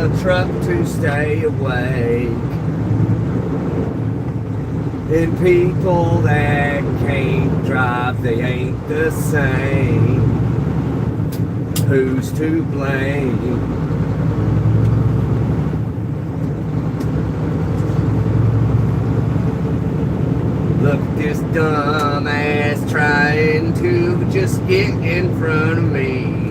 a truck to stay awake. And people that can't drive, they ain't the same. Who's to blame? Look at this dumbass trying to just get in front of me.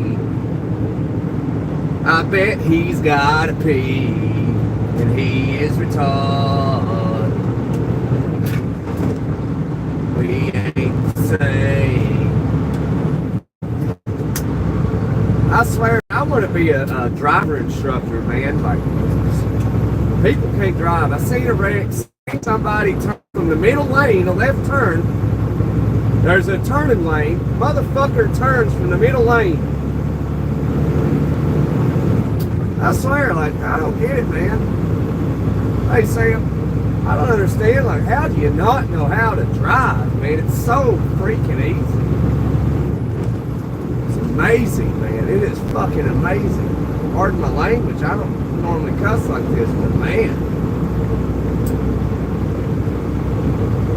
I bet he's gotta pee, and he is retarded. We ain't the same. I swear, I want to be a driver instructor, man. Like, people can't drive. I seen a wreck. Somebody turn from the middle lane, a left turn. There's a turning lane. Motherfucker turns from the middle lane. I swear, like, I don't get it, man. Hey, Sam, I don't understand, like, how do you not know how to drive, man? It's so freaking easy. It's amazing, man. It is fucking amazing. Pardon my language. I don't normally cuss like this, but man.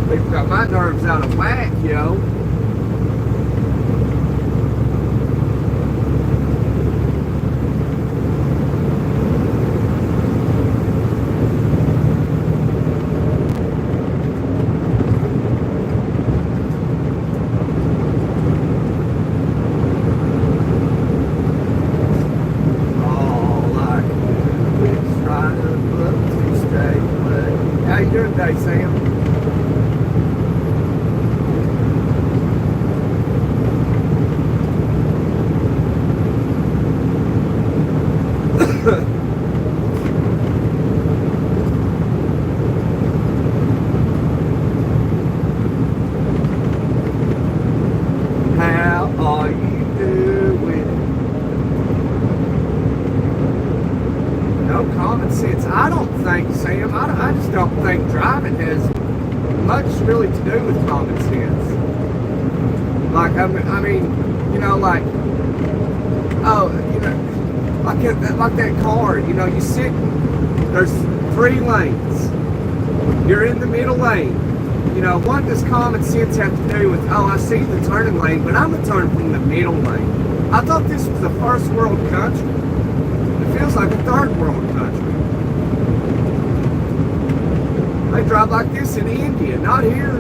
People got my nerves out of whack, yo. How you doing today, Sam? How are you doing? No common sense. I don't think, Sam, I just don't think driving has much really to do with common sense. Like, I mean, you know, like, oh, you know, like that car, you know, you sit, there's 3 lanes. You're in the middle lane. You know, what does common sense have to do with, oh, I see the turning lane, but I'm going to turn from the middle lane? I thought this was a first world country. It feels like a third world country. They drive like this in India, not here.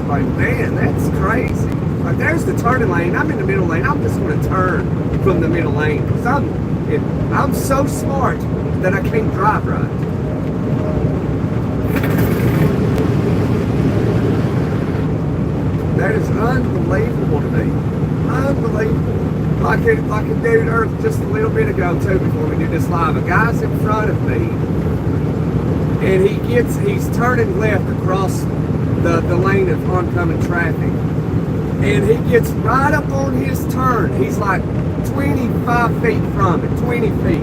Like, man, that's crazy. Like, there's the turning lane. I'm in the middle lane. I'm just going to turn from the middle lane because I'm so smart that I can't drive right. That is unbelievable to me. Unbelievable. Like a dude Earth just a little bit ago too, before we did this live. A guy's in front of me, and he's turning left across the lane of oncoming traffic, and he gets right up on his turn. He's like 25 feet from it, 20 feet,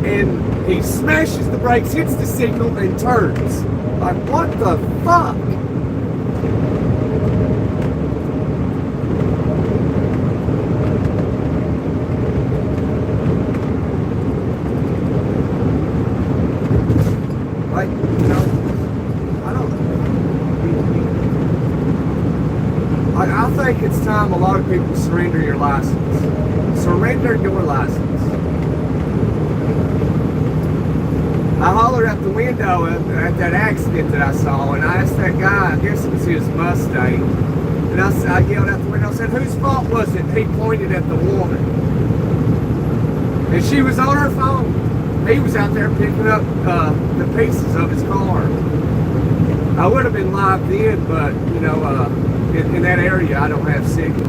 and he smashes the brakes, hits the signal, and turns. Like, what the fuck? Like, you know, I think it's time a lot of people surrender your license. Surrender your license. I hollered out the window at that accident that I saw, and I asked that guy, I guess it was his Mustang, and I yelled out the window, I said, whose fault was it? He pointed at the woman. And she was on her phone. He was out there picking up the pieces of his car. I would have been live then, but, you know, in that area, I don't have signal.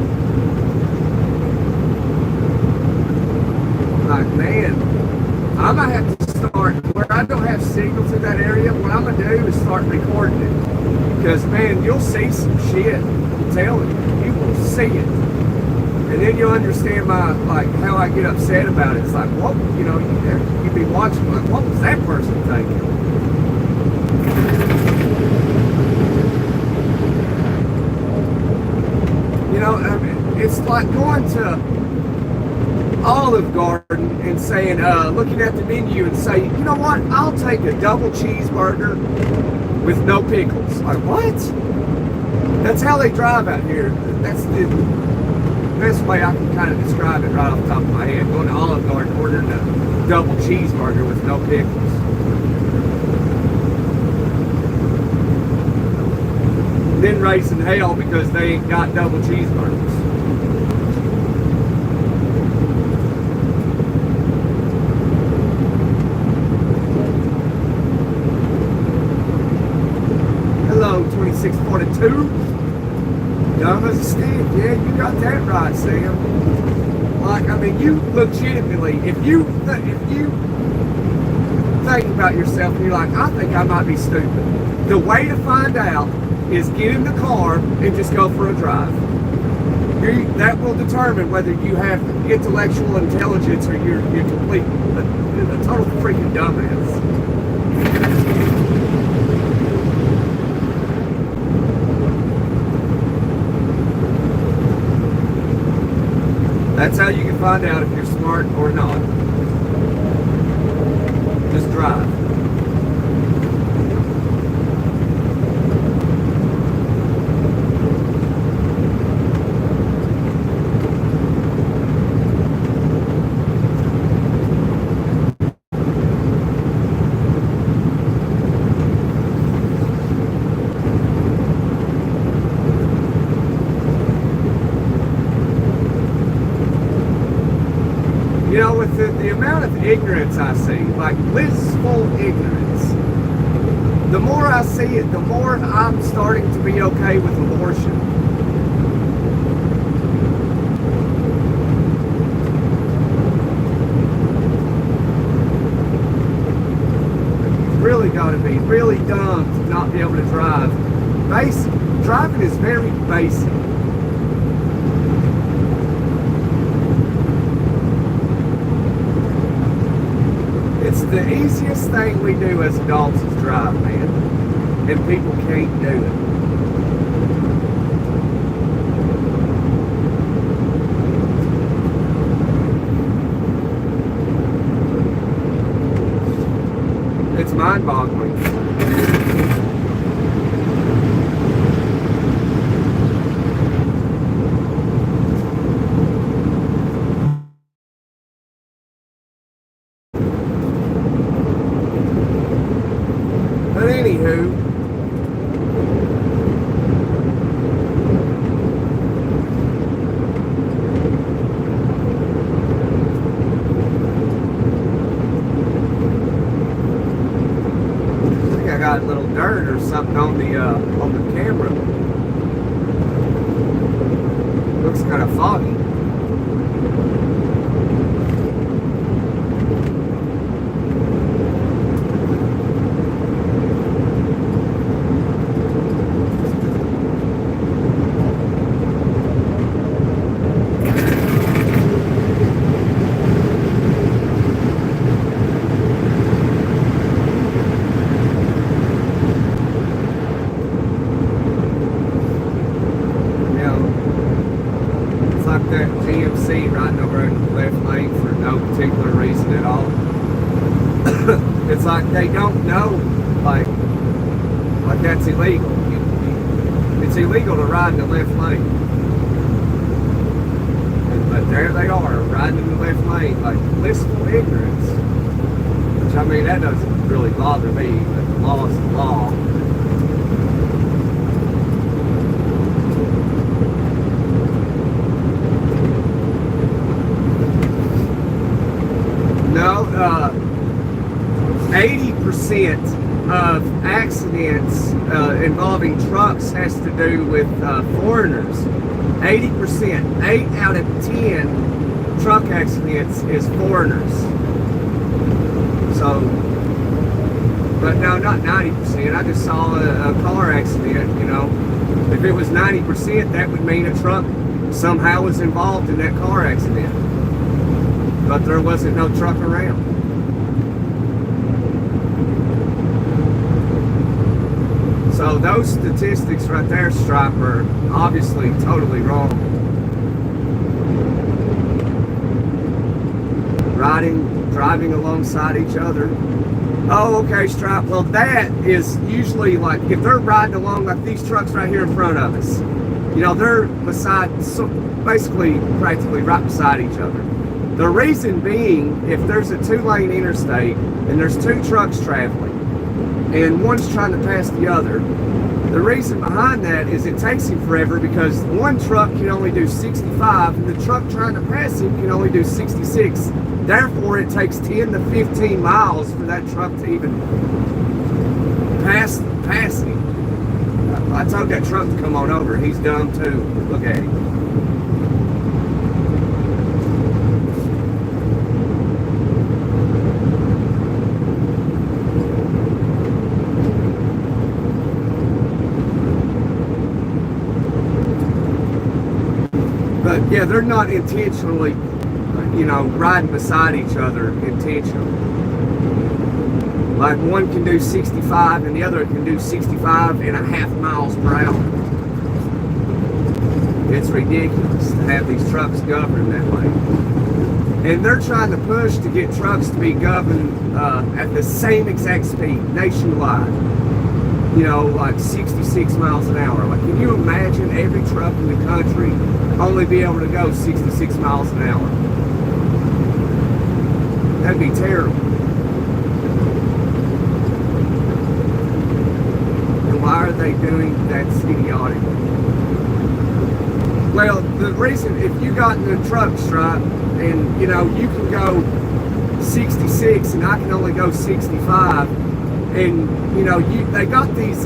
Like, man, I might have to start, where I don't have signals in that area, what I'm going to do is start recording it. Because, man, you'll see some shit. I'm telling you, you will see it. And then you'll understand how I get upset about it. It's like, what, you know, you'd be watching, like, what was that person thinking? You know, I mean, it's like going to Olive Garden and saying, looking at the menu and say, you know what, I'll take a double cheeseburger with no pickles. Like, what? That's how they drive out here. That's the best way I can kind of describe it right off the top of my head. Going to Olive Garden, ordering a double cheeseburger with no pickles. Then raising hell because they ain't got double cheeseburgers. Hello, 2642. Dumb as a stick. Yeah, you got that right, Sam. Like, I mean, you legitimately, if you think about yourself and you're like, I think I might be stupid, the way to find out is get in the car and just go for a drive. That will determine whether you have intellectual intelligence or you're complete a total freaking dumbass. That's how you can find out if you're smart or not. Just drive. You know, with the amount of ignorance I see, like blissful ignorance, the more I see it, the more I'm starting to be okay with abortion. You've really got to be really dumb to not be able to drive. Driving is very basic. It's the easiest thing we do as adults is drive, man. And people can't do it. It's mind-boggling. But anywho, I think I got a little dirt or something on the camera. Looks kind of foggy. That GMC riding over in the left lane for no particular reason at all. It's like they don't know, like that's illegal. It's illegal to ride in the left lane. But there they are, riding in the left lane, like blissful ignorance. Which, I mean, that doesn't really bother me, but the law is the law. No, 80% of accidents involving trucks has to do with foreigners. 80%, 8 out of 10 truck accidents is foreigners. So, but no, not 90%. I just saw a car accident, you know. If it was 90%, that would mean a truck somehow was involved in that car accident. But there wasn't no truck around. So those statistics right there, Stripe, are obviously totally wrong. driving alongside each other. Oh, okay, Stripe. Well, that is usually like if they're riding along like these trucks right here in front of us. You know, they're basically practically right beside each other. The reason being, if there's a 2-lane interstate and there's 2 trucks traveling and one's trying to pass the other, the reason behind that is it takes him forever because one truck can only do 65 and the truck trying to pass him can only do 66. Therefore, it takes 10 to 15 miles for that truck to even pass him. I told that truck to come on over. He's dumb too. Look at him. But yeah, they're not intentionally, you know, riding beside each other intentionally. Like one can do 65 and the other can do 65.5 miles per hour. It's ridiculous to have these trucks governed that way. And they're trying to push to get trucks to be governed at the same exact speed nationwide. You know, like 66 miles an hour. Like, can you imagine every truck in the country only be able to go 66 miles an hour? That'd be terrible. And why are they doing that? That's idiotic. Well, the reason, if you got in a truck, Stripe, and you know, you can go 66 and I can only go 65, and you know, they got these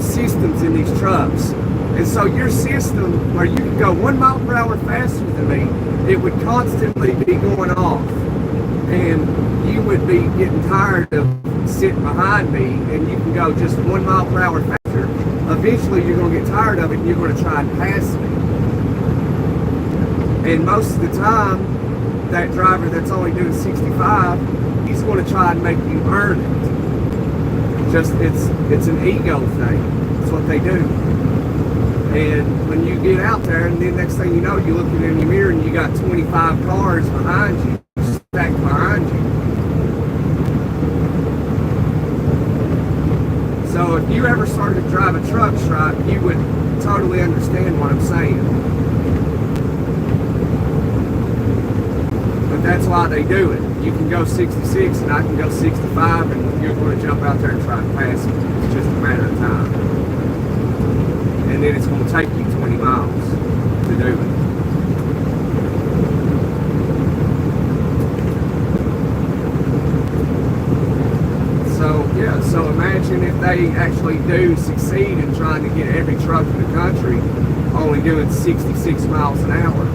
systems in these trucks, and so your system where you can go 1 mile per hour faster than me, it would constantly be going off, and you would be getting tired of sitting behind me, and you can go just 1 mile per hour faster. Eventually you're going to get tired of it and you're going to try and pass me. And most of the time, that driver that's only doing 65, he's going to try and make you earn it. Just it's an ego thing. That's what they do. And when you get out there, and then next thing you know, you're looking in your mirror and you got 25 cars behind you, stacked behind you. So if you ever started to drive a truck, Stripe, you would totally understand what I'm saying. But that's why they do it. You can go 66 and I can go 65 and you're going to jump out there and try to pass me. It's just a matter of time. And then it's going to take you 20 miles to do it. So, yeah, so imagine if they actually do succeed in trying to get every truck in the country only doing 66 miles an hour.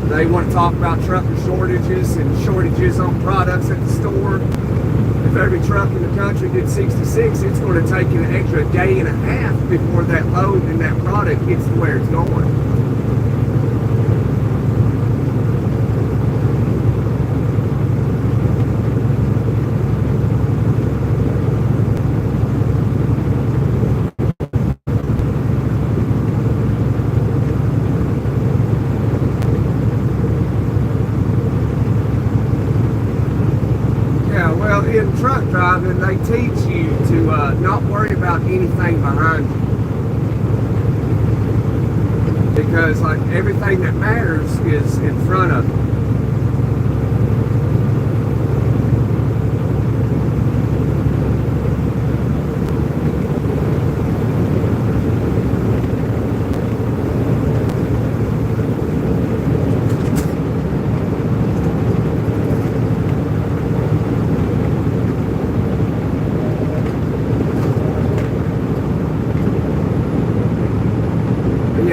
They want to talk about trucker shortages and shortages on products at the store. If every truck in the country did 66, it's going to take an extra day and a half before that load and that product gets to where it's going. In truck driving, they teach you to not worry about anything behind you, because like everything that matters is in front of you.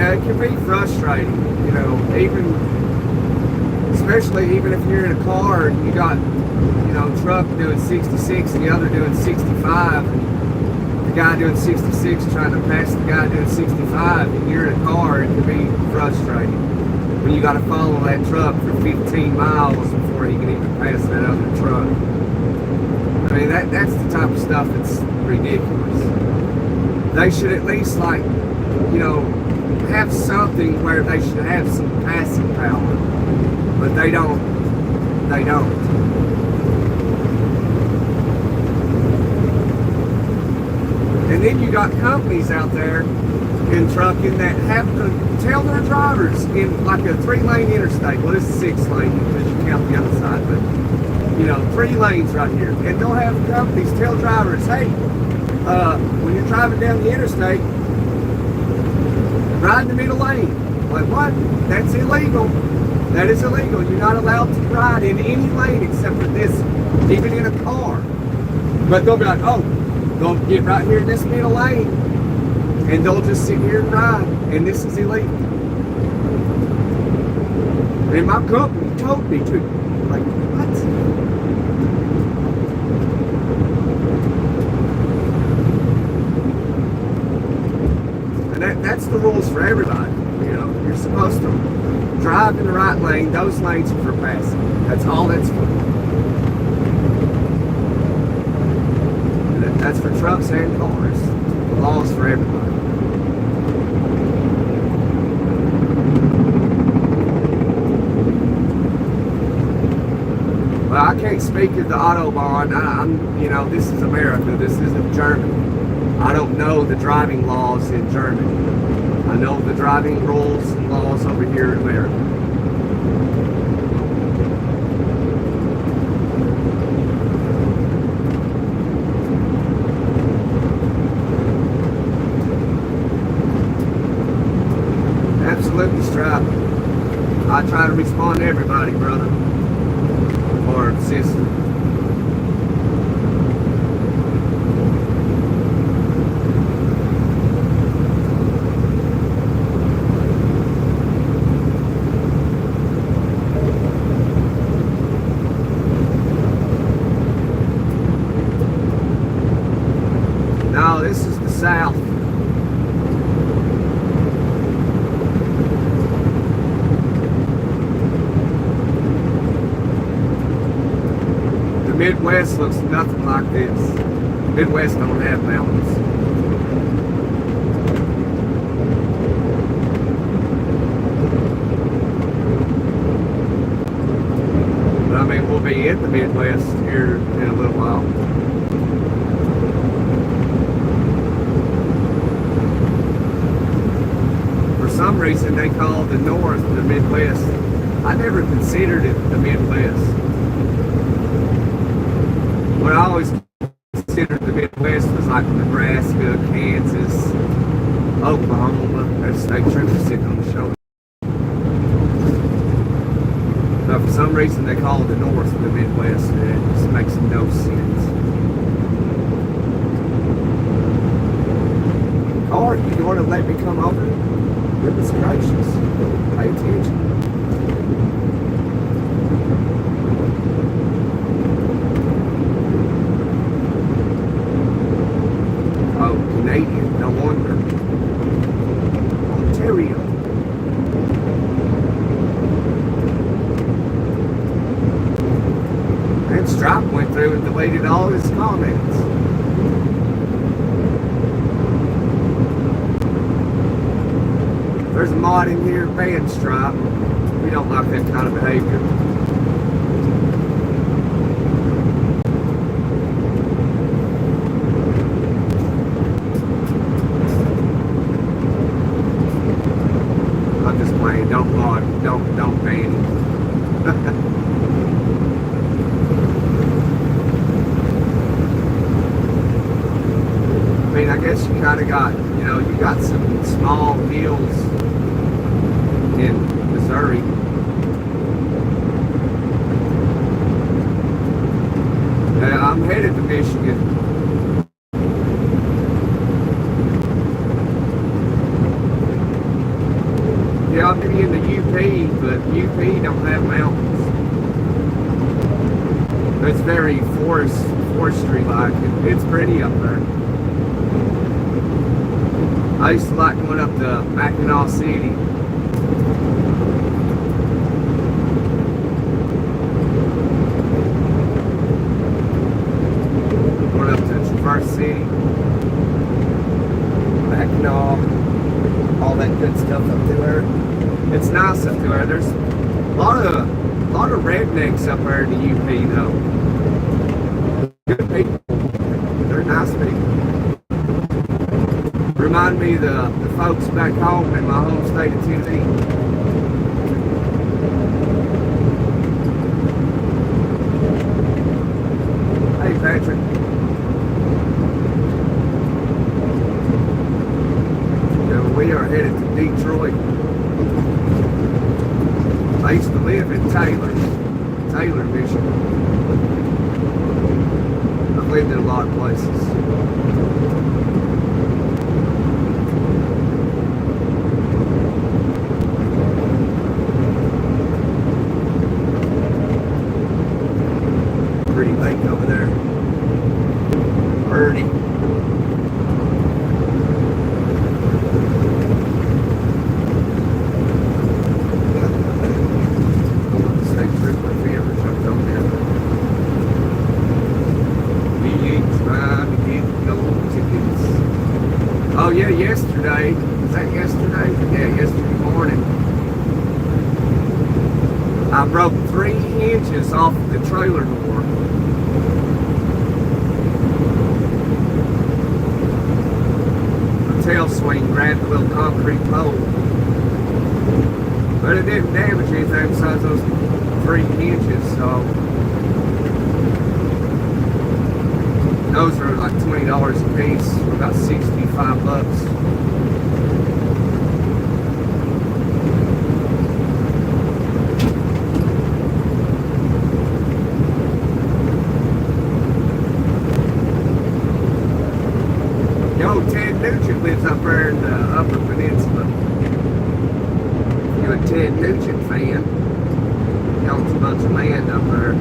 It can be frustrating, you know, especially even if you're in a car and you got, you know, a truck doing 66 and the other doing 65, and the guy doing 66 trying to pass the guy doing 65, and you're in a car, it can be frustrating when you got to follow that truck for 15 miles before he can even pass that other truck. I mean, that's the type of stuff that's ridiculous. They should at least, like, you know, have something where they should have some passing power, but they don't. They don't. And then you got companies out there in trucking that have to tell their drivers in like a 3-lane interstate. Well, it's 6-lane because you count the other side, but 3 lanes right here. And they'll have companies tell drivers, hey, when you're driving down the interstate, ride in the middle lane. Like, what? That's illegal. That is illegal. You're not allowed to ride in any lane except for this, even in a car. But they'll be like, oh, they'll get right here in this middle lane, and they'll just sit here and ride, and this is illegal. And my company told me to. Like, what? And that's the rules for everybody. You're supposed to drive in the right lane. Those lanes are for passing. That's all that's for. That's for trucks and cars. The law's for everybody. Well, I can't speak of the Autobahn. This is America. This isn't Germany. I don't know the driving laws in Germany. I know the driving rules and laws over here in America. Absolutely, Stripe. I try to respond to everybody, brother or sister. No, this is the South. Midwest looks nothing like this. Midwest don't have mountains. But I mean, we'll be in the Midwest here in a little while. For some reason, they call the North the Midwest. I never considered it the Midwest. What I always considered the Midwest was like Nebraska, Kansas, Oklahoma. There's state troopers sitting on the shoulder. But for some reason they call the North the Midwest, and it just makes no sense. Or you want to let me come over? Goodness gracious. Pay attention. Canadian, no wonder. Ontario. And Stripe went through and deleted all his comments. There's a mod in here, ban Stripe. We don't like that kind of behavior. Don't ban him. I mean, I guess you kind of got, you got some small hills in Missouri. I'm headed to Michigan. Yeah, I'm maybe in the UP, but UP don't have mountains. It's very forestry-like. It's pretty up there. I used to like going up to Mackinac City. Going up to Traverse City, Mackinac, all that good stuff it's nice up there. There's a lot of rednecks up there in the UP though. Good people. They're nice people. Remind me of the folks back home in my home state of Tennessee. Hey Patrick. We are headed to Detroit. I used to live in Taylor, Michigan. I've lived in a lot of places. Pretty lake over there. Pretty. Oh yeah, yesterday. Was that yesterday? Yeah, yesterday morning. I broke 3 inches off the trailer door. The tail swing grabbed a little concrete pole. But it didn't damage anything besides those 3 inches, so those are like $20 a piece, for about $65. Yo, Ted Nugent lives up there in the Upper Peninsula. You're a Ted Nugent fan. He owns a bunch of land up there.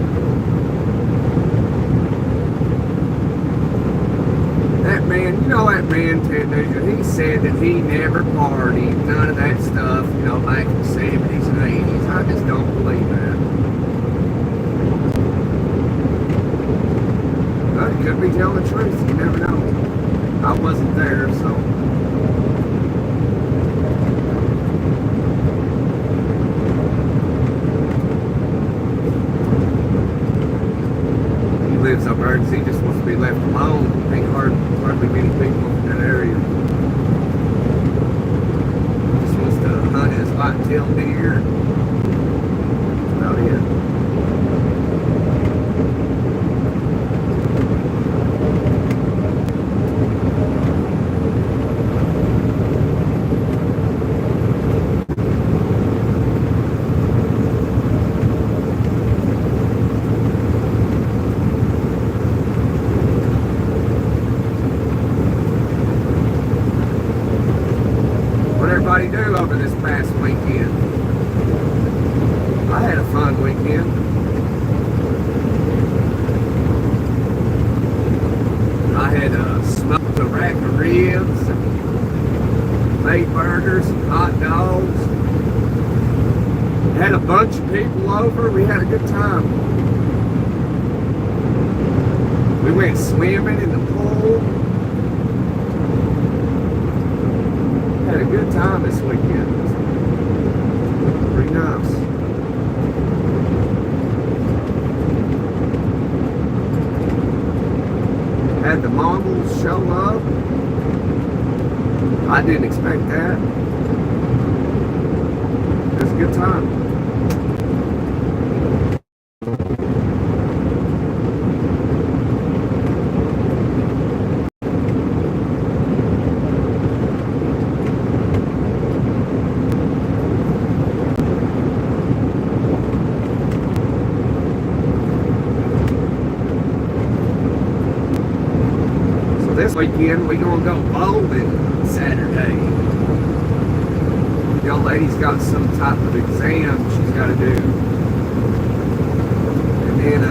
That man, you know that man, Ted Nugent, he said that he never partied, none of that stuff, you know, back in the 70s and 80s. I just don't believe that. But he could be telling the truth, you never know. I wasn't there, so. He lives up there because he just wants to be left alone. Ain't hardly many people in that area. Just wants to hunt his white-tailed deer. That's about it. Do over this past weekend. I had a fun weekend. I had smoked a rack of ribs, made burgers, hot dogs. Had a bunch of people over. We had a good time. We went swimming in the pool. Had a good time this weekend. Pretty nice. Had the Mongols show up. I didn't expect that. It was a good time. This weekend we gonna go bowling Saturday. Young lady's got some type of exam she's got to do, and then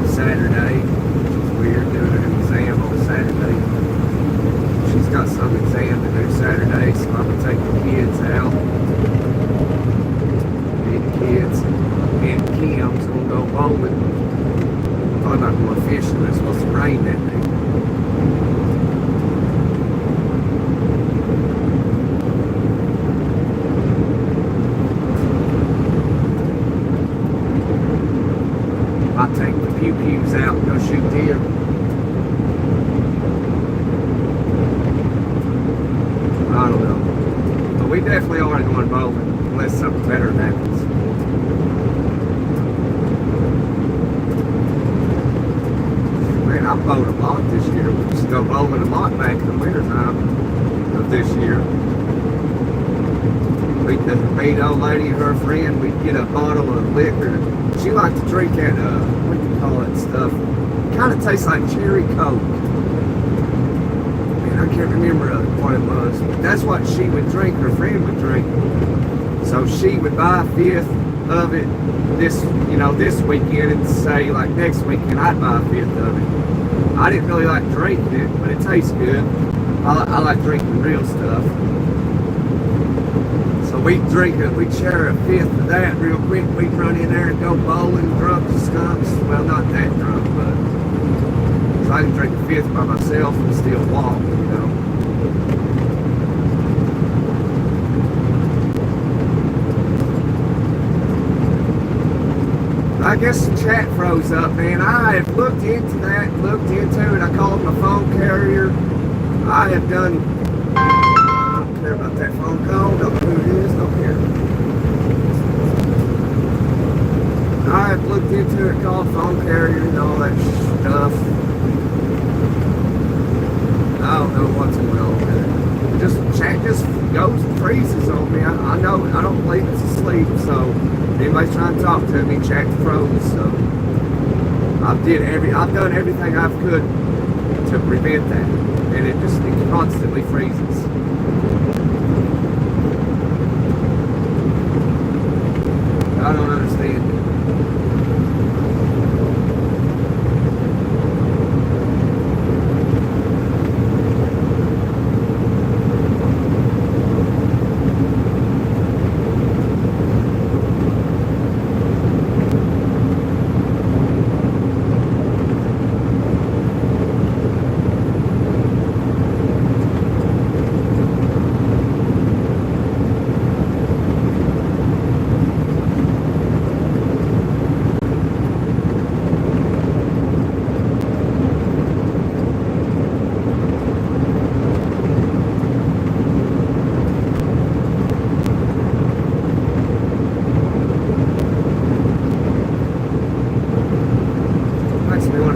Saturday, which is weird doing an exam on Saturday. She's got some exam to do Saturday, so I'm gonna take the kids out. Me and the kids and Kim's gonna go bowling. Thought about going fishing, but it's supposed to rain that day. pew-pews out and go shoot deer. I don't know. But we definitely aren't going bowling unless something better happens. Man, I bowled a lot this year. We used to go bowling a lot back in the wintertime of this year. The old lady and her friend, we'd get a bottle of liquor. She liked to drink that, what do you call that stuff? Kind of tastes like cherry Coke. Man, I can't remember what it was. But that's what she would drink, her friend would drink. So she would buy a fifth of it this weekend, and say like next weekend I'd buy a fifth of it. I didn't really like drinking it, but it tastes good. I like drinking real stuff. So we'd drink it, we'd share a fifth of that real quick. We'd run in there and go bowling, drunk as skunks. Well, not that drunk, but so I can drink a fifth by myself and still walk, you know. I guess the chat froze up, man. I have looked into that, looked into it. I called my phone carrier. I have done, I don't care about that phone call. Don't know who it is, don't care. I have looked into it, called phone carrier and all that stuff. I don't know what's going on with it. Just chat just goes and freezes on me. I know, I don't believe it's asleep, so anybody's trying to talk to me, chat froze. So I've done everything I could to prevent that, and it constantly freezes. I don't understand it.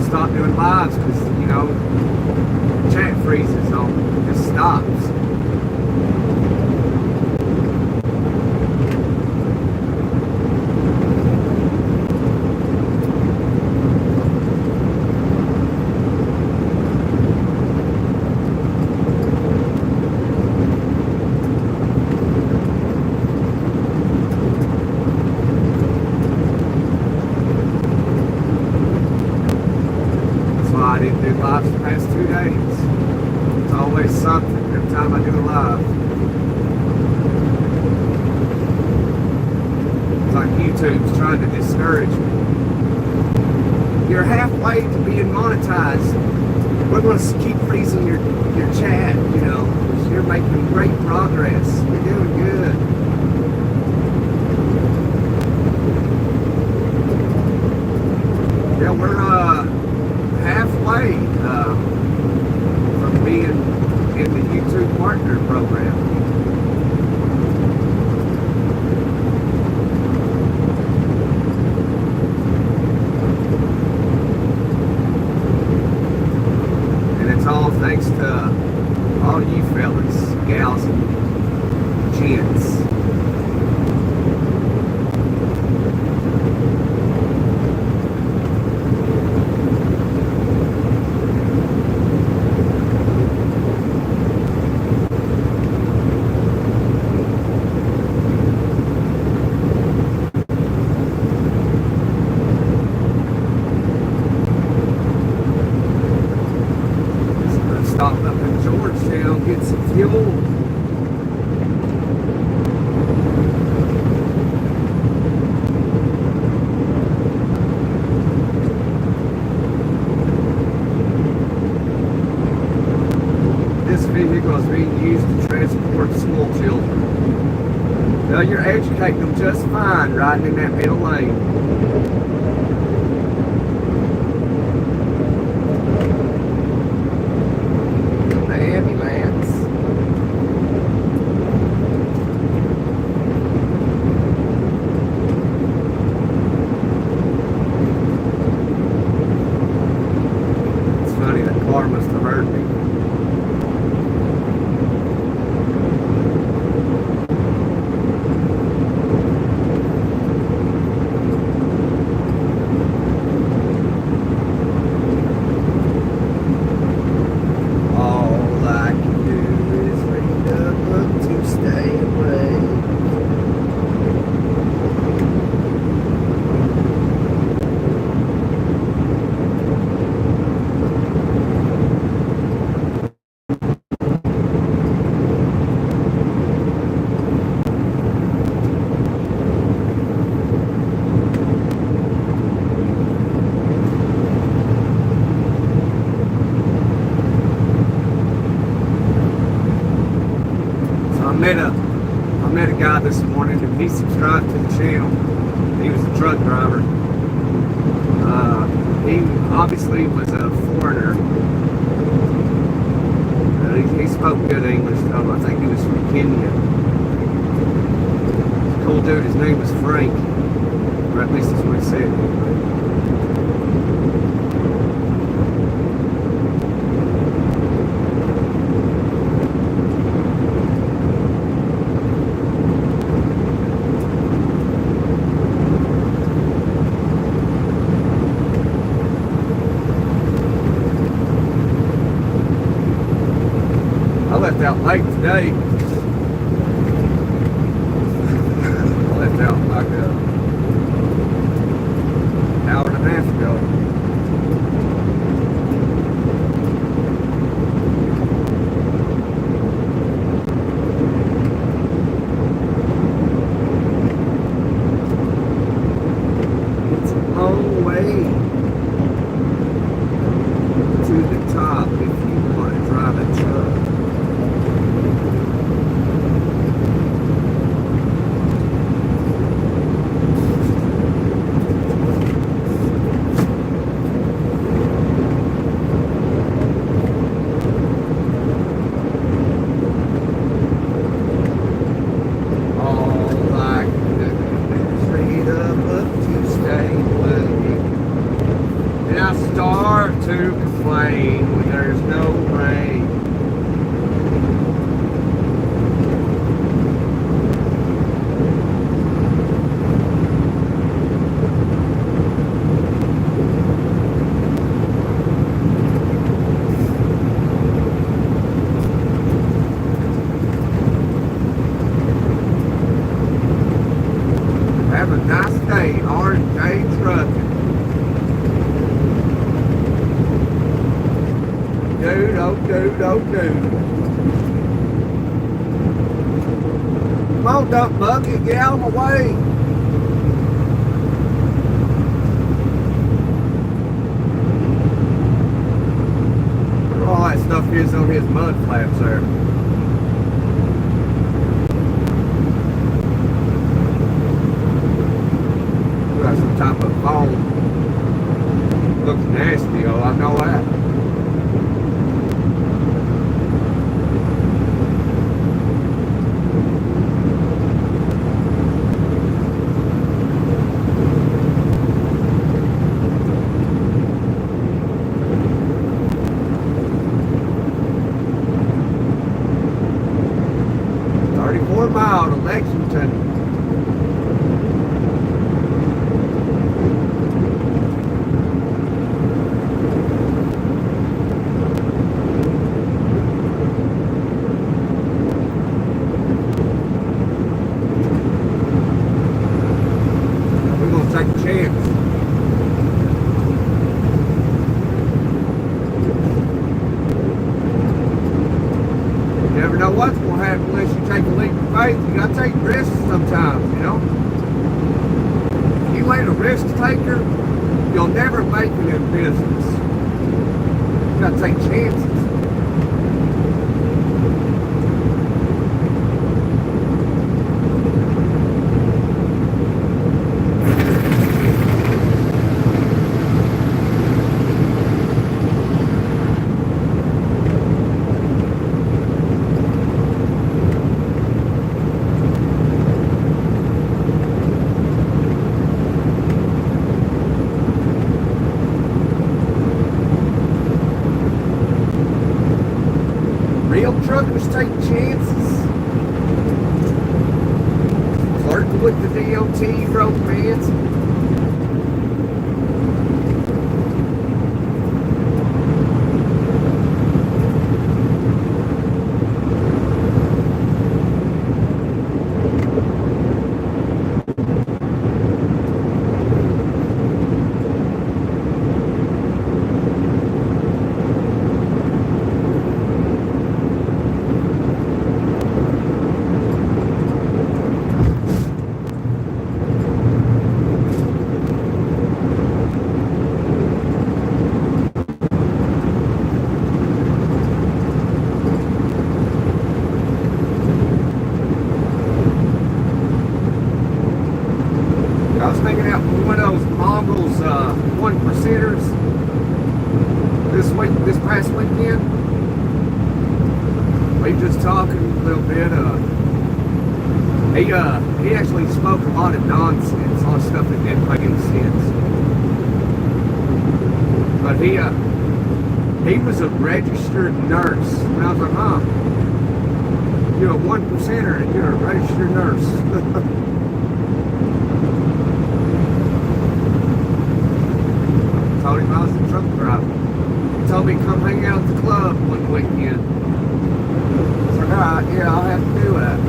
Stop doing lives because, you know, chat freezes on, it just stops. I didn't do lives the past 2 days. It's always something every time I do a live. It's like YouTube's trying to discourage me. You're halfway to being monetized. We're going to keep freezing your chat, you know. You're making great progress. You're doing good. Yeah, we're halfway from being in the YouTube Partner Program. And it's all thanks to all you fellas, gals, and gents. Stopped up in Georgetown, get some fuel. This vehicle is being used to transport school children. Now you're educating them just fine riding in that middle lane. morning, and he subscribed to the channel. He was a truck driver. He obviously was a foreigner. He spoke good English, though. I think he was from Kenya. Cool dude. His name was Frank. Or at least that's what he said. I left out late today. I left out like an hour and a half ago. It's a long way to the top if you want to drive a truck. To complain when there's no rain. Have a nice day, hard day trucking. Dude, oh dude, oh dude. Come on, duck bucket, get out of my way. All that stuff is on his mud flaps there. Got some type of foam. Looks nasty, oh, I know that. Mile to Lexington. We're gonna take a chance. You never know what's gonna happen unless you take a leap of faith. You gotta take risks sometimes, you know. If you ain't a risk taker, you'll never make it in business. You gotta take chances. Real truckers take chances. Flirting with the DOT, romance. hanging out with one of those Mongols, one percenters this past weekend. We just talking a little bit. He actually spoke a lot of nonsense, a lot of stuff that didn't make any sense. But he was a registered nurse, and I was like, huh? You're a one percenter and you're a registered nurse. Told him I was a truck driver. He told me to come hang out at the club one weekend. I was like, alright, yeah, I'll have to do that.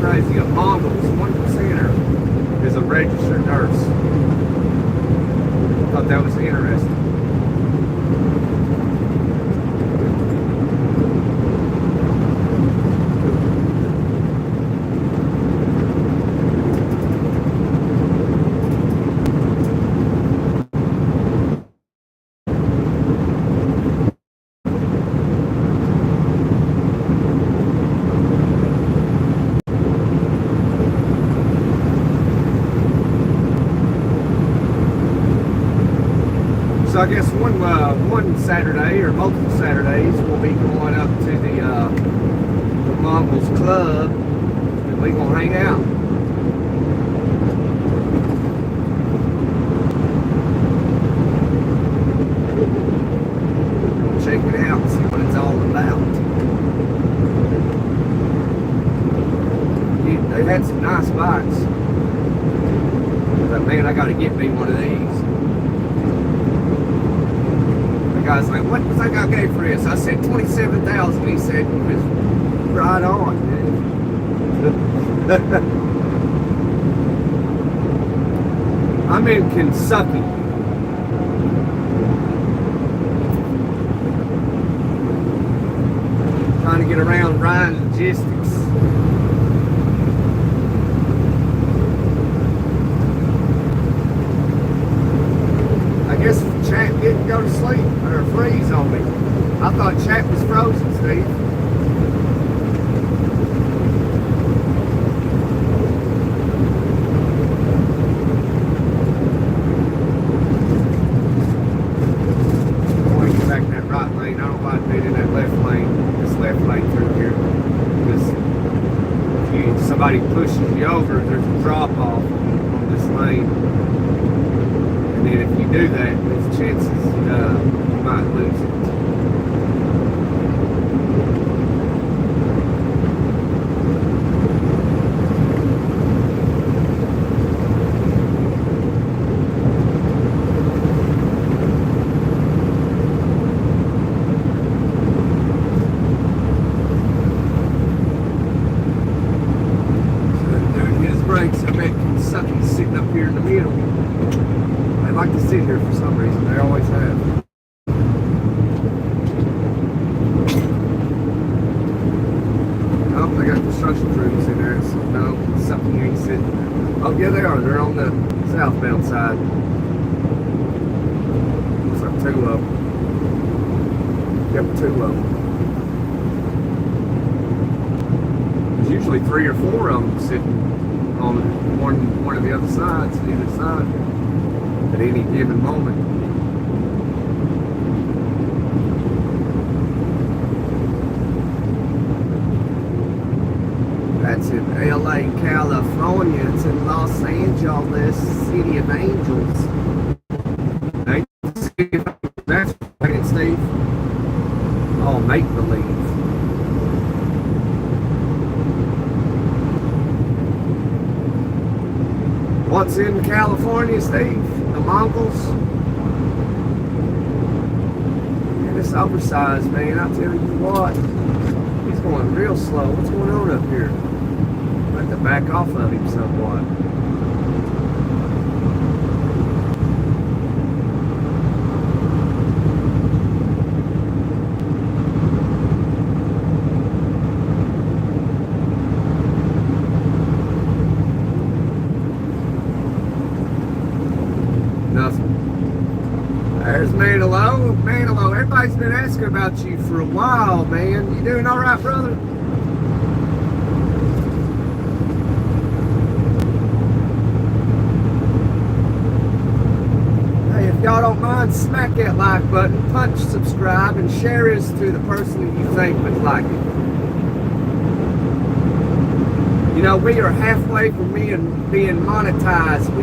Crazy. A Mongols, one percenter, is a registered nurse. Thought that was interesting. So I guess one Saturday or multiple Saturdays we'll be going up to the Mongols Club and we gonna hang out. Gonna check it out and see what it's all about. They've had some nice bikes. But man, I gotta get me one of these. The guy's like, what was that guy gave for this? I said $27,000. He said, it was right on, man. I'm in Kentucky. Trying to get around Ryan Logistics. I guess chat didn't go to sleep or freeze on me. I thought chat was frozen, Steve. I want to get back in that right lane. I don't like being in that left lane, this left lane through here. Because if somebody pushes you over, there's a drop off on this lane. And then if you do that, there's chances you might lose it. So doing his brakes, I bet Kentucky's sitting up here in the middle. They like to sit here for some reason. They always have. Oh, they got construction crews in there. So no, something ain't sitting there. Oh, yeah, they are. They're on the southbound side. Looks like two of them. Yep, two of them. There's usually 3 or 4 of them sitting on one of the other sides, either side. At any given moment. That's in LA, California. It's in Los Angeles, City of Angels. That's right, Steve. Oh, make believe. What's in California, Steve? The Mongols? Man, this oversized man, I tell you what, he's going real slow. What's going on up here? I have to back off of him somewhat. Manilow, everybody's been asking about you for a while, man. You doing all right, brother? Hey, if y'all don't mind, smack that like button, punch subscribe, and share this to the person that you think would like it. You know, we are halfway from being monetized. We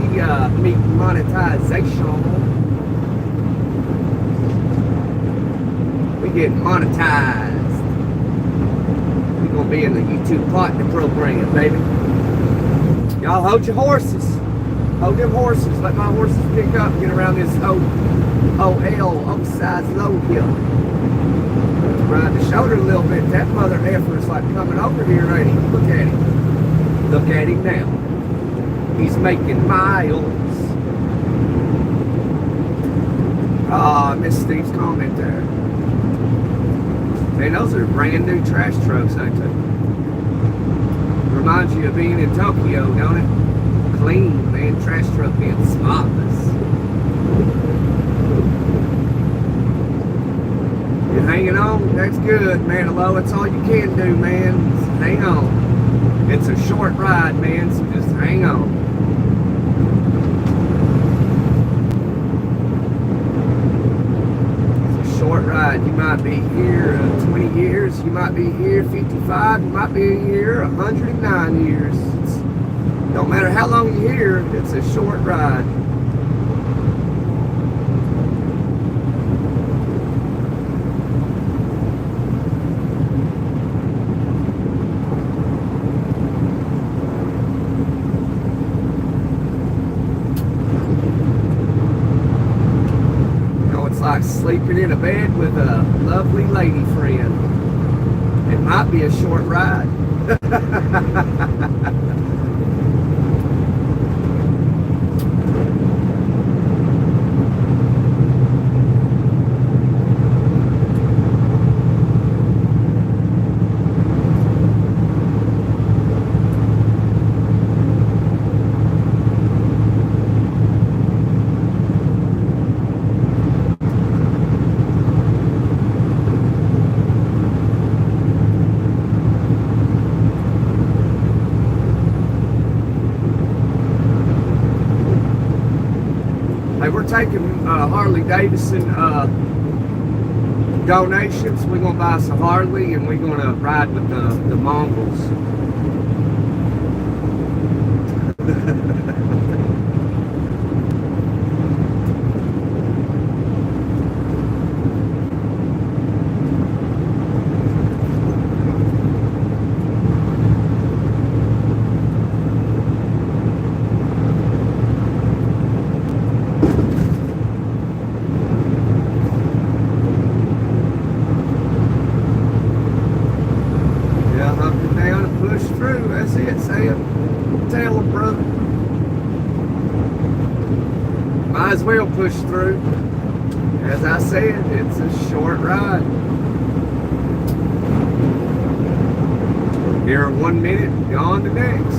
meet monetization. We get monetized. We're gonna be in the YouTube partner program, baby. Y'all hold your horses. Hold them horses. Let my horses pick up and get around this oversized load here. Ride the shoulder a little bit. That mother effer is like coming over here, ain't he? Look at him. Look at him now. He's making miles. Ah, I missed Steve's comment there. Man, those are brand new trash trucks, ain't they? Reminds you of being in Tokyo, don't it? Clean, man. Trash truck being spotless. You're hanging on? That's good, Manilow. That's all you can do, man. Just hang on. It's a short ride, man, so just hang on. It's a short ride. You might be here 20 years, you might be here 55, you might be here 109 years. Don't matter how long you're here, it's a short ride. Like sleeping in a bed with a lovely lady friend. It might be a short ride. We're taking Harley Davidson donations. We're going to buy some Harley and we're going to ride with the Mongols. Might as well push through. As I said, it's a short ride. Here 1 minute, gone the next.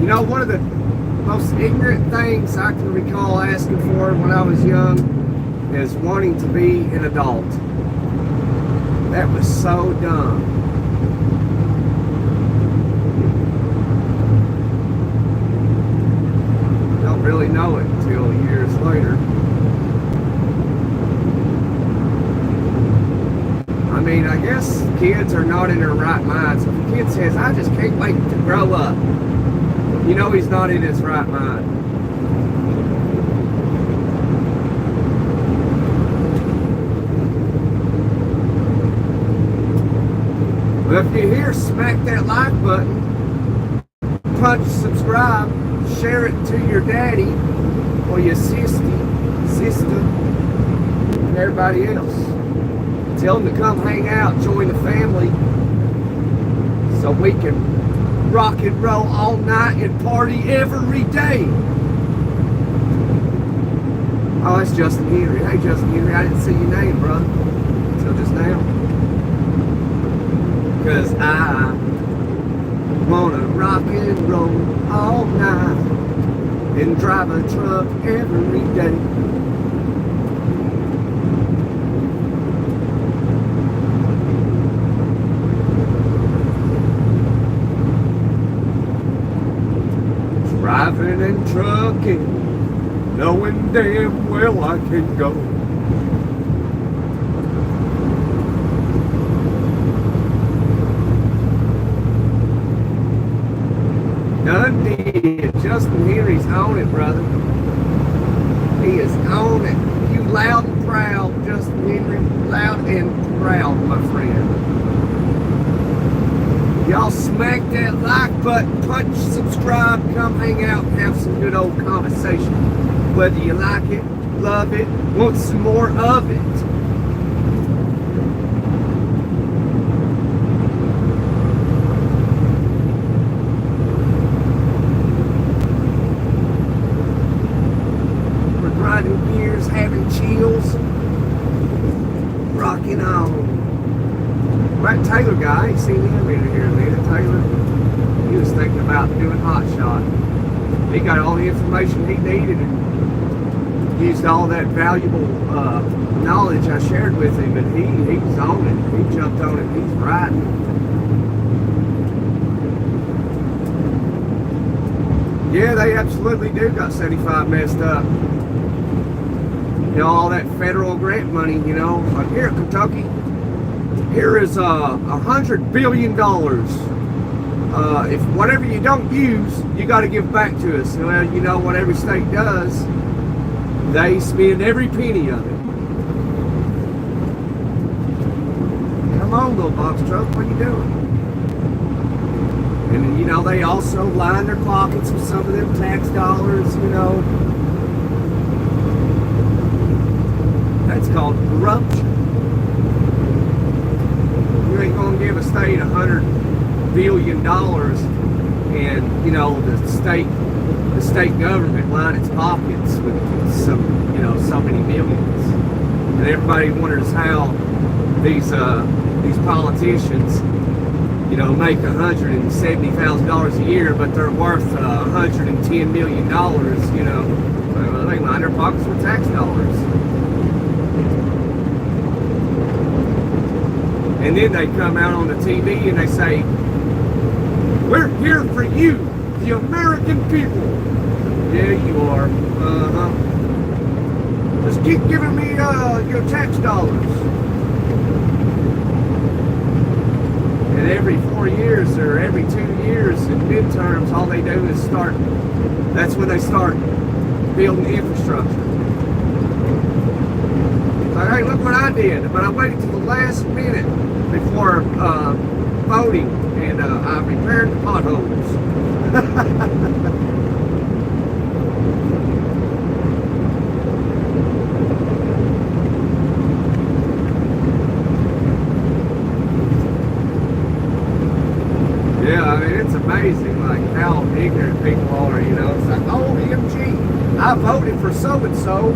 You know, one of the most ignorant things I can recall asking for when I was young is wanting to be an adult. That was so dumb. Don't really know it until years later. I mean, I guess kids are not in their right minds. If a kid says, I just can't wait to grow up, you know he's not in his right mind. But if you're here, smack that like button, punch subscribe, share it to your daddy or your sister, and everybody else. Tell them to come hang out, join the family, so we can rock and roll all night and party every day. Oh, that's Justin Henry. Hey, Justin Henry, I didn't see your name, brother, until just now. Because I Wanna rock and roll all night and drive a truck every day. Driving and trucking, knowing damn well I can go. Dundee, Justin Henry's on it, brother. He is on it. You loud and proud, Justin Henry. Loud and proud, my friend. Y'all smack that like button, punch, subscribe, come hang out and have some good old conversation. Whether you like it, love it, want some more of it. We're grinding gears, having chills, rocking on. That Taylor guy, I ain't seen him in here in a minute. Taylor, he was thinking about doing hot shot. He got all the information he needed and used all that valuable knowledge I shared with him, and he's on it. He jumped on it. He's riding. Yeah, they absolutely do got 75 messed up. You know, all that federal grant money. You know, like here in Kentucky. Here is $100 billion. If whatever you don't use, you got to give back to us. Well, you know what every state does, they spend every penny of it. Come on, little box truck, what are you doing? And you know, they also line their pockets with some of them tax dollars, you know. That's called corruption. You ain't gonna give a state $100 billion and, you know, the state government line its pockets with some, you know, so many millions. And everybody wonders how these politicians, you know, make $170,000 a year, but they're worth $110 million. You know, well, they line their pockets with tax dollars. And then they come out on the TV and they say, we're here for you, the American people. Yeah, you are. Just keep giving me your tax dollars. And every 4 years or every 2 years in midterms, all they do is that's when they start building the infrastructure. Like, hey, look what I did. But I waited till the last minute before voting, and I repaired the potholes. Yeah, I mean, it's amazing, like, how ignorant people are, you know. It's like, oh, MG, I voted for so-and-so.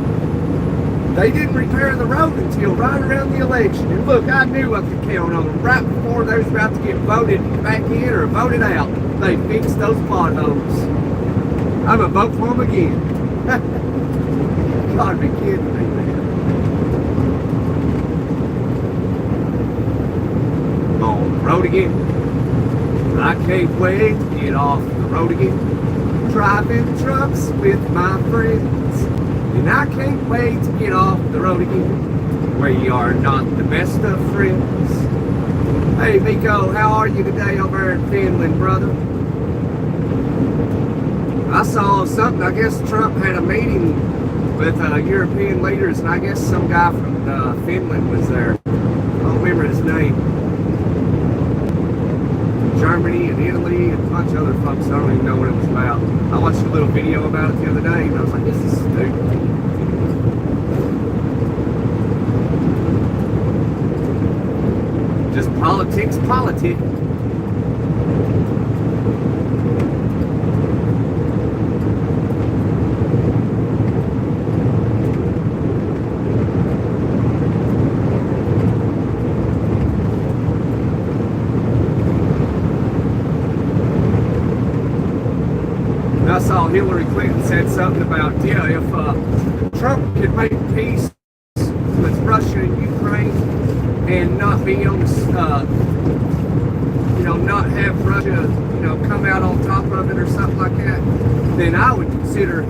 They didn't repair the road until right around the election. And look, I knew I could count on them. Right before they was about to get voted back in or voted out, they fixed those potholes. I'm going to vote for them again. You gotta be kidding me, man. On the road again. I can't wait to get off the road again. Driving trucks with my friends. And I can't wait to get off the road again. We are not the best of friends. Hey, Miko, how are you today over in Finland, brother? I saw something, I guess Trump had a meeting with European leaders, and I guess some guy from Finland was there. I don't remember his name. Germany and Italy and a bunch of other folks. I don't even know what it was about. I watched a little video about it the other day, and I was like, this is stupid. Just politics. saw Hillary Clinton said something about, yeah, if Trump could make peace with Russia and Ukraine and not be on, not have Russia, come out on top of it or something like that, then I would consider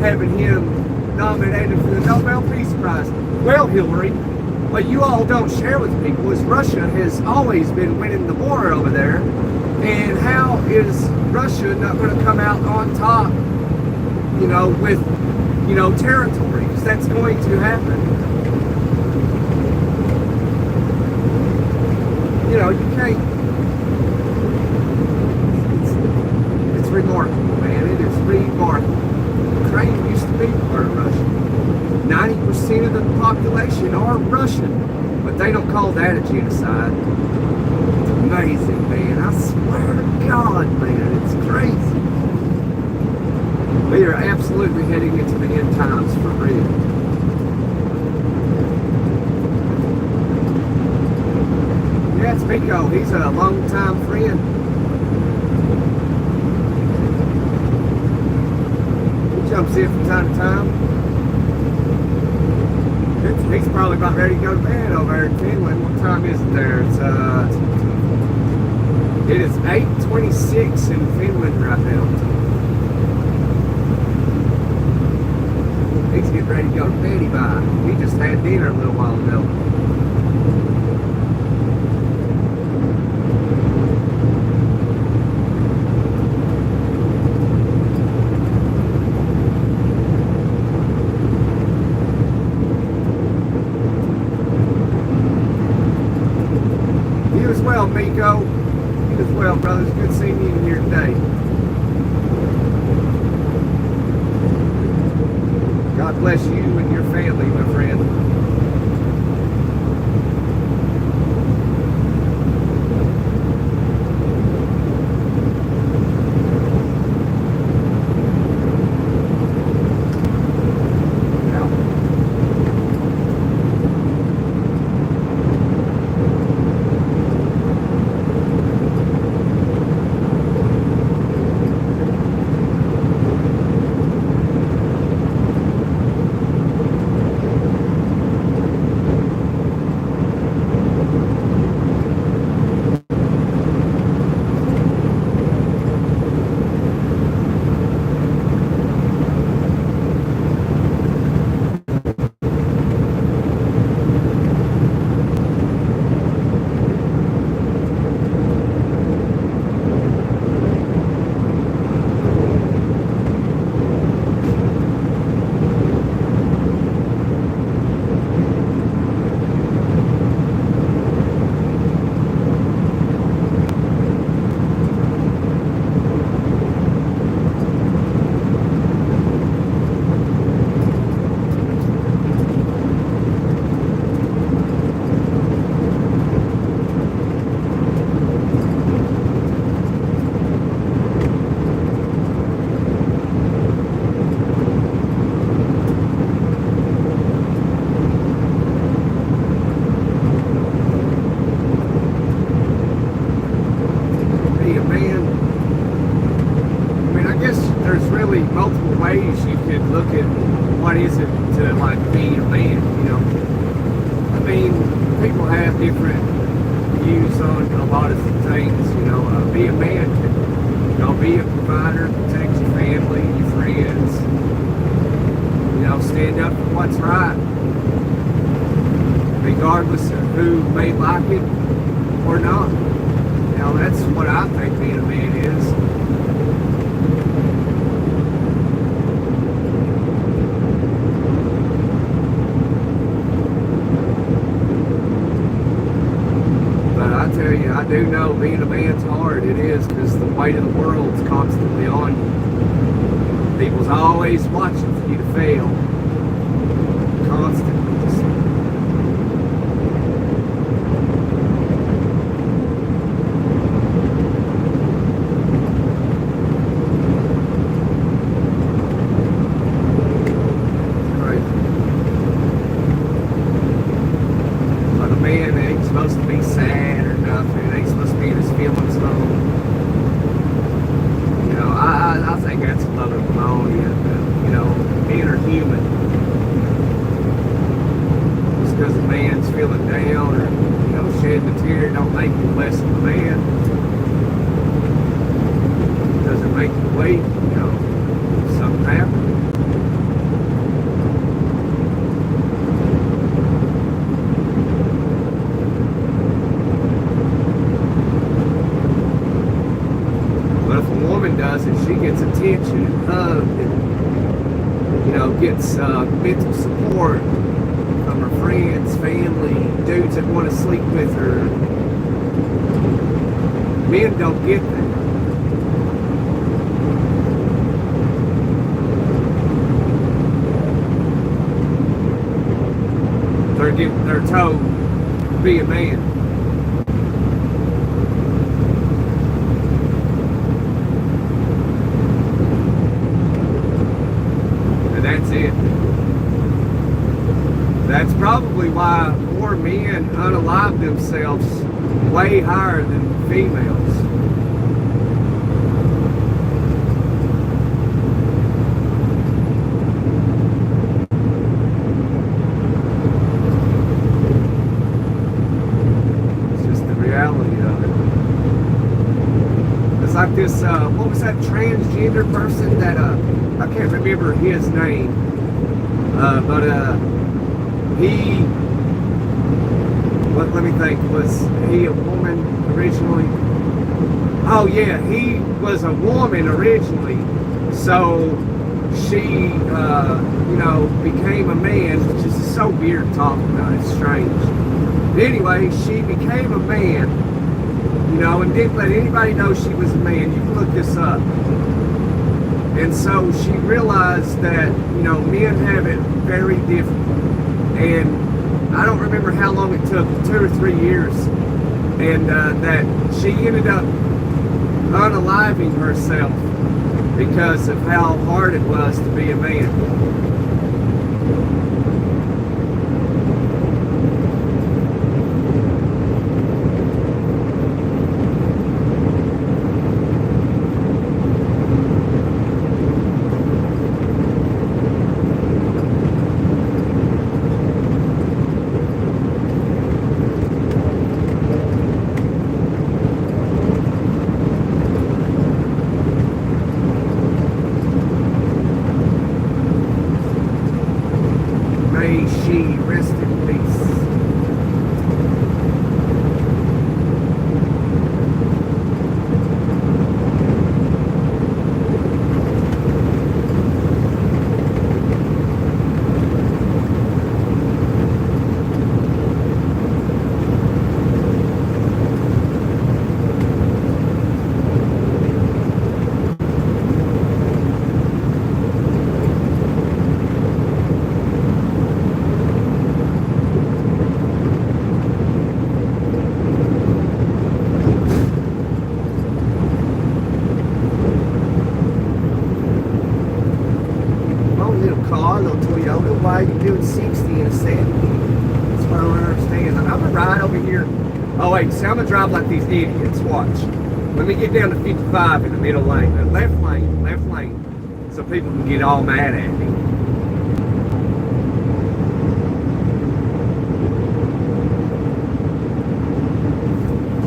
having him nominated for the Nobel Peace Prize. Well, Hillary, what you all don't share with people is Russia has always been winning the war over there, and how is Russia not going to come out on top, with, territories? That's going to happen. You can't, it's remarkable, man. It is remarkable. Ukraine used to be part of Russia. 90% of the population are Russian, but they don't call that a genocide. It's amazing, man. I swear to God, man, it's crazy. We are absolutely heading into the end times for real. Yeah, it's Miko. He's a long-time friend. He jumps in from time to time. He's probably about ready to go to bed over there in Finland. What time is it there? It is 8:26 in Finland right now. He's getting ready to go to bed by. He just had dinner a little while ago. Well, Miko. You as well, brothers. Good seeing you here today. God bless you and your family, my friend. Regardless of who may like it or not. That's what I think being a man is. But I tell you, I do know being a man's hard. It is, because the weight of the world's constantly on you. People's always watching for you to fail. Constantly. I think that's a load of just because a man's feeling down or, shedding a tear don't make you less of a man. Doesn't make you weak, something happened. But if a woman does it, she gets attention and hugged and, gets mental support from her friends, family, dudes that want to sleep with her. Men don't get that. They're told to be a man. And that's it. That's probably why more men unalive themselves way higher than females. It's just the reality of it. It's like this, what was that transgender person that, I can't remember his name, but he, let me think, was he a woman originally? Oh yeah, he was a woman originally, so she, became a man, which is so weird talking about it, it's strange. But anyway, she became a man, and didn't let anybody know she was a man. You can look this up. And so she realized that, men have it very different. And I don't remember how long it took, 2 or 3 years, and that she ended up unaliving herself because of how hard it was to be a man. She rest in peace. Why are you doing 60 and 70? That's what I don't understand. I'm gonna ride over here. Oh wait, see, I'm gonna drive like these idiots. Watch. Let me get down to 55 in the middle lane. Left lane, so people can get all mad at me.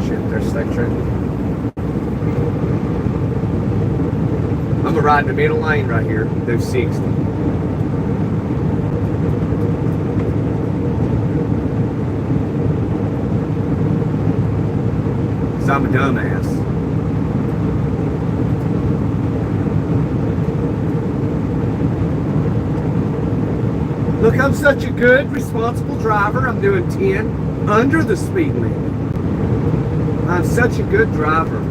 Shit, there's that train. I'm gonna ride in the middle lane right here. Do 60. I'm a dumbass. Look, I'm such a good, responsible driver. I'm doing 10 under the speed limit. I'm such a good driver.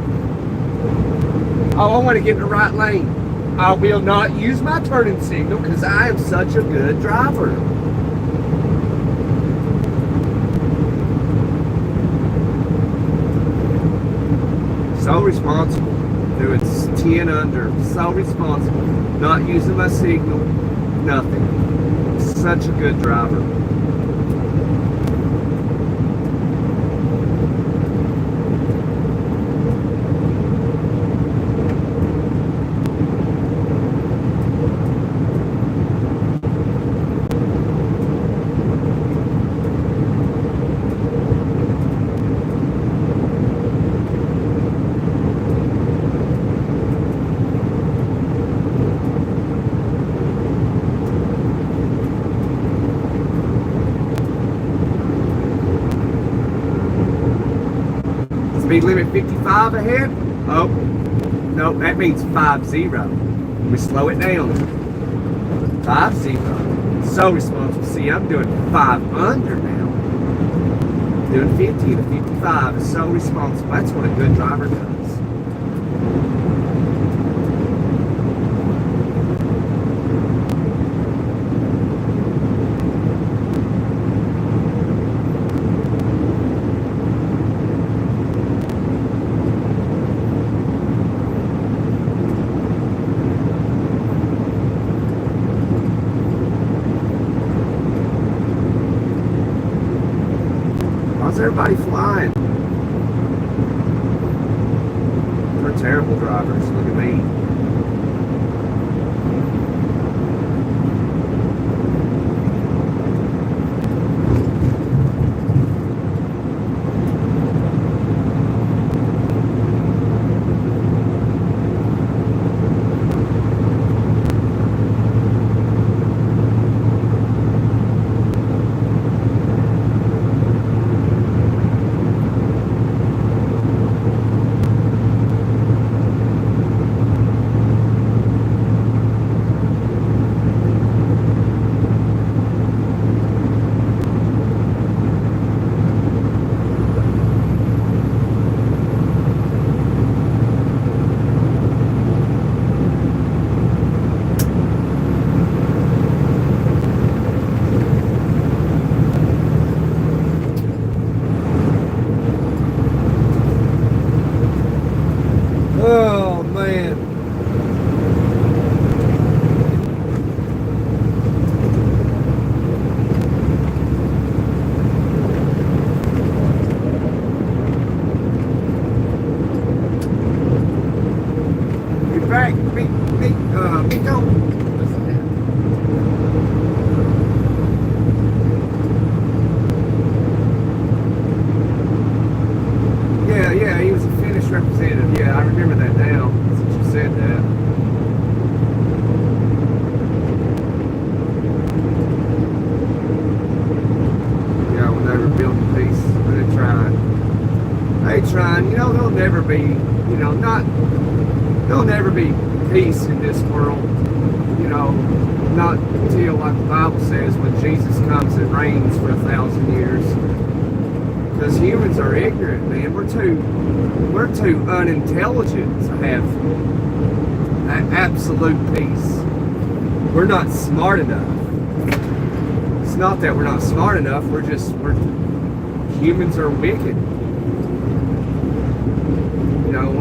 Oh, I want to get in the right lane. I will not use my turning signal because I am such a good driver. So responsible, doing 10 under, so responsible, not using my signal, nothing. Such a good driver. Speed limit 55 ahead. Oh, no, that means 50. We slow it down. 50. So responsible. See, I'm doing 5 under now. Doing 50 to 55 is so responsible. That's what a good driver does. How's everybody flying? They're terrible drivers. Look at me. Oh, man. Get back. Be going. Yeah, he was a Finnish representative. Yeah, I remember that now, since you said that. Yeah, when they were building peace, they tried. You know, there'll never be, there'll never be peace in this world. Not until, like the Bible says, when Jesus comes and reigns for 1,000 years. Because humans are ignorant, man. We're too unintelligent to have absolute peace. We're not smart enough. It's not that we're not smart enough. Humans are wicked.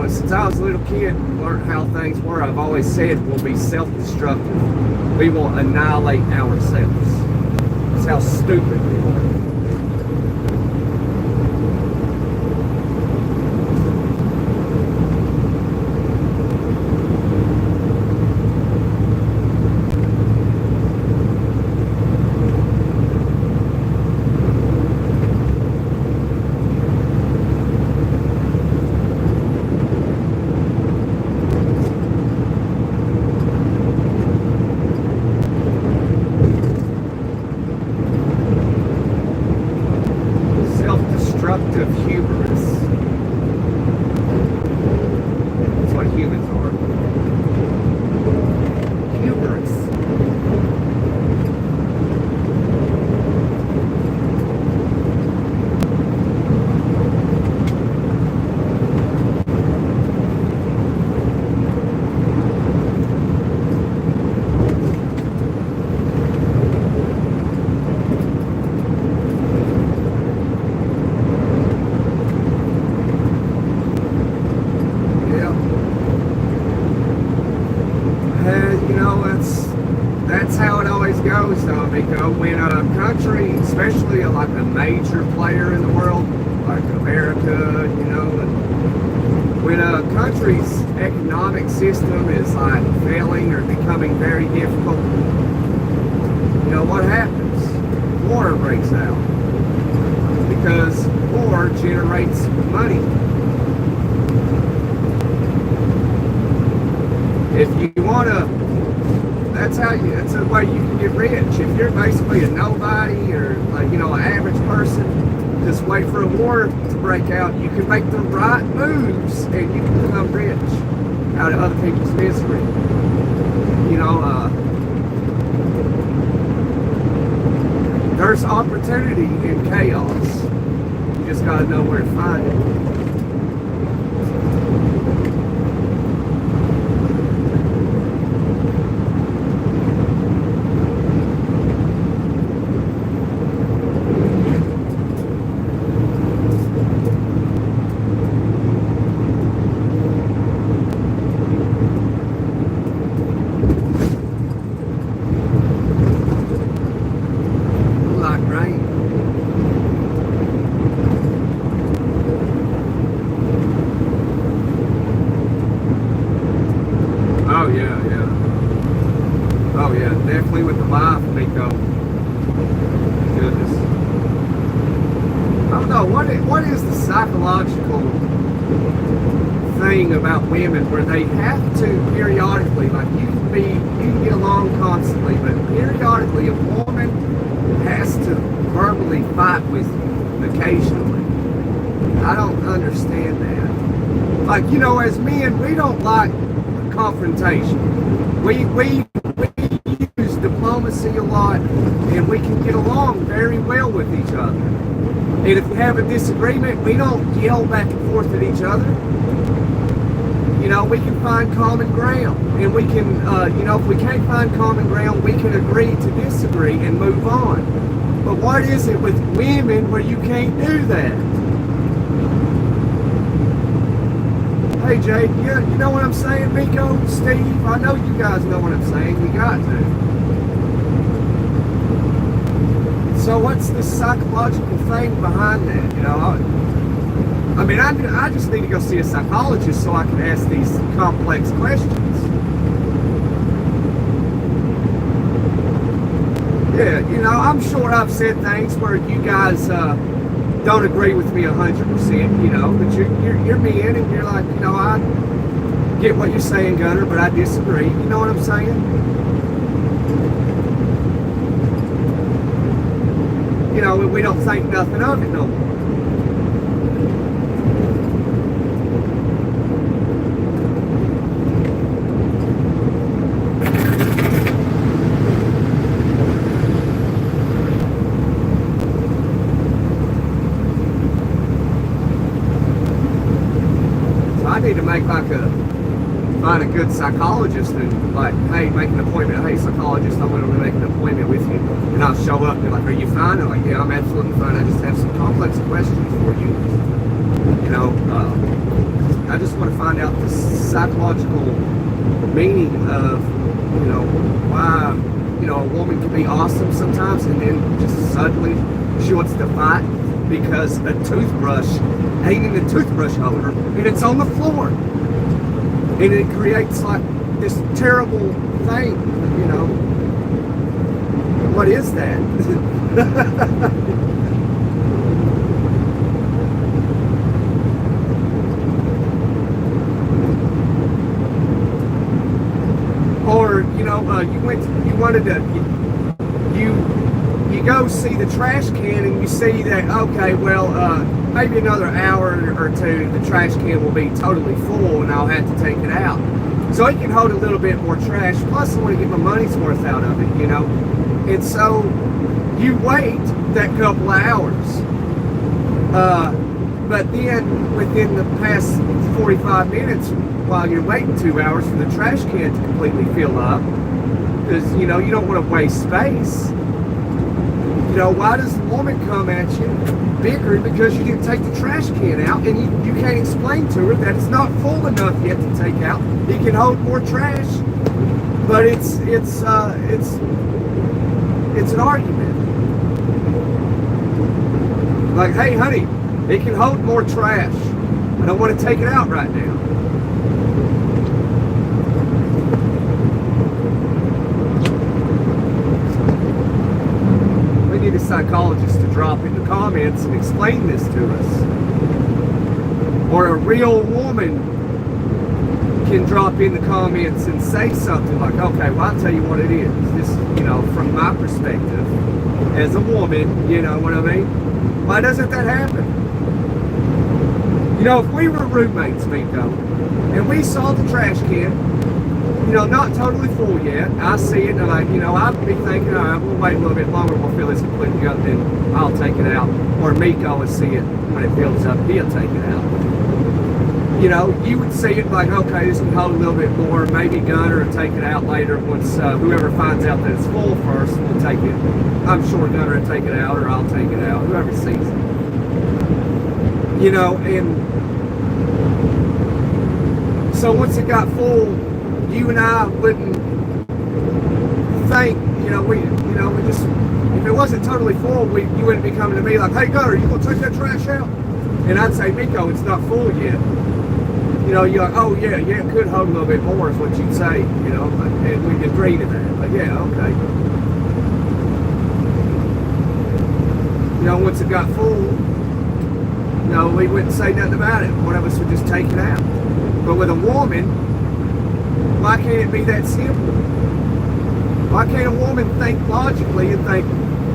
Since I was a little kid and learned how things were, I've always said we'll be self-destructive. We will annihilate ourselves. That's how stupid we are. Hubris. That's what humans are. Hubris. That's how it always goes, though, Miko. When a country, especially like a major player in the world, like America, and when a country's economic system is like failing or becoming very difficult, what happens? War breaks out. Because war generates money. If you want to, that's a way you can get rich. If you're basically a nobody or an average person, because wait for a war to break out. You can make the right moves and you can become rich out of other people's misery. You know, there's opportunity in chaos. You just gotta know where to find it. Definitely with the life, Nico. Goodness. I don't know, what is the psychological thing about women where they have to periodically, like you can get along constantly, but periodically a woman has to verbally fight with you occasionally. I don't understand that. Like, you know, as men, we don't like confrontation. We use diplomacy a lot, and we can get along very well with each other. And if we have a disagreement, we don't yell back and forth at each other. You know, we can find common ground, and we can, you know, if we can't find common ground, we can agree to disagree and move on. But what is it with women where you can't do that? Hey Jay, you know what I'm saying? Miko, Steve, I know you guys know what I'm saying. You got to. So what's the psychological thing behind that? You know, I mean, I just need to go see a psychologist so I can ask these complex questions. Yeah, you know, I'm sure I've said things where you guys don't agree with me 100%, you know, but you're men and you're like, you know, I get what you're saying, Gunner, but I disagree. You know what I'm saying? You know, we don't think nothing of it no more. I need to make find a good psychologist and like, hey, make an appointment. Hey, psychologist, I want to make an appointment with you. And I'll show up and be like, are you fine? And like, yeah, I'm absolutely fine. I just have some complex questions for you. You know, I just want to find out the psychological meaning of, you know, why, you know, a woman can be awesome sometimes and then just suddenly she wants to fight because a toothbrush ain't in the toothbrush holder and it's on the floor. And it creates like this terrible thing, you know. What is that? Or, you know, you go see the trash can and you see that, okay, well, maybe another hour or two, the trash can will be totally full and I'll have to take it out. So it can hold a little bit more trash, plus I want to get my money's worth out of it, you know. And so you wait that couple of hours. But then within the past 45 minutes, while you're waiting 2 hours for the trash can to completely fill up, because, you know, you don't want to waste space. You know, why does the woman come at you bickering because you didn't take the trash can out, and you can't explain to her that it's not full enough yet to take out. It can hold more trash, but it's an argument. Like, hey, honey, it can hold more trash. I don't want to take it out right now. We need a psychologist to drop in the comments and explain this to us. Or a real woman can drop in the comments and say something like, okay, well, I'll tell you what it is. This, you know, from my perspective, as a woman, you know what I mean? Well, Why doesn't that happen? You know, if we were roommates, Miko, and we saw the trash can, you know, not totally full yet, I see it, and like, you know, I'd be thinking, all right, we'll wait a little bit longer, we'll fill this completely up, then I'll take it out. Or Miko will see it when it fills up, he'll take it out. You know, you would see it like, okay, this can hold a little bit more, maybe Gunner will take it out later once whoever finds out that it's full first will take it. I'm sure Gunner will take it out, or I'll take it out, whoever sees it. You know, and so once it got full, you and I wouldn't think, we just, if it wasn't totally full, you wouldn't be coming to me like, hey Gunner, you gonna take that trash out? And I'd say, Miko, it's not full yet. You know, you're like, oh yeah, it could hold a little bit more is what you'd say, you know, and we'd agree to that. But yeah, okay. You know, once it got full, no, we wouldn't say nothing about it. One of us would just take it out. But with a woman, why can't it be that simple? Why can't a woman think logically and think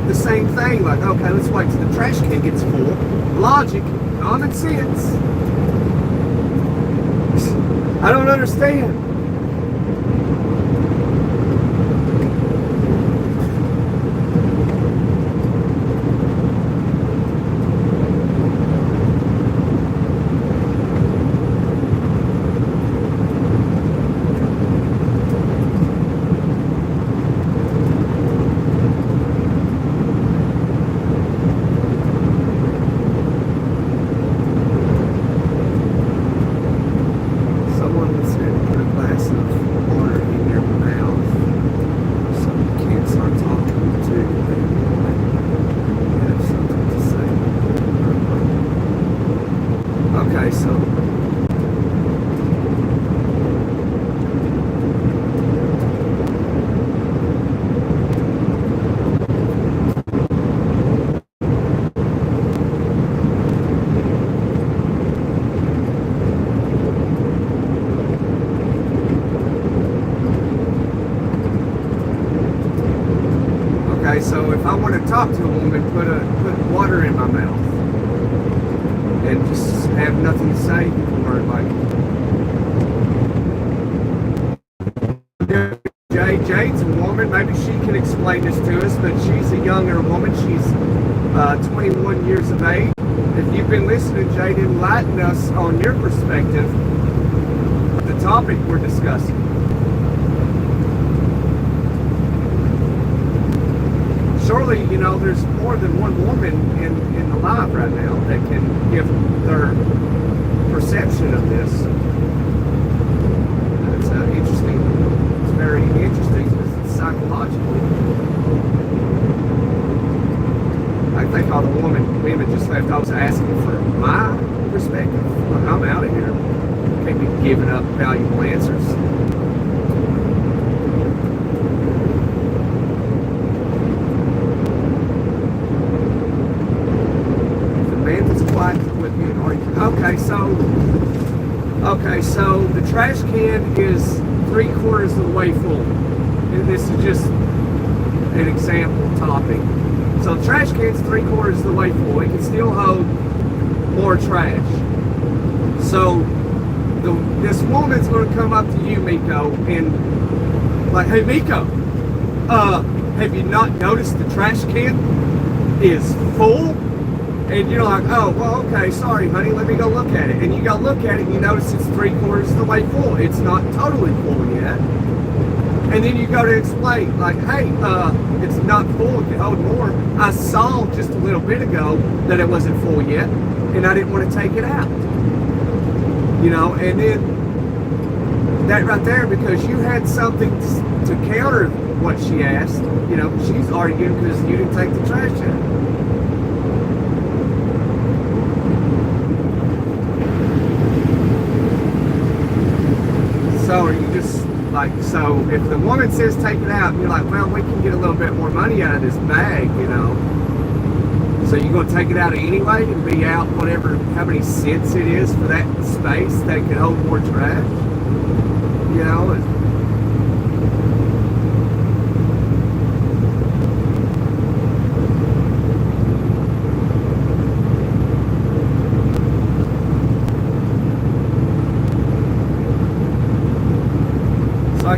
the same thing? Like, okay, let's wait till the trash can gets full. Logic, common sense. I don't understand. So if I want to talk to a woman, put water in my mouth and just have nothing to say, or like Jade's a woman. Maybe she can explain this to us, but she's a younger woman. She's 21 years of age. If you've been listening, Jade, enlighten us on your perspective of the topic we're discussing. Surely, you know, there's more than one woman in the live right now that can give their perception of this. It's interesting. It's very interesting because it's psychological. I think all the women just left. I was asking for my perspective. Look, I'm out of here. Can't be giving up valuable answers. Okay, so the trash can is 3/4 of the way full. And this is just an example topic. So the trash can's 3/4 of the way full. It can still hold more trash. So this woman's going to come up to you, Miko, and like, hey Miko, have you not noticed the trash can is full? And you're like, oh, well, okay, sorry, honey, let me go look at it. And you go look at it, and you notice it's 3/4 of the way full. It's not totally full yet. And then you go to explain, like, hey, it's not full, it can hold more. I saw just a little bit ago that it wasn't full yet, and I didn't want to take it out. You know, and then that right there, because you had something to counter what she asked, you know, she's arguing because you didn't take the trash out. So are you just like, so if the woman says take it out, and you're like, well, we can get a little bit more money out of this bag, you know. So you're going to take it out anyway and be out whatever, how many cents it is for that space that can hold more trash, you know.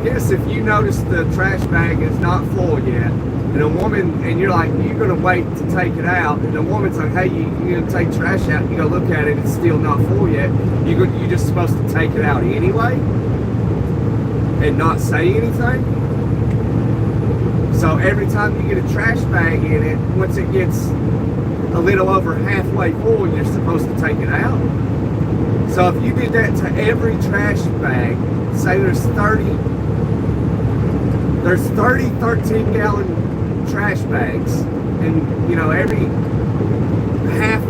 guess if you notice the trash bag is not full yet, and a woman, and you're like, you're gonna wait to take it out, and the woman's like, hey, you're gonna take trash out, and you go look at it, it's still not full yet, you're just supposed to take it out anyway, and not say anything. So every time you get a trash bag in it, once it gets a little over halfway full, you're supposed to take it out. So if you did that to every trash bag, say there's 30 13-gallon trash bags, and you know, every half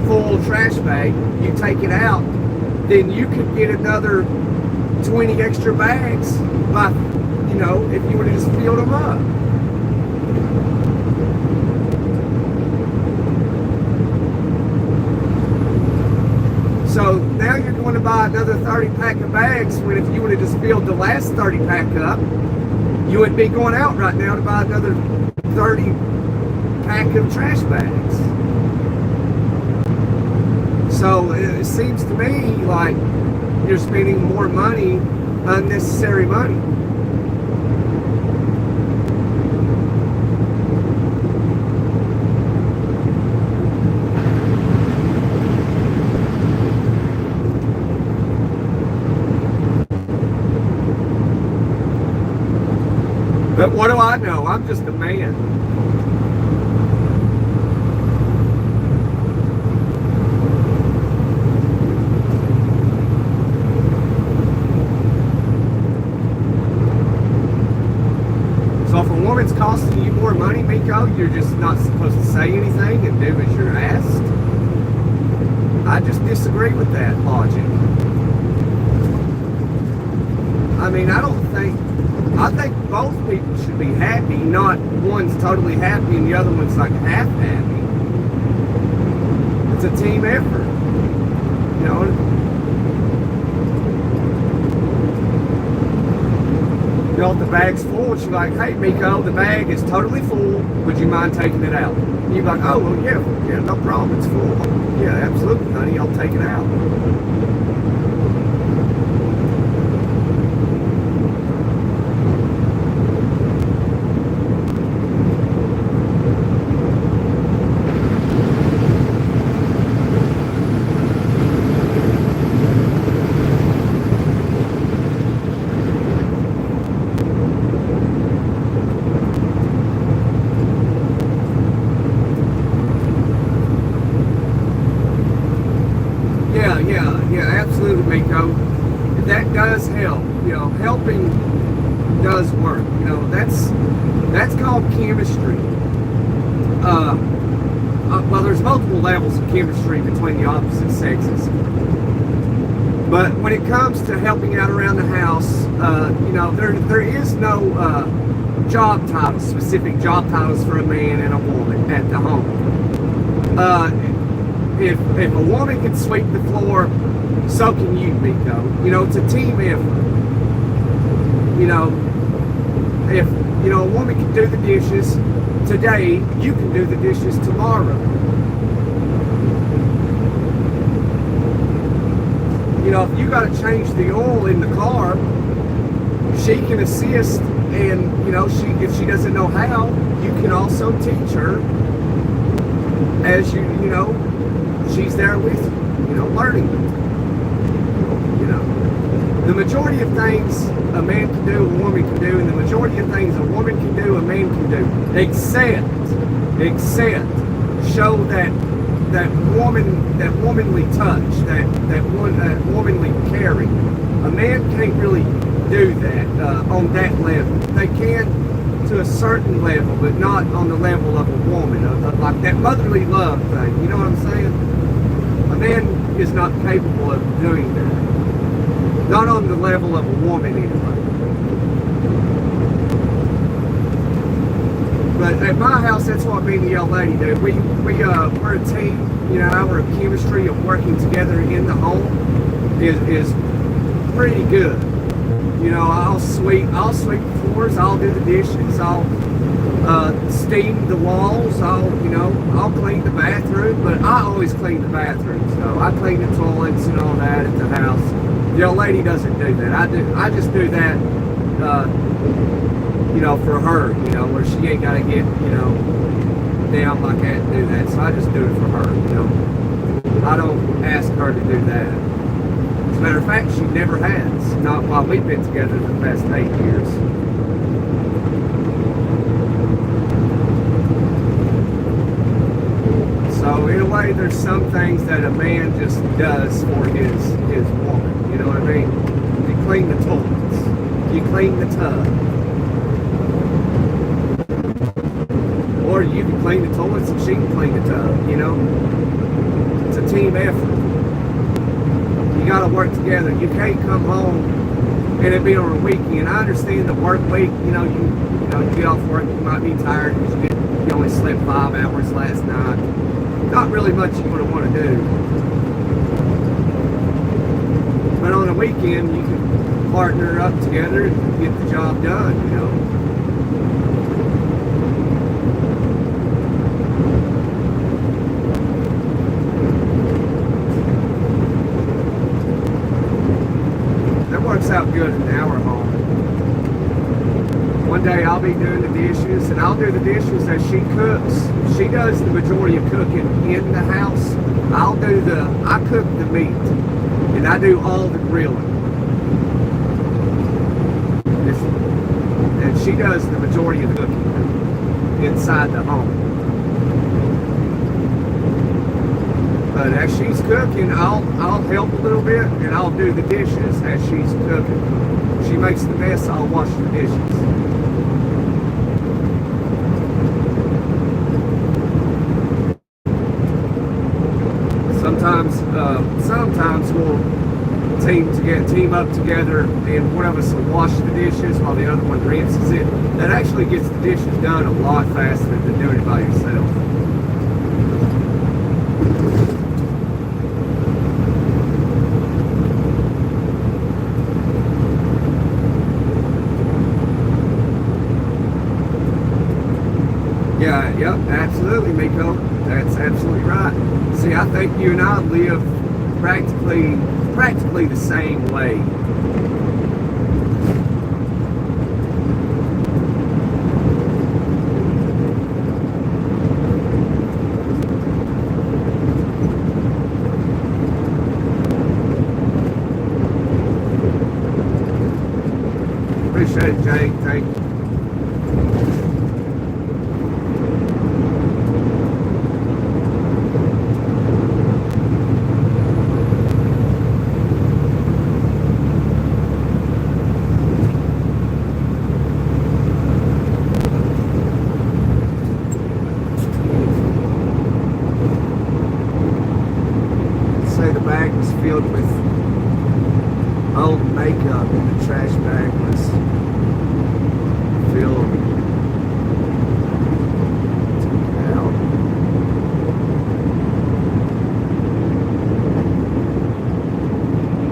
full trash bag you take it out, then you could get another 20 extra bags by, you know, if you would have just filled them up. So now you're going to buy another 30 pack of bags, when if you would have just filled the last 30 pack up, you wouldn't be going out right now to buy another 30 pack of trash bags. So it seems to me like you're spending more money, unnecessary money. But what do I know? I'm just a man. So if a woman's costing you more money, Miko, you're just not supposed to say anything and do as you're asked? I just disagree with that logic. I mean, I think both people should be happy, not one's totally happy and the other one's like half happy. It's a team effort, you know. You know, if the bag's full, she's like, hey, Miko, the bag is totally full. Would you mind taking it out? And you're like, oh, well, yeah, no problem, it's full. Yeah, absolutely, honey, I'll take it out. Yeah, absolutely, Miko. That does help. You know, helping does work. You know, that's called chemistry. Well, there's multiple levels of chemistry between the opposite sexes. But when it comes to helping out around the house, you know, there is no job titles, specific job titles for a man and a woman at the home. If a woman can sweep the floor, so can you, Miko. You know, it's a team effort. You know, if, you know, a woman can do the dishes today, you can do the dishes tomorrow. You know, if you got to change the oil in the car, she can assist, and, you know, if she doesn't know how, you can also teach her as you know, she's there with you know, learning. You know, the majority of things a man can do, a woman can do, and the majority of things a woman can do, a man can do, except show that womanly touch, that womanly caring. A man can't really do that on that level. They can to a certain level, but not on the level of a woman, like that motherly love thing. You know what I'm saying? A man is not capable of doing that. Not on the level of a woman, anyway. But at my house, that's what me and the old lady do. We're a team. You know, our chemistry of working together in the home is pretty good. You know, I'll sweep the floors, I'll do the dishes, I'll steam the walls, I'll clean the bathroom, but I always clean the bathrooms though. I clean the toilets and all that at the house. The old lady doesn't do that. I just do that for her, where she ain't got to get, down like that and do that. So I just do it for her, I don't ask her to do that. As a matter of fact, she never has. Not while we've been together the past 8 years. So in a way, there's some things that a man just does for his woman. You know what I mean? You clean the toilets. You clean the tub. Or you can clean the toilets and she can clean the tub, It's a team effort. You gotta work together. You can't come home and it be on a weekend. I understand the work week, you get off work, you might be tired because you only slept 5 hours last night. Not really much you're gonna want to do. But on a weekend you can partner up together and get the job done, Works out good in our home. One day I'll be doing the dishes and I'll do the dishes as she cooks. She does the majority of cooking in the house. I cook the meat and I do all the grilling. And she does the majority of the cooking inside the home. But as she's cooking, I'll help a little bit and I'll do the dishes as she's cooking. She makes the mess, I'll wash the dishes. Sometimes we'll team up together and one of us will wash the dishes while the other one rinses it. That actually gets the dishes done a lot faster than doing it by yourself. Yeah, yep, absolutely, Miko. That's absolutely right. See, I think you and I live practically the same way. Appreciate it, Jake. Thank you. Filled with old makeup and the trash bag was filled out.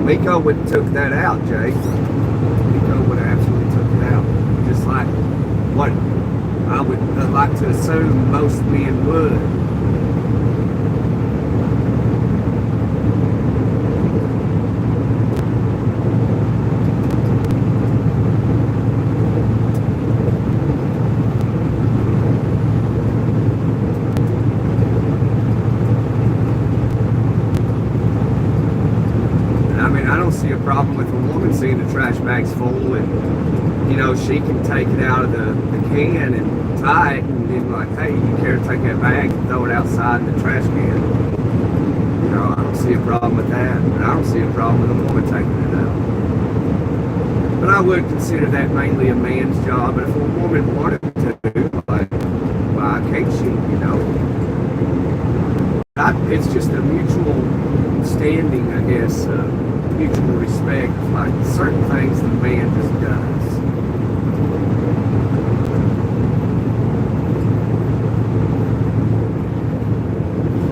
Miko would have took that out, Jake. Miko would have absolutely took it out. Just like what I would like to assume most men would. See a problem with a woman seeing the trash bags full and she can take it out of the can and tie it and then like, hey, you care to take that bag and throw it outside in the trash can. I don't see a problem with that, but I don't see a problem with a woman taking it out. But I would consider that mainly a man's job. But if a woman wanted to, like, why can't she, it's just a mutual standing, I guess, mutual respect, like certain things the man just does.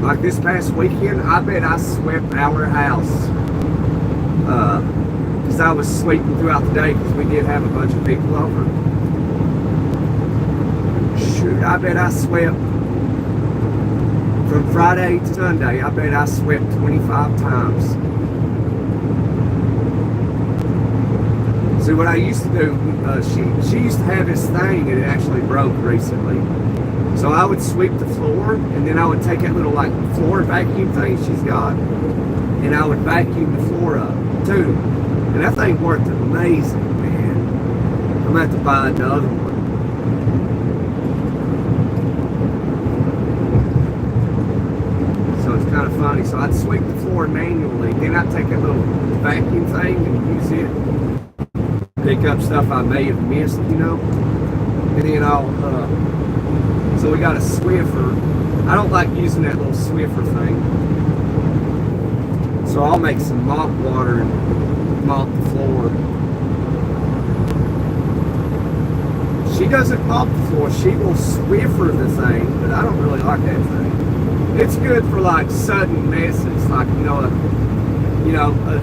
Like this past weekend, I bet I swept our house. Because I was sleeping throughout the day because we did have a bunch of people over. Shoot, I bet I swept from Friday to Sunday. I bet I swept 25 times. See, what I used to do, she used to have this thing, and it actually broke recently. So I would sweep the floor, and then I would take that little like floor vacuum thing she's got, and I would vacuum the floor up too. And that thing worked amazing, man. I'm gonna have to buy another one. So it's kind of funny. So I'd sweep the floor manually, then I'd take that little vacuum thing and use it, pick up stuff I may have missed, you know. And then so we got a Swiffer. I don't like using that little Swiffer thing. So I'll make some mop water and mop the floor. She doesn't mop the floor, she will Swiffer the thing, but I don't really like that thing. It's good for like sudden messes, like,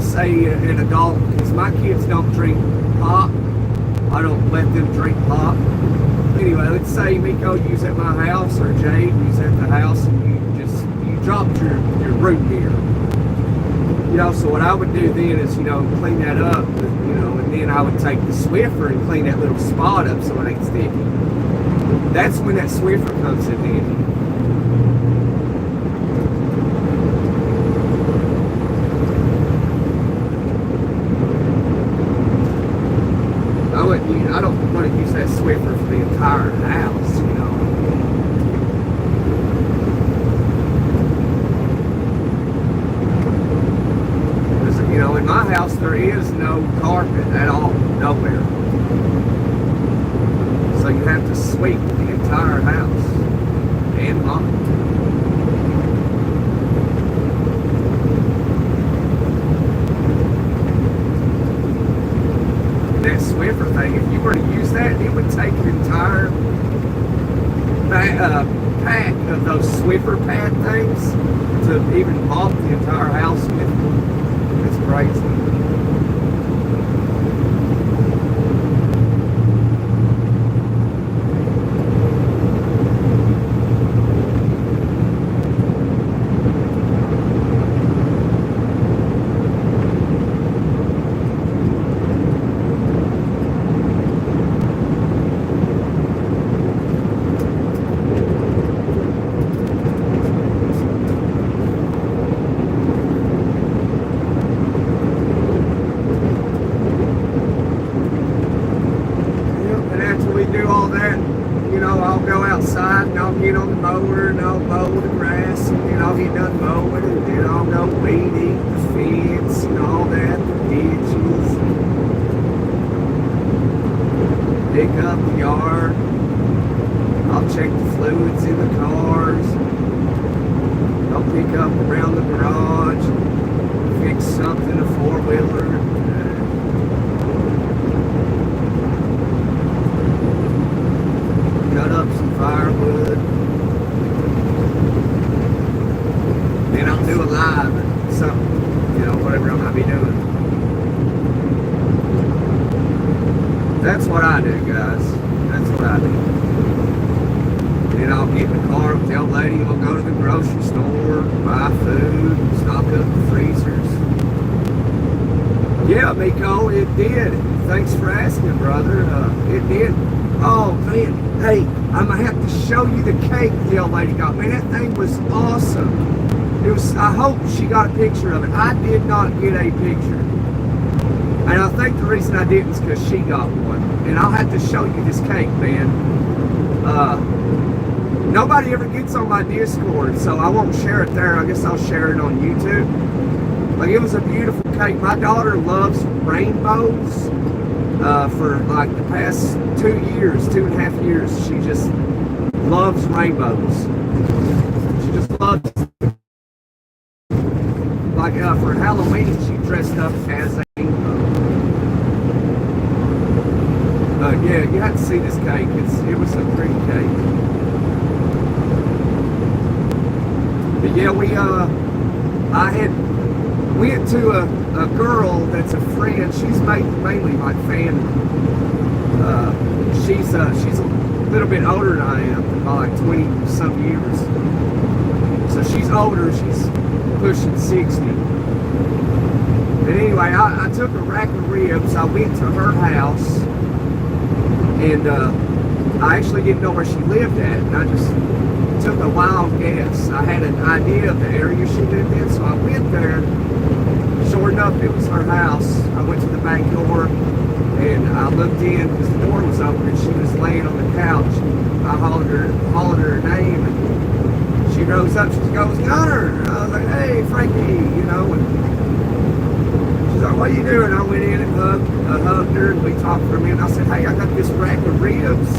say an adult, because my kids don't drink pop. I don't let them drink pop. Anyway, let's say Miko use at my house or Jade use at the house, and you dropped your root beer. So what I would do then is, clean that up, and then I would take the Swiffer and clean that little spot up so it ain't sticky. That's when that Swiffer comes in handy. I don't want to use that Swiffer for the entire house, Because, in my house there is no carpet at all, nowhere. So you have to sweep the entire house and mop it. That Swiffer thing, if you were to use that, it would take an entire pack of those Swiffer pad things to even mop the entire house with. It's crazy. Outside, and I'll get on the mower and I'll mow the grass, and then I'll get done mowing, and then I'll go weed eat the fence and all that, the ditches, pick up the yard. I'll check the fluids in the cars. I'll pick up around the garage, fix something, a four-wheeler. Cut up some firewood. Then I'll do a live or something, whatever I might be doing. That's what I do, guys. That's what I do. Then I'll get in the car with the old lady, we'll go to the grocery store, buy food, stock up the freezers. Yeah, Miko, it did. Thanks for asking, brother. It did. Oh, man. Hey, I'm going to have to show you the cake the old lady got. Man, that thing was awesome. I hope she got a picture of it. I did not get a picture. And I think the reason I didn't is because she got one. And I'll have to show you this cake, man. Nobody ever gets on my Discord, so I won't share it there. I guess I'll share it on YouTube. Like, it was a beautiful cake. My daughter loves rainbows. For like the past 2.5 years, she just loves rainbows. She just loves, like for Halloween, she dressed up as a rainbow. Yeah, you have to see this cake. It was a pretty cake. But yeah, I went to a girl that's a friend. She's mainly my family. She's a little bit older than I am, by like 20 some years. So she's older. She's pushing 60. But anyway, I took a rack of ribs. I went to her house, and I actually didn't know where she lived at. And I just took a wild guess. I had an idea of the area she lived in, so I went there. Sure enough, it was her house. I went to the back door, and I looked in because the door was open, and she was laying on the couch. I hollered her name, and she rose up. She goes, "Gunner!" I was like, "Hey, Frankie," you know. And she's like, "What are you doing?" I went in and hugged her, and we talked for a minute. I said, "Hey, I got this rack of ribs."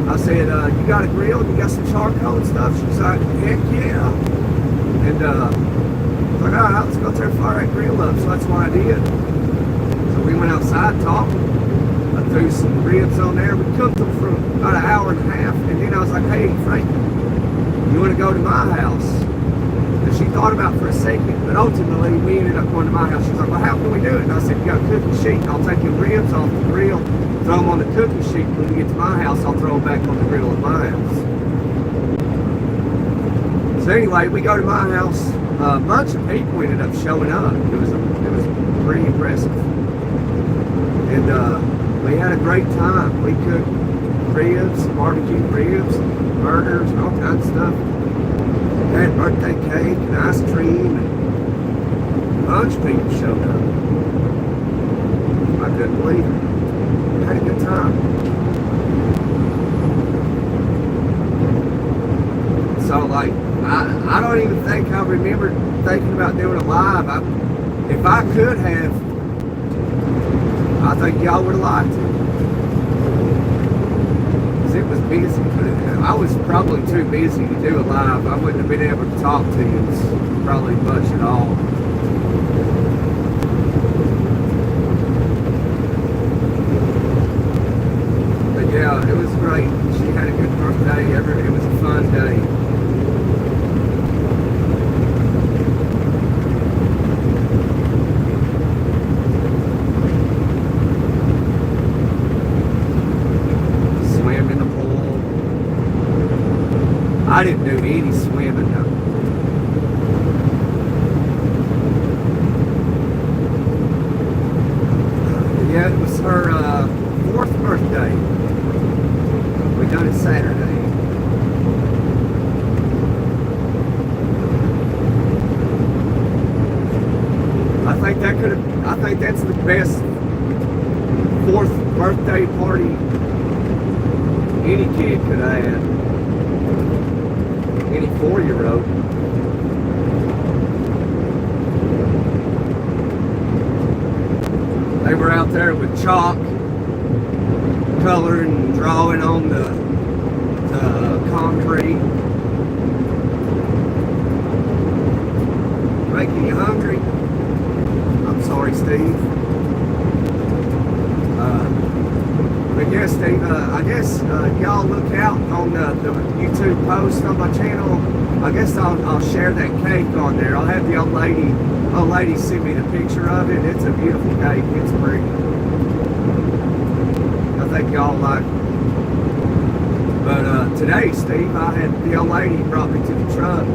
I said, "You got a grill? You got some charcoal and stuff?" She's like, "Heck yeah!" And I was like, "All right, let's go there and fire that grill up." So that's what I did. So we went outside, talked. I threw some ribs on there. We cooked them for about an hour and a half, and then I was like, "Hey, Frank, you want to go to my house?" And she thought about it for a second, but ultimately we ended up going to my house. She's like, "Well, how can we do it?" And I said, "You got a cookie sheet. I'll take your ribs off the grill, throw them on the cookie sheet. When we get to my house, I'll throw them back on the grill at my house." So anyway, we go to my house. A bunch of people ended up showing up. It was pretty impressive, and we had a great time. We cooked ribs, barbecue ribs, burgers, and all kinds of stuff. We had birthday cake and ice cream, and a bunch of people showed up. I couldn't believe it. We had a good time. So like, I don't even think I remember thinking about doing it live. If I could have, I think y'all would have liked it. Because it was busy. I was probably too busy to do it live. I wouldn't have been able to talk to you probably much at all. But yeah, it was great. She had a good birthday. It was a fun day. I didn't do any swimming though. Yeah, it was her 4th birthday. We done it Saturday. I think that's the best 4th birthday party any kid could have had. Any 4-year-old. They were out there with chalk, coloring and drawing on the concrete. Making you hungry. I'm sorry, Steve. But yeah, Steve, I guess y'all look out on the YouTube post on my channel. I guess I'll share that cake on there. I'll have the old lady send me the picture of it. It's a beautiful cake. It's pretty. I think y'all like it. But today, Steve, I had the old lady brought me to the truck,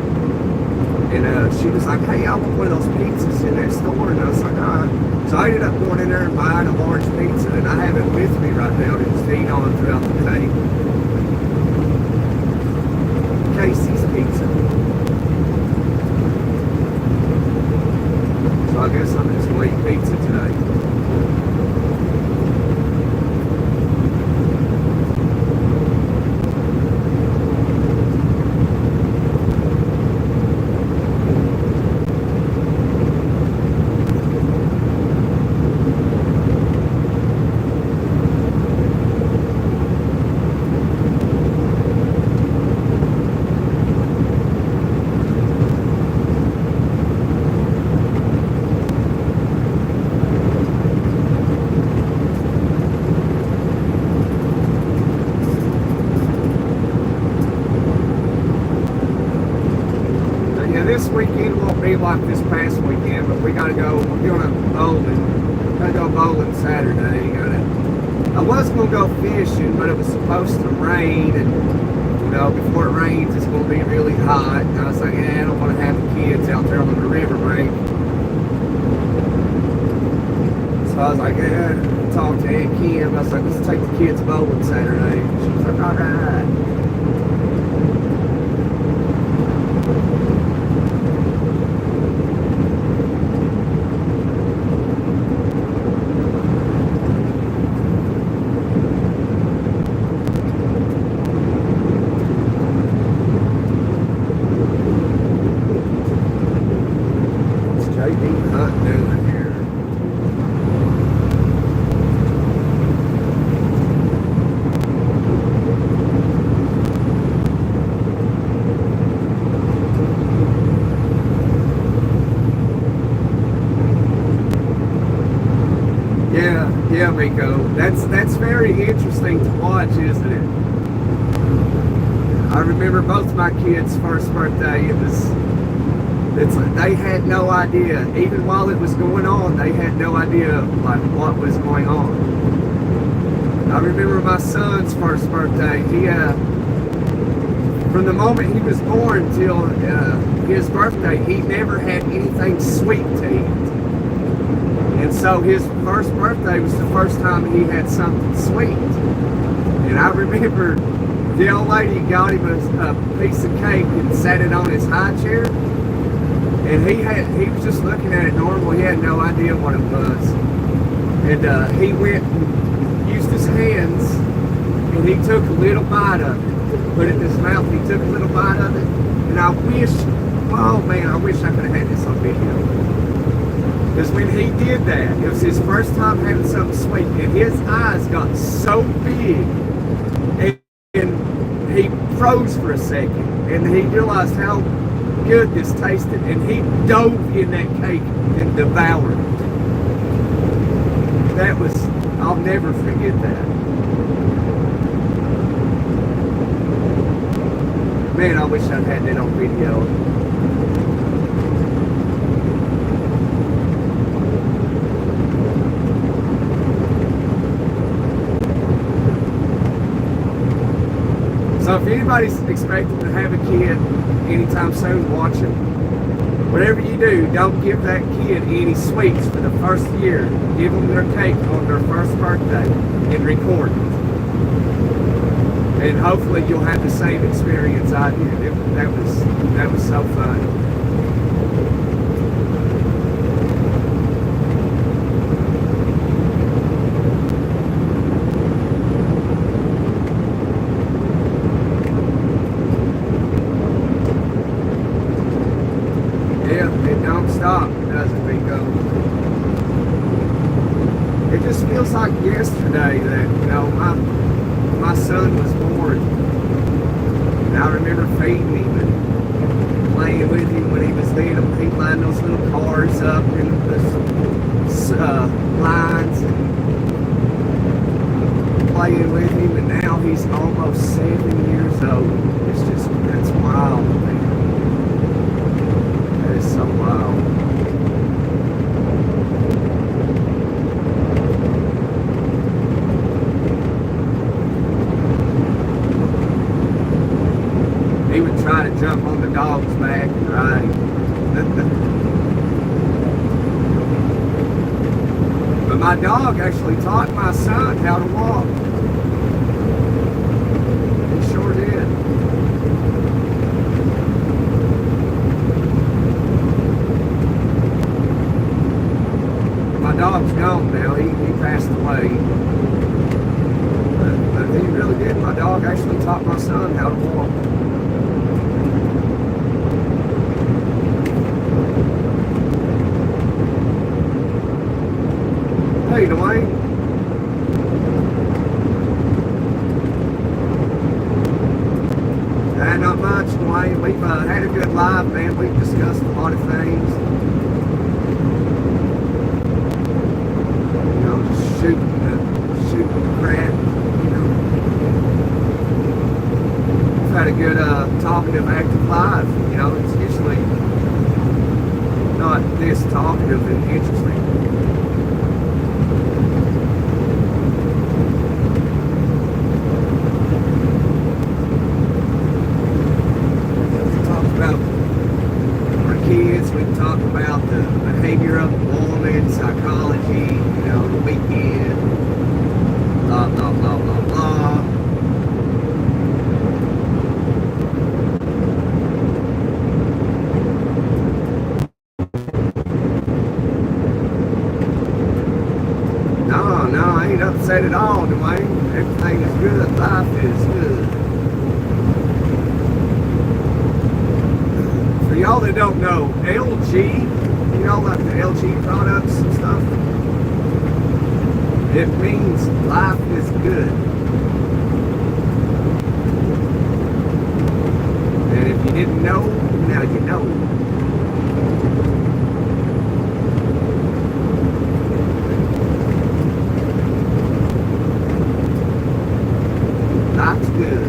and she was like, "Hey, I want one of those pizzas in that store," and I was like, "All right." So I ended up going in there and buying a large pizza, and I have it with me right now to just eat on throughout the day. Casey's Pizza. So I guess I'm just going to eat pizza today. This weekend won't be like this past weekend, but we gotta go. We're gonna bowling. Gotta go bowling Saturday. I was gonna go fishing, but it was supposed to rain, and you know, before it rains, it's gonna be really hot. And I was like, I don't want to have the kids out there on the river bank. So I was like, yeah, talk to Aunt Kim. I was like, let's take the kids bowling Saturday. She was like, all right. Yeah, Miko. That's very interesting to watch, isn't it? I remember both my kids' first birthday. They had no idea. Even while it was going on, they had no idea like what was going on. I remember my son's first birthday. From the moment he was born till his birthday, he never had anything sweet to eat. And so his first birthday was the first time he had something sweet. And I remember the old lady got him a piece of cake and sat it on his high chair. And he was just looking at it normal. He had no idea what it was. And he went and used his hands and he took a little bite of it, put it in his mouth, and he took a little bite of it. And I wish I could have had this on video. Because when he did that, it was his first time having something sweet, and his eyes got so big, and he froze for a second, and he realized how good this tasted, and he dove in that cake and devoured it. I'll never forget that. Man, I wish I'd had that on video. So if anybody's expecting to have a kid anytime soon, watch them. Whatever you do, don't give that kid any sweets for the first year. Give them their cake on their first birthday and record it. And hopefully you'll have the same experience I did. That was so fun. Stop, doesn't it, Miko? It just feels like yesterday that, my son was born. And I remember feeding him and playing with him when he was little. He'd line those little cars up in the lines and playing with him, and now he's almost 7 years old. That's wild, man. That is so wild. He would try to jump on the dog's back and ride him. But my dog actually taught my son how to walk. He sure did. My dog's gone now. He passed away. But he really did. My dog actually taught my son how to walk. Hey, Dwayne. Not much, Dwayne. We've had a good live, man. We've discussed a lot of things. Just shooting the crap, We've had a good talkative, active live. It's usually not this talkative and interesting. we can talk about the behavior of the woman, psychology, the weekend, blah, blah, blah, blah, blah. No, I ain't upset at all, Dwayne. Everything is good. Life is good. For y'all that don't know, LG, like the LG products and stuff, it means life is good. And if you didn't know, now you know. Life's good.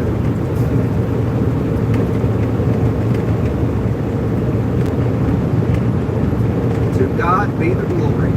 To God be the glory.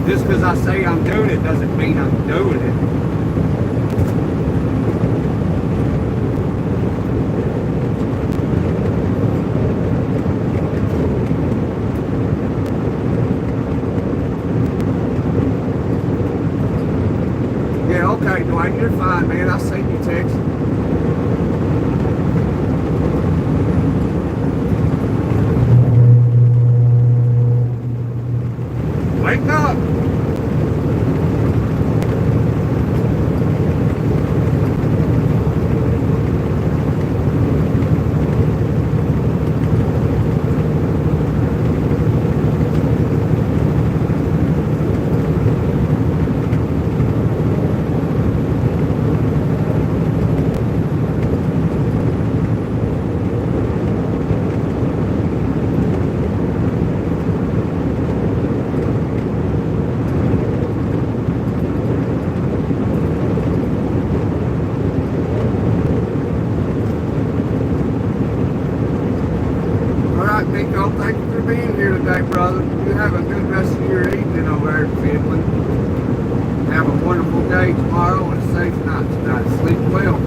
Because I say I'm doing it doesn't mean I'm doing it. Yeah, okay, Dwayne, you're fine, man. I sent you text. Wake up! Nico, thank you for being here today, brother. You have a good rest of your evening over there in Finland. Have a wonderful day tomorrow and a safe night tonight. Sleep well.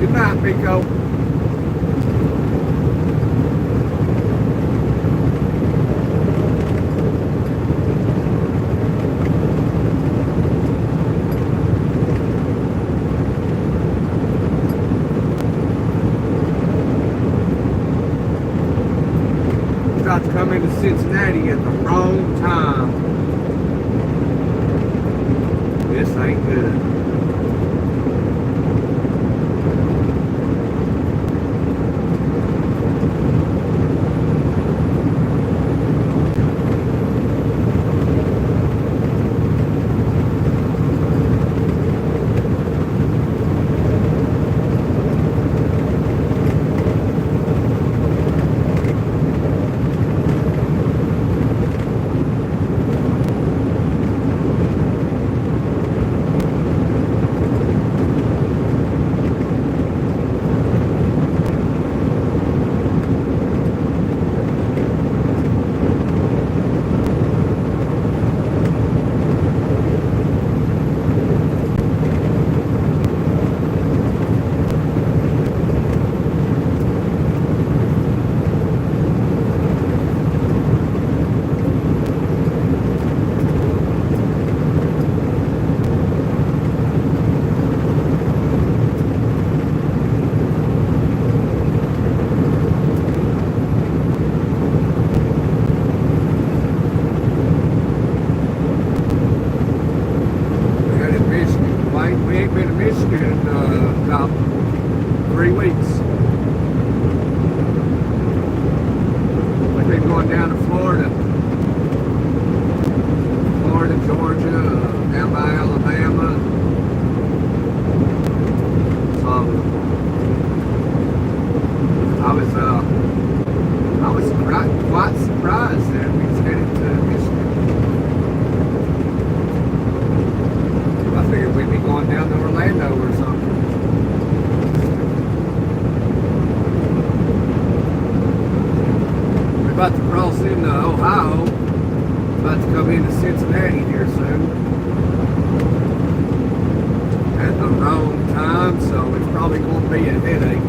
Good night, Miko. This ain't good. About 3 weeks. We've been going down to Florida, Georgia, down by Alabama. So I was quite surprised that we was headed to Michigan. I figured we'd be going down to Orlando or something. We're about to cross into Ohio. About to come into Cincinnati here soon. At the wrong time, so it's probably going to be a headache.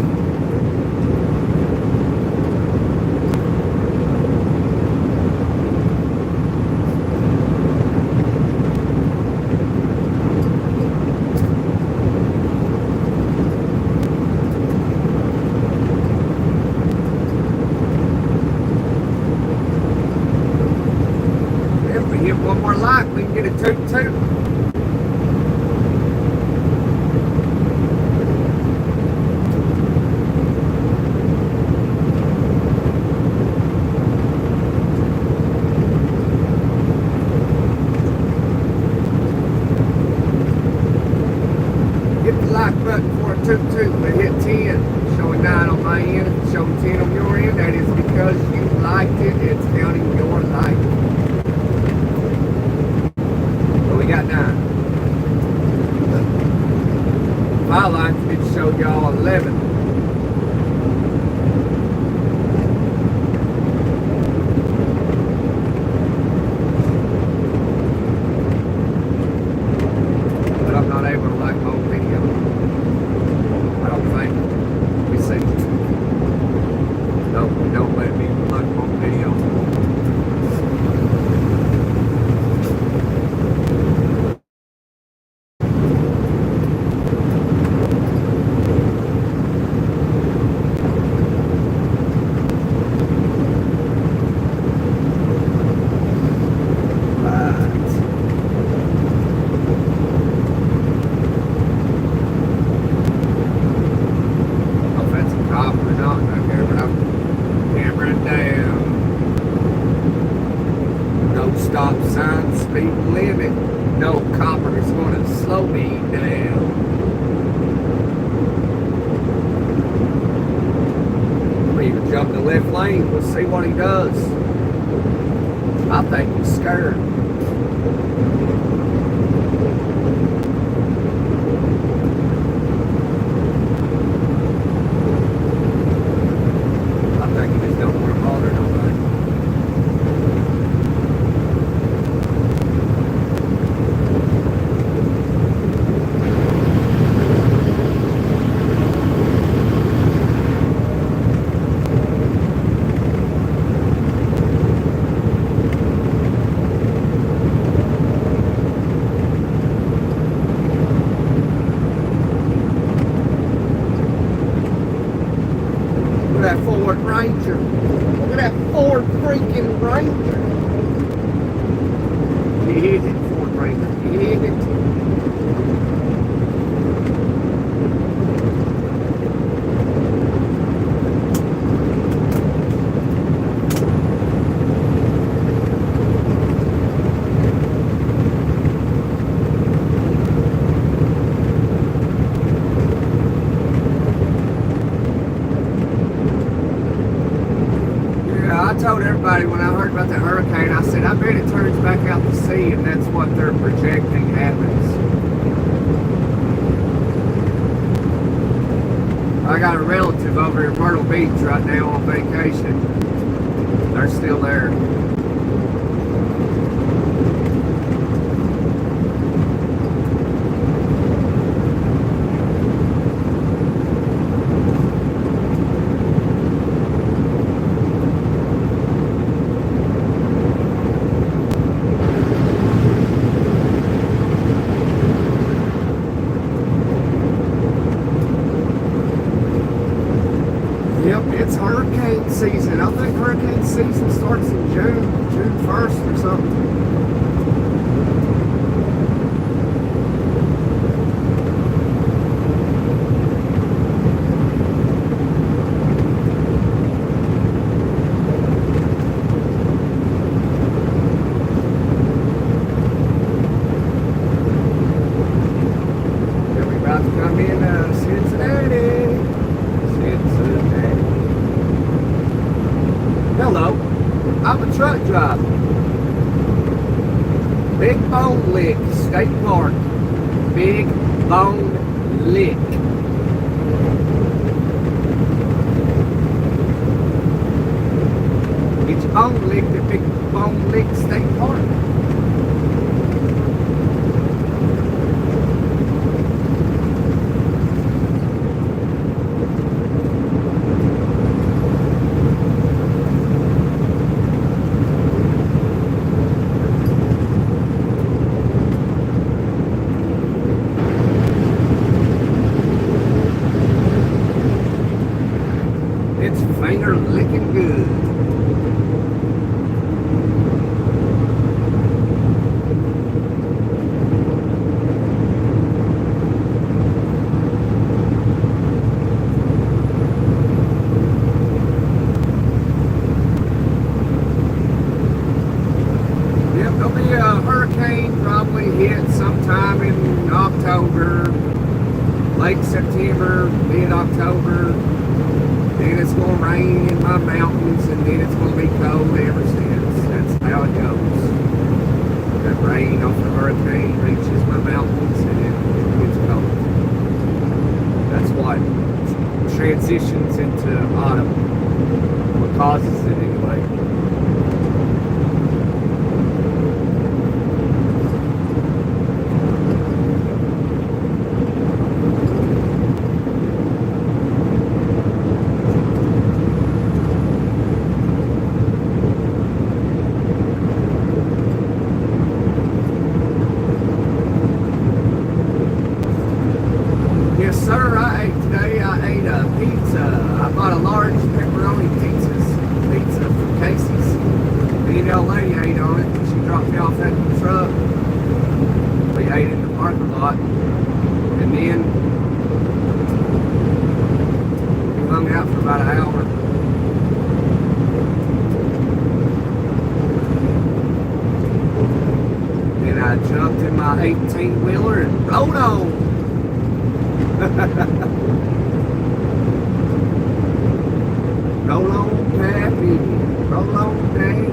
One more light, we can get a toot-toot. Hit the like button for a toot-toot, but hit 10. Showing 9 on my end, if it's showing 10 on your end, that is because you liked it. It's counting your like. We got 9. My life did show y'all 11. But I'm not able to like my own video. I don't think. We see. No, don't let me like my own video. Stop sign, speed limit. No copper is going to slow me down. We even jump the left lane. We'll see what he does. I think he's scared. I think he just don't want to bother nobody. That Ford Ranger. Look at that Ford freaking Ranger. He hit it, Ford Ranger. He hit it. everybody when I heard about the hurricane. I said, I bet it turns back out to sea, and that's what they're projecting happens. I got a relative over in Myrtle Beach right now on vacation. They're still there. It's hurricane season. I think hurricane season starts in June 1st or something. Yeah, we about to come in Cincinnati. Hello, I'm a truck driver. Big Bone Lick State Park. Big Bone Lick. Get your bone licked at Big Bone Lick State Park. It's finger licking good. Yep, there'll be a hurricane probably hit sometime in October, late September, mid-October. Then it's going to rain in my mountains, and then it's going to be cold ever since. That's how it goes. That rain off the hurricane reaches my mountains, and it gets cold. That's what transitions into autumn. What causes it anyway. Yes, sir. I ate a pizza. I bought a large pepperoni pizza from Casey's. Me and the old lady ate on it. She dropped me off at the truck. We ate in the parking lot. And then we hung out for about an hour. Then I jumped in my 18-wheeler and rode on. Roll on, Pappy, roll on, Daddy,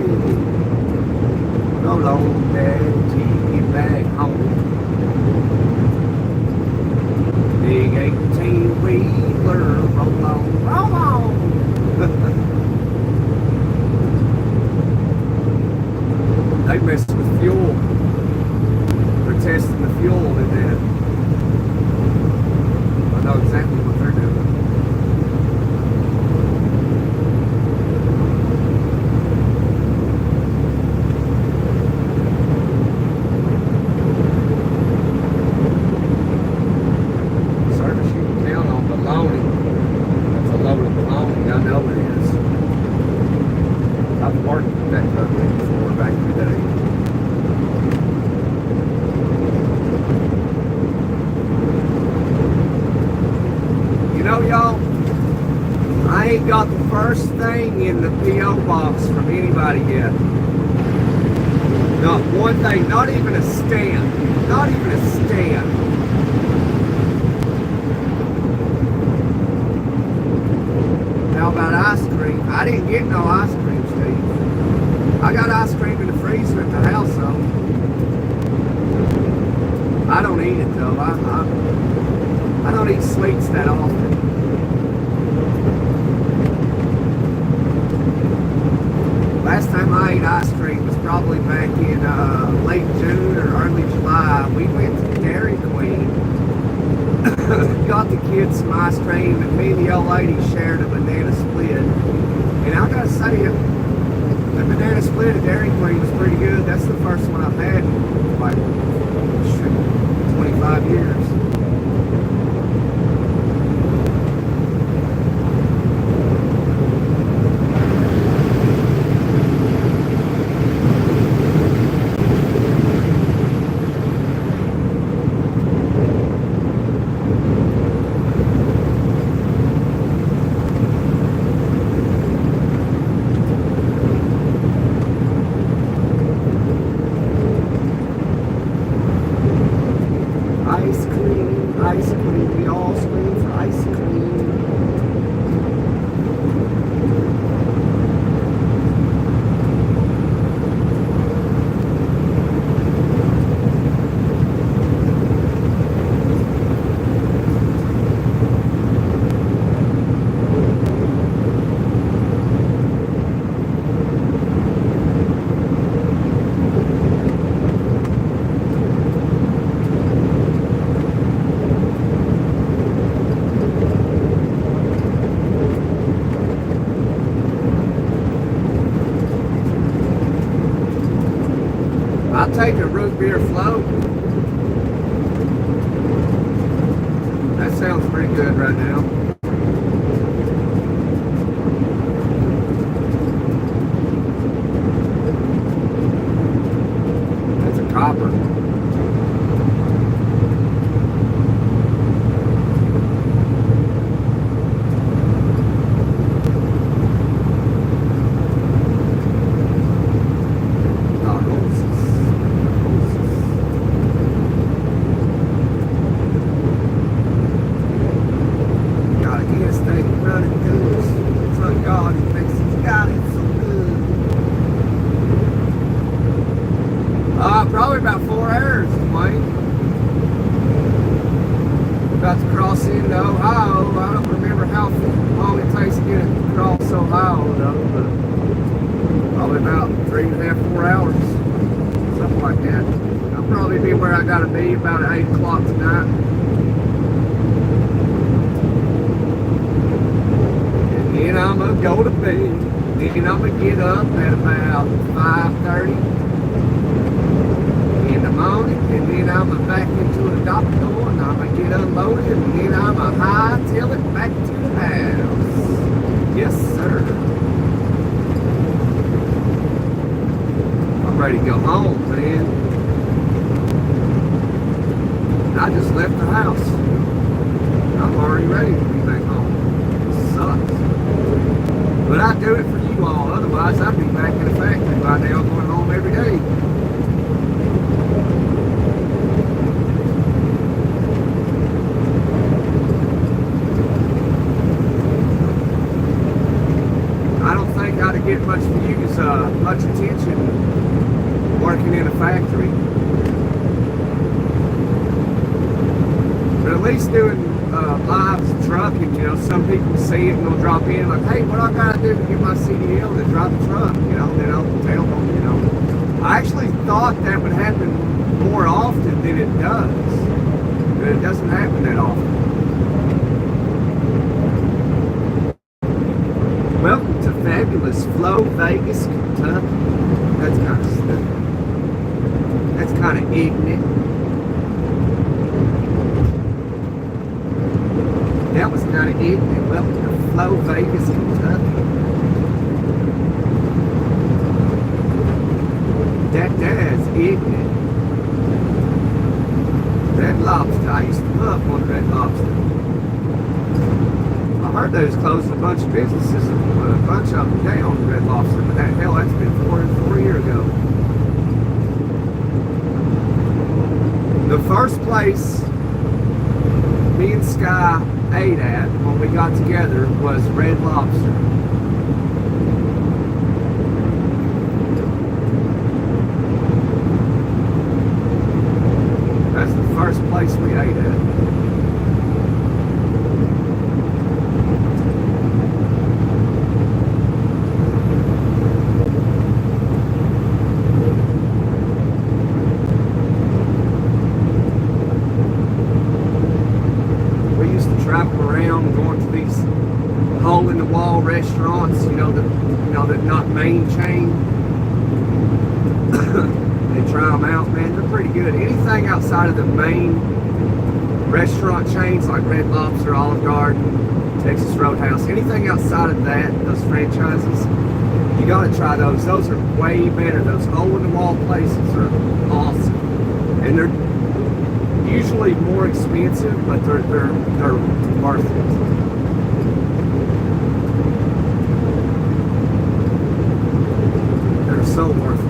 roll on, Daddy, till you get back home. Big 18-wheeler, roll on, roll on. They messed with fuel. They're testing the fuel in that. I know exactly what they're doing. Service you can count on bologna. That's a load of bologna. I know it is. I've worked with that company before back in the day. You know, y'all, I ain't got the first thing in the P.O. box from anybody yet. Not one thing, not even a stamp. Not even a stamp. How about ice cream? I didn't get no ice cream, Steve. I don't eat it though. I don't eat sweets that often. Last time I ate ice cream was probably back in late June or early July. We went to Dairy Queen, got the kids some ice cream, and me and the old lady shared a banana split. And I gotta say, the banana split at Dairy Queen was pretty good. That's the first one I've had in like 25 years. Ice cream, we all scream for ice cream. I'll take a root beer float. That sounds pretty good right now. That's a copper. Probably about 4 hours, Wayne. About to cross into Ohio. I don't remember how long it takes to get across Ohio, though, but probably about 3.5, 4 hours, something like that. I'll probably be where I gotta be about 8 o'clock tonight. And then I'm gonna go to bed. Then I'm gonna get up at about 5:30. In the morning, and then I'm back into the dock door, and I'm gonna get unloaded, and then I'm gonna hightail it back to the house. Yes, sir. I'm ready to go home, man. I just left the house. I'm already ready to be back home. It sucks. But I do it for you all, otherwise I'd be back in the factory by now going home every day. I'd get much views, much attention working in a factory. But at least doing live trucking, you know, some people see it and they'll drop in like, hey, what I gotta do to get my CDL to drive the truck, you know, then I'll tell them, you know. I actually thought that would happen more often than it does, but it doesn't happen that often. Welcome to fabulous Flo, Vegas, Kentucky. That's kind of stupid. That's kind of ignorant. That was kind of ignorant. Welcome to Flo, Vegas, Kentucky. That is ignorant. Red Lobster. I used to love one Red Lobster. I heard they was closing a bunch of businesses, a bunch of them down, Red Lobster, but that hell, that's been 4 years ago. The first place me and Sky ate at when we got together was Red Lobster. That's the first place we ate at. We used to travel around going to these hole-in-the-wall restaurants, that not main chain. And try them out, man. They're pretty good. Anything outside of the main restaurant chains like Red Lobster, Olive Garden, Texas Roadhouse, anything outside of that, those franchises, you gotta try those. Those are way better. Those hole-in-the-wall places are awesome, and they're usually more expensive, but they're worth it. They're so worth it.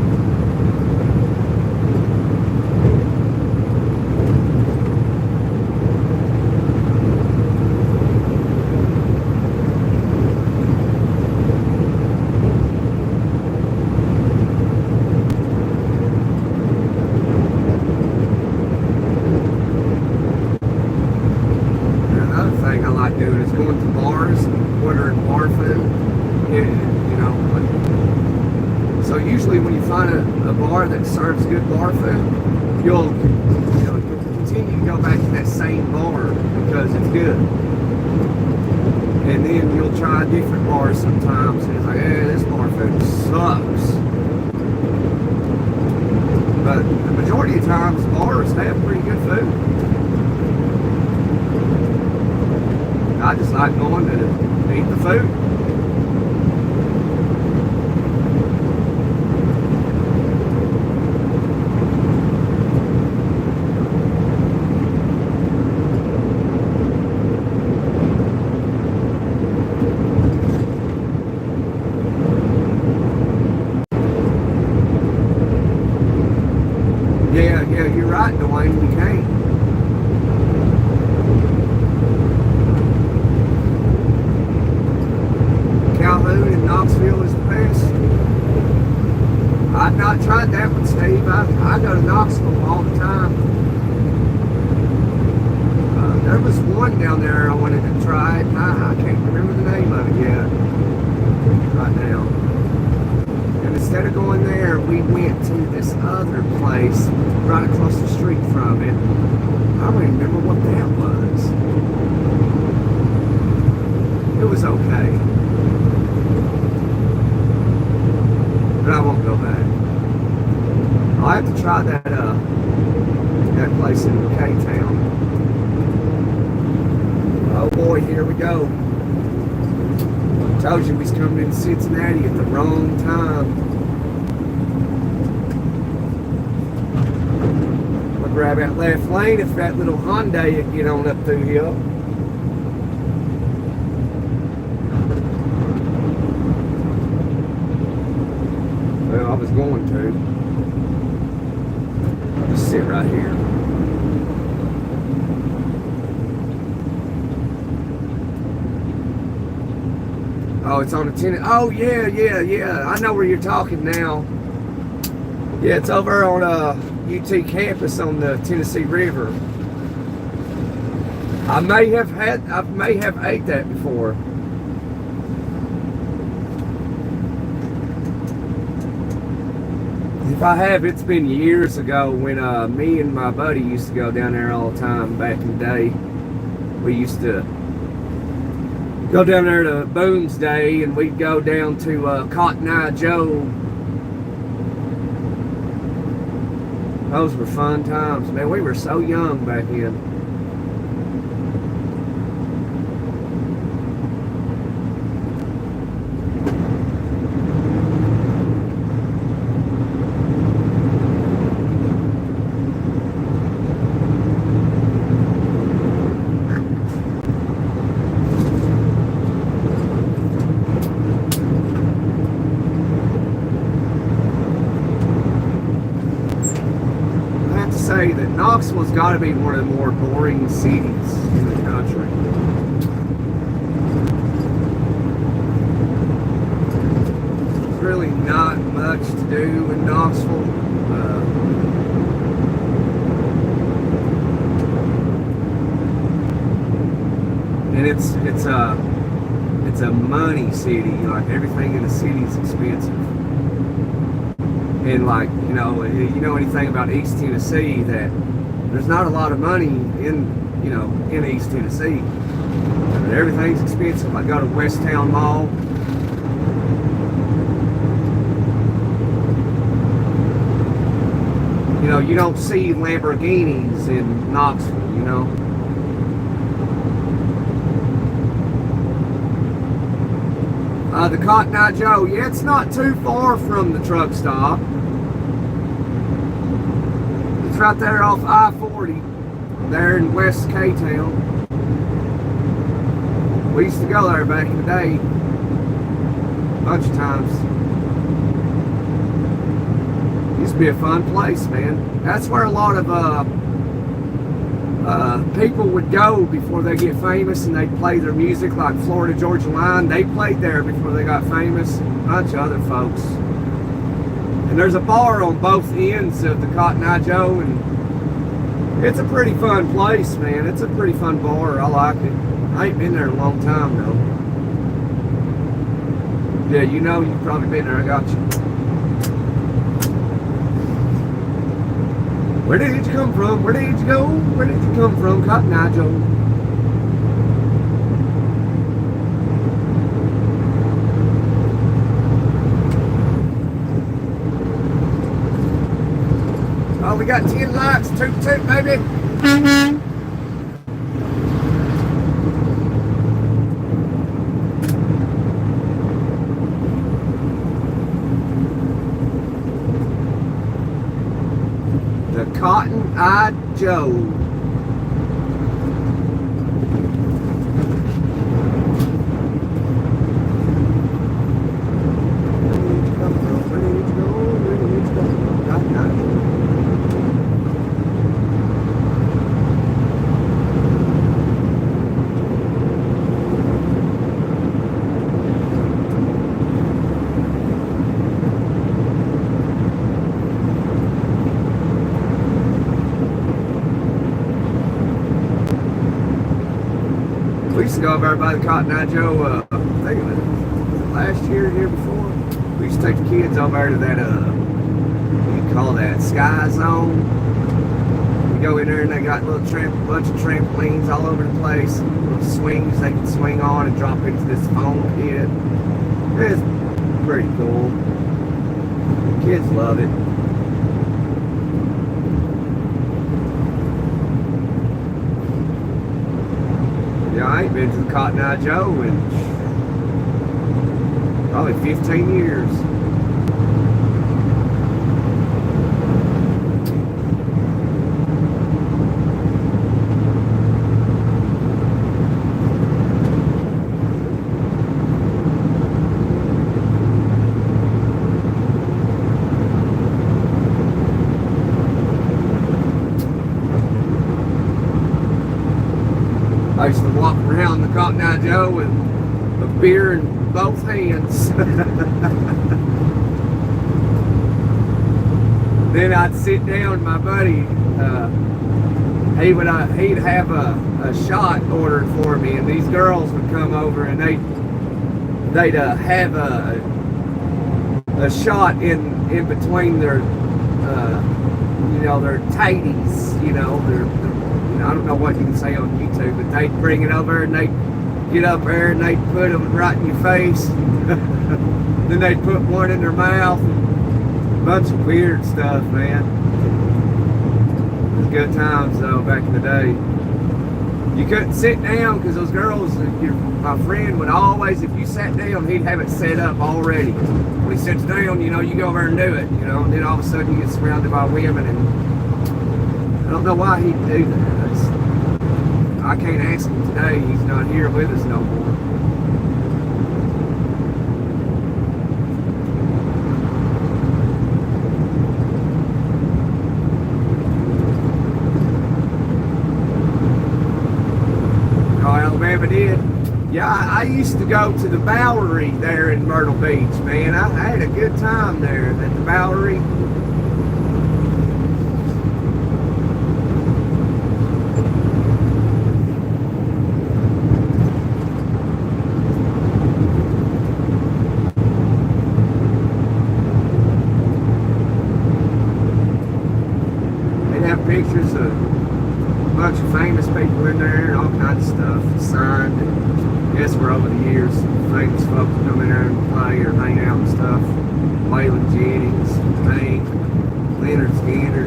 So usually when you find a bar that serves good bar food, you'll continue to go back to that same bar because it's good. And then you'll try different bars sometimes and it's like, hey, this bar food sucks. But the majority of times bars have pretty good food. I just like going to eat the food. Yeah, you're right, Dwayne, we can't. Calhoun and Knoxville is the best. I've not tried that one, Steve. I go to Knoxville all the time. There was one down there I wanted to try. I can't remember the name of it yet right now. And instead of going there, we went to this other place right across the street from it. I don't even remember what that was. It was okay. But I won't go back. I'll have to try that place in K-Town. Oh boy, here we go. Told you we was coming into Cincinnati at the wrong time. We'll grab that left lane if that little Hyundai would get on up through here. Well, I was going to. I'll just sit right here. Oh, it's on the Tennessee. Oh, yeah. I know where you're talking now. Yeah, it's over on UT campus on the Tennessee River. I may have ate that before. If I have, it's been years ago when me and my buddy used to go down there all the time back in the day. We used to go down there to Boone's Day, and we'd go down to Cotton Eye Joe. Those were fun times, man. We were so young back then. That Knoxville's got to be one of the more boring cities in the country. There's really not much to do in Knoxville. and it's a money city. Like everything in the city is expensive. And like you know anything about East Tennessee, that there's not a lot of money in East Tennessee. But everything's expensive. I go to Westtown Mall. You know, you don't see Lamborghinis in Knoxville, you know. The Cotton Eye Joe, yeah, it's not too far from the truck stop. It's right there off I-40, there in West K-Town. We used to go there back in the day, a bunch of times. Used to be a fun place, man. That's where a lot of people would go before they get famous, and they'd play their music, like Florida Georgia Line. They played there before they got famous. A bunch of other folks. And there's a bar on both ends of the Cotton Eye Joe, and it's a pretty fun place, man. It's a pretty fun bar. I like it. I ain't been there in a long time, though. Yeah, you know, you've probably been there. I got you. Where did you come from? Where did you go? Where did you come from, Cotton Eye Joe? Oh, we got 10 likes. Toot toot, baby. Cotton Eye Joe. We used to go over there by the Cotton Eye Joe, I think it was last year, year before. We used to take the kids over there to that, what do you call that, Sky Zone. We go in there and they got a little bunch of trampolines all over the place, little swings they can swing on and drop into this foam pit. It's pretty cool. Kids love it. Yeah, I ain't been to the Cotton Eye Joe in probably 15 years. I used to walk around the Cotton Eye Joe with a beer in both hands. Then I'd sit down, my buddy, he'd have a shot ordered for me, and these girls would come over and they'd have a shot in between their their taties, I don't know what you can say on YouTube, but they'd bring it over and they'd get up there and they'd put them right in your face. Then they'd put one in their mouth. A bunch of weird stuff, man. It was good times though back in the day. You couldn't sit down because those girls, my friend would always, if you sat down, he'd have it set up already. When he sits down, you go over and do it, and then all of a sudden you get surrounded by women, and I don't know why he'd do that. I can't ask him today. He's not here with us no more. Oh, Alabama did. Yeah, I used to go to the Bowery there in Myrtle Beach, man. I had a good time there at the Bowery. of famous people in there and all kinds of stuff signed. And yes, we're over the years, famous folks come in there and play or hang out and stuff. Waylon Jennings, Hank, Leonard Skinner,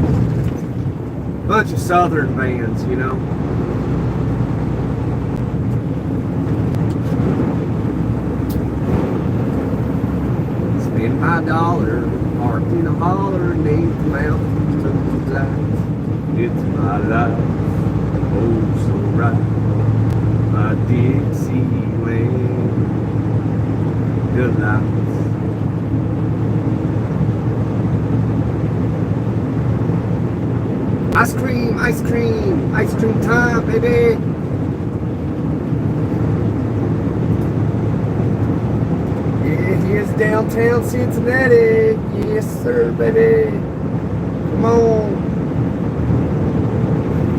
bunch of Southern bands, you know. Spend my dollar, parked in a holler, neath the mountains of the lights. It's my life, oh so right, my Dixieland delights. Ice cream, ice cream, ice cream time, baby. Yeah, here's downtown Cincinnati. Yes, sir, baby. Come on.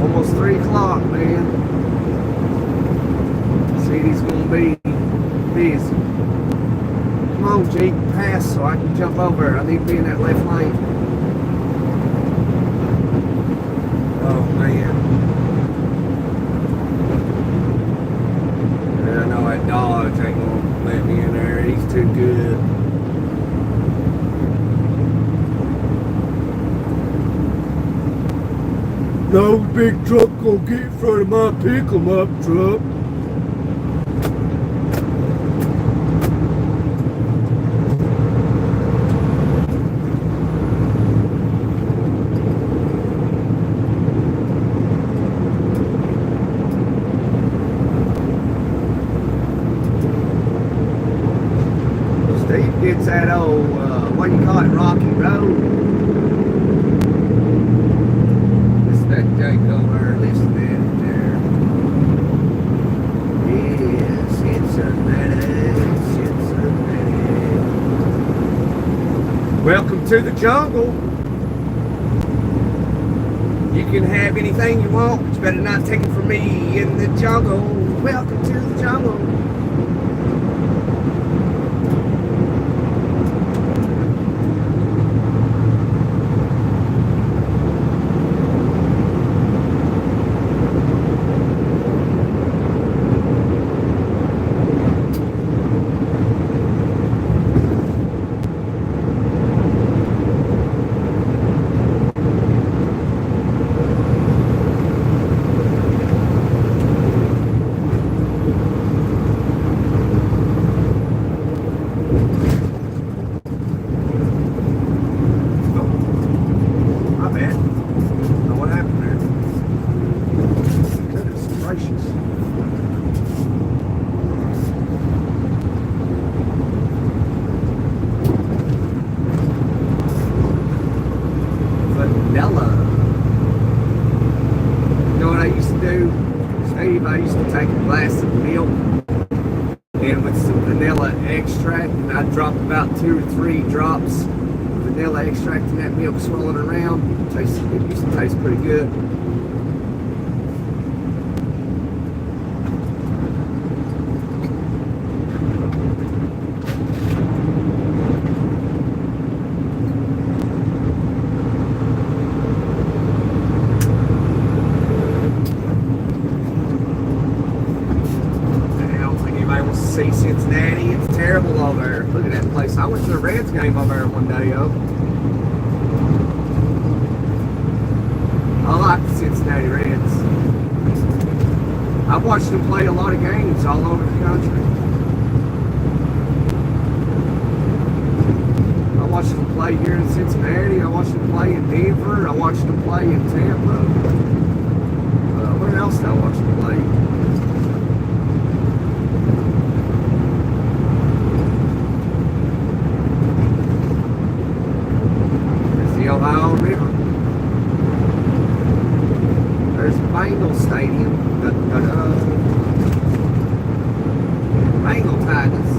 Almost 3 o'clock, man. City's gonna be busy. Come on, Jake, pass so I can jump over. I need to be in that left lane. Oh man. Yeah, I know that Dodge ain't gonna let me in there. He's too good. No big truck gonna get in front of my pick-em-up truck. Steve gets that old, what do you call it, Rocky Road. That guy over, listen to it there. Yes, Cincinnati, Cincinnati. Welcome to the jungle. You can have anything you want, but you better not take it from me in the jungle. Welcome to the jungle. I used to take a glass of milk and with some vanilla extract, and I'd drop about 2 or 3 drops of vanilla extract in that milk, swirl it around. It used to taste pretty good. See Cincinnati, it's terrible over there. Look at that place. I went to the Reds game over there one day, yo. I like the Cincinnati Reds. I've watched them play a lot of games all over the country. I watched them play here in Cincinnati. I watched them play in Denver. I watched them play in Tampa. Where else did I watch them play? Ohio River. There's Bengal Stadium. Bengal Tigers.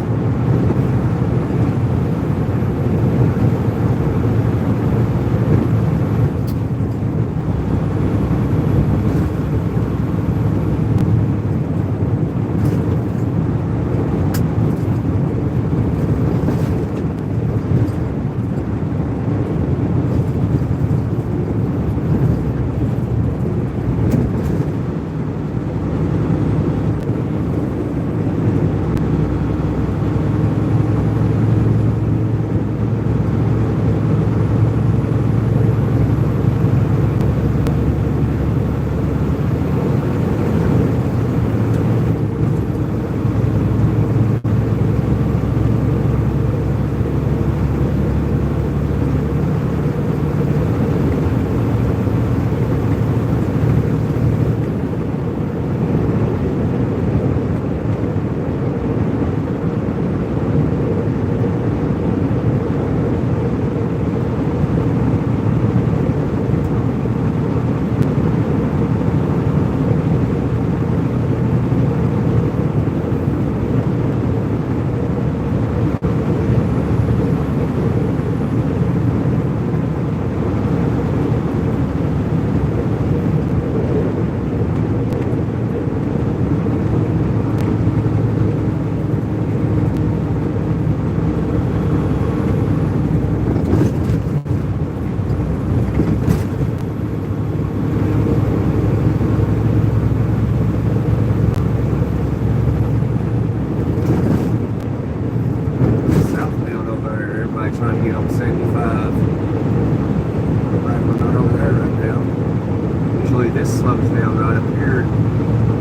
right up here. I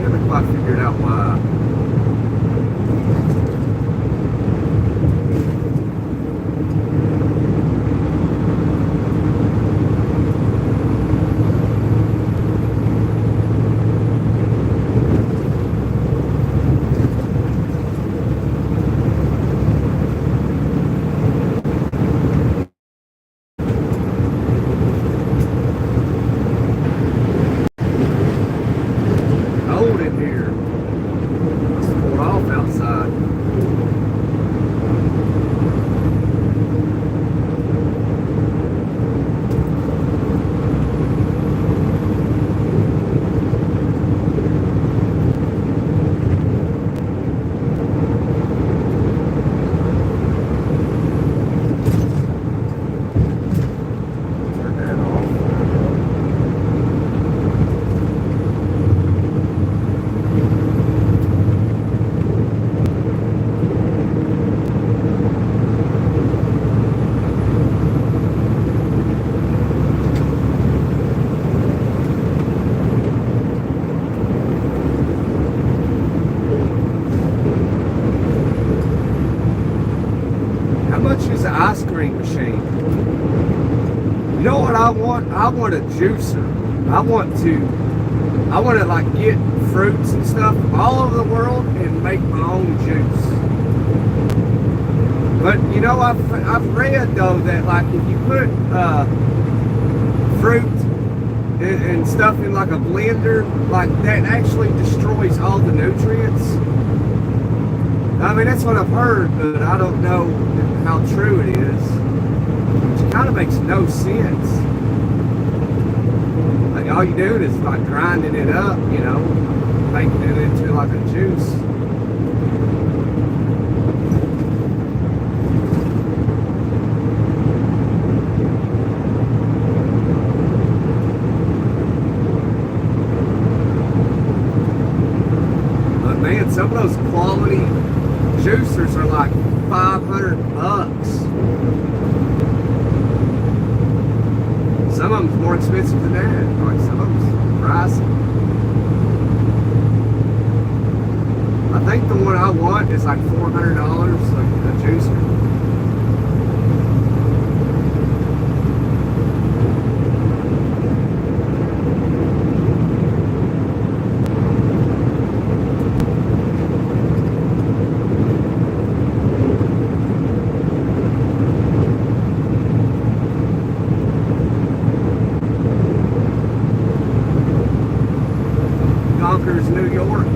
haven't quite figured out why. Ice cream machine. You know what I want? I want a juicer. I want to like get fruits and stuff from all over the world and make my own juice. But you know, I've read though that like if you put fruit and stuff in like a blender, like that actually destroys all the nutrients. I mean, that's what I've heard, but I don't know how true it is. Which kind of makes no sense. Like, all you do is like grinding it up, you know, making it into like a juice. But man, some of those quality juicers are like $500. Some of them's more expensive than that. Like some of them's pricey. I think the one I want is like $400, like a juicer. New York.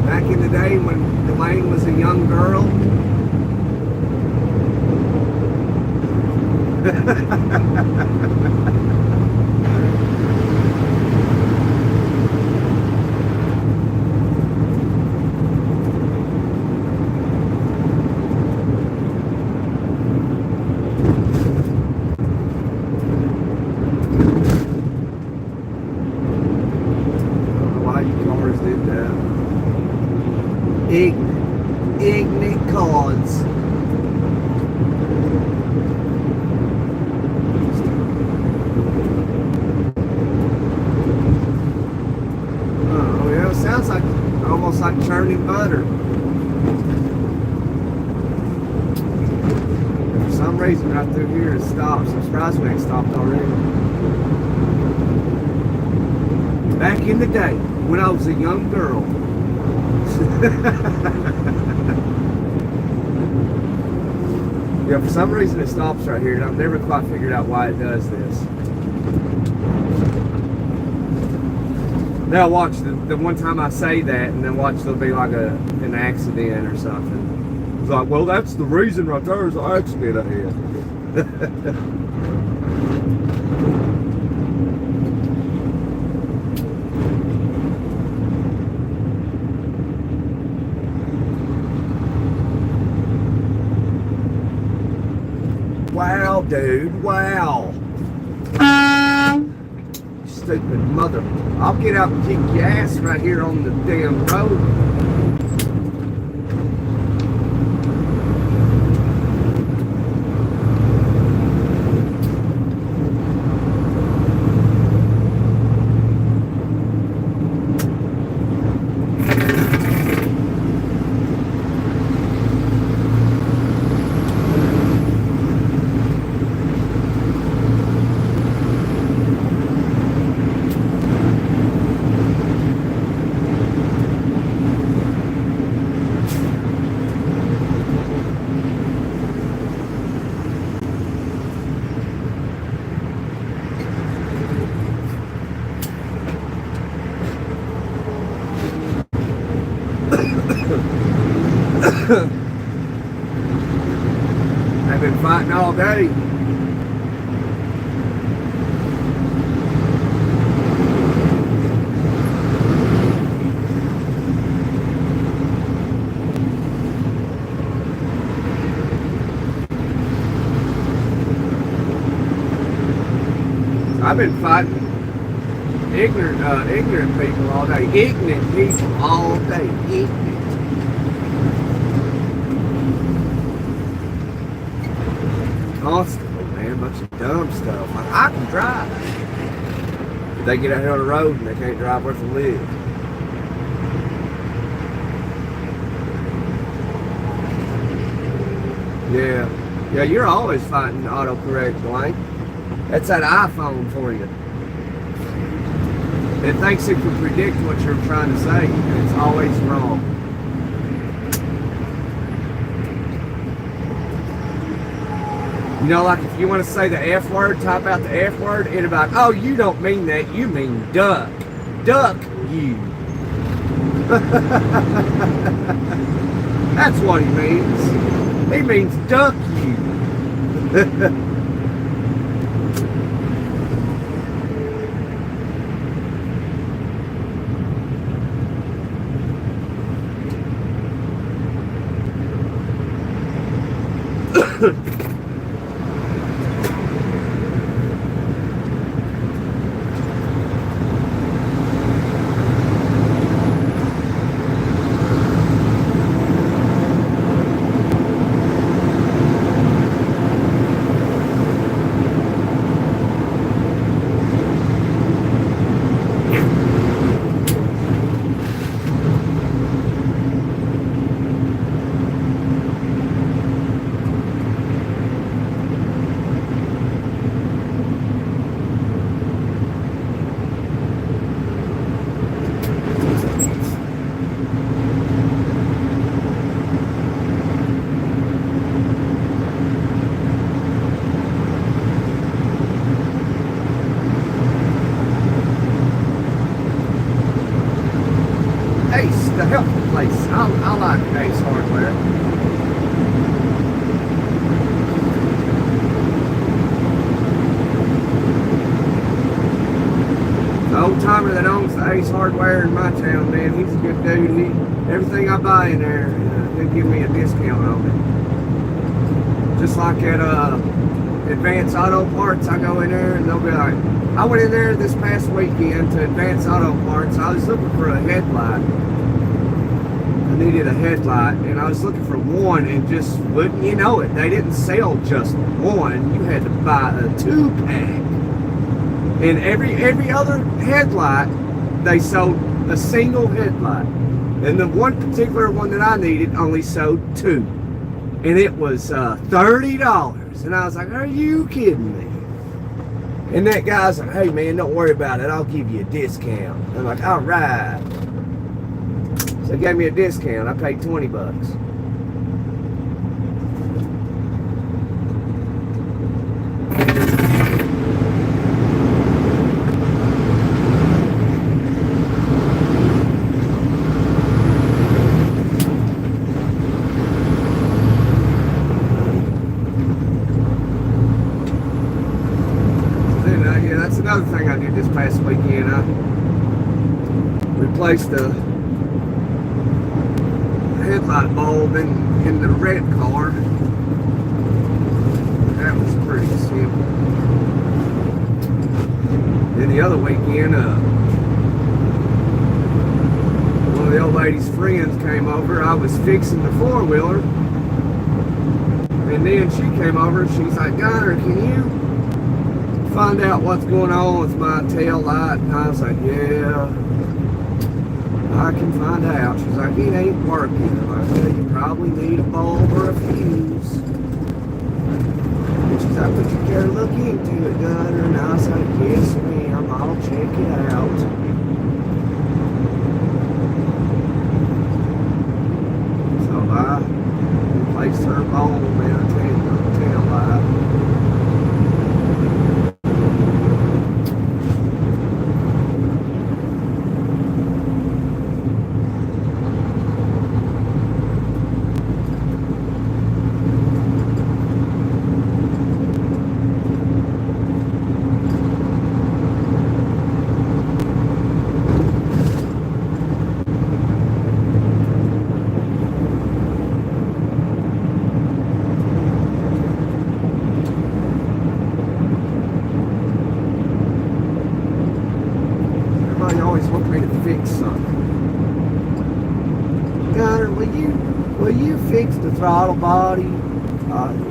Back in the day when Elaine was a young girl. Ignorant cause. Oh yeah, it sounds like almost like churning butter. For some reason right through here it stops. I'm surprised we ain't stopped already. Back in the day when I was a young girl. Yeah, for some reason it stops right here, and I've never quite figured out why it does this. Now watch the one time I say that, and then watch there'll be like an accident or something. It's like, well, that's the reason right there is the accident I had. Wow, dude, wow. Stupid mother. I'll get out and kick your ass right here on the damn road. I've been fighting all day. I've been fighting ignorant people all day. Ignorant people all day. Ignorant. Constantly, man. Bunch of dumb stuff. Like, I can drive. But they get out here on the road and they can't drive worth a live. Yeah. Yeah, you're always fighting autocorrect, Blaine. That's that iPhone for you. It thinks it can predict what you're trying to say, and it's always wrong. You know, like if you want to say the F word, type out the F word, it'll be like, oh, you don't mean that, you mean duck. Duck you. That's what he means. He means duck you. The helpful place. I like Ace Hardware. The old timer that owns the Ace Hardware in my town, man, he's a good dude. Everything I buy in there, he'll give me a discount on it. Just like at Advanced Auto Parts, I go in there and they'll be like, I went in there this past weekend to Advanced Auto Parts. I was looking for a headlight. I needed a headlight, and I was looking for one, and just wouldn't you know it, they didn't sell just one. You had to buy a 2-pack. And every other headlight, they sold a single headlight. And the one particular one that I needed only sold 2. And it was $30. And I was like, are you kidding me? And that guy's like, hey man, don't worry about it, I'll give you a discount. I'm like, all right. So they gave me a discount. I paid $20. Yeah, that's another thing I did this past weekend. I replaced the headlight bulb in the red car. That was pretty simple. Then the other weekend, one of the old lady's friends came over. I was fixing the 4-wheeler, and then she came over and she's like, Gunner, can you find out what's going on with my tail light? And I was like, yeah, I can find out. She's like, it ain't working. I'm like, well, you probably need a bulb or a fuse. And she's like, would you care to look into it, Gunner? And I was like, yes ma'am, I'll check it out. So I replaced her bulb and her tail light. fix something. Gunner, will you fix the throttle body?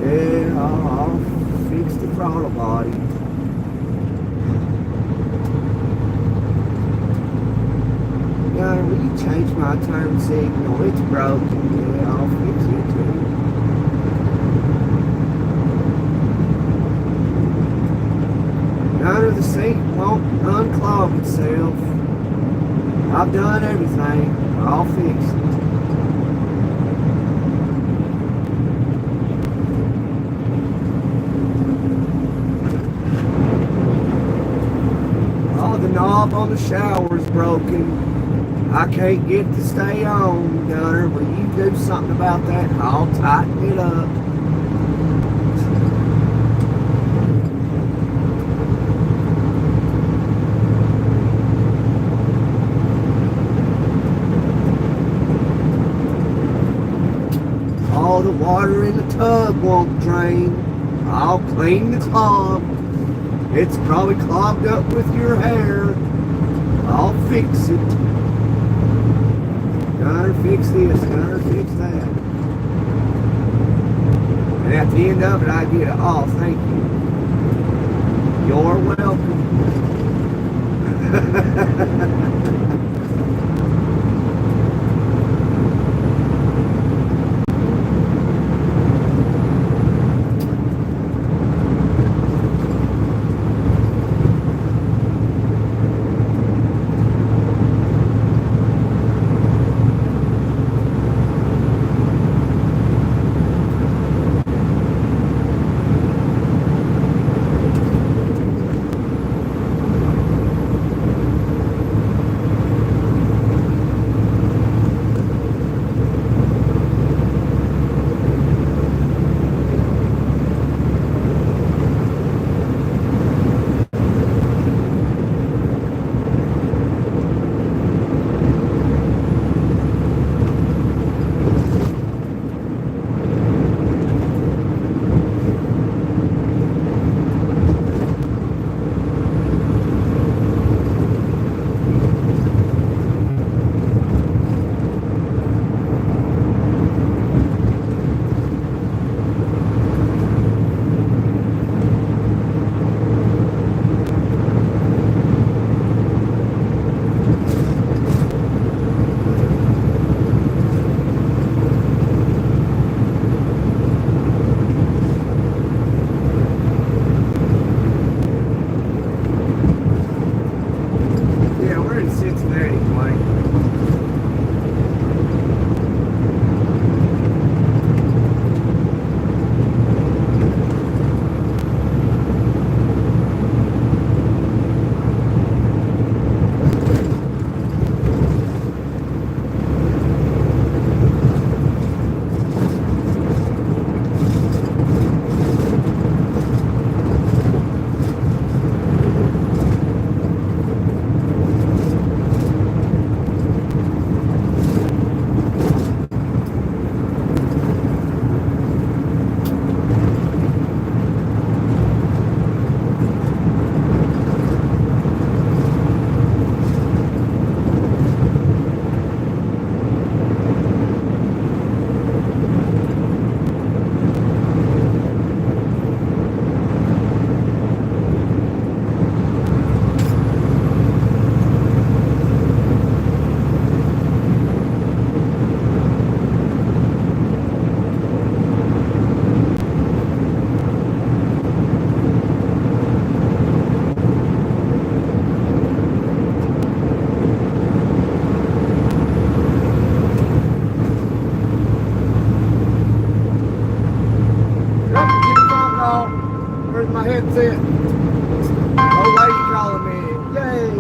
Yeah, I'll fix the throttle body. Gunner, will you change my turn signal? It's broken. Yeah, I'll fix it too. Gunner, the seat won't unclog itself. I've done everything. I'll fix it. Oh, the knob on the shower's broken. I can't get to stay on. Gunner, will you do something about that? I'll tighten it up. All the water in the tub won't drain. I'll clean the clog. It's probably clogged up with your hair. I'll fix it. Gunner, fix this. Gunner, fix that. And at the end of it, I get oh, thank you. You're welcome. Cincinnati, Mike. Where's my headset? Old lady calling me. Yay!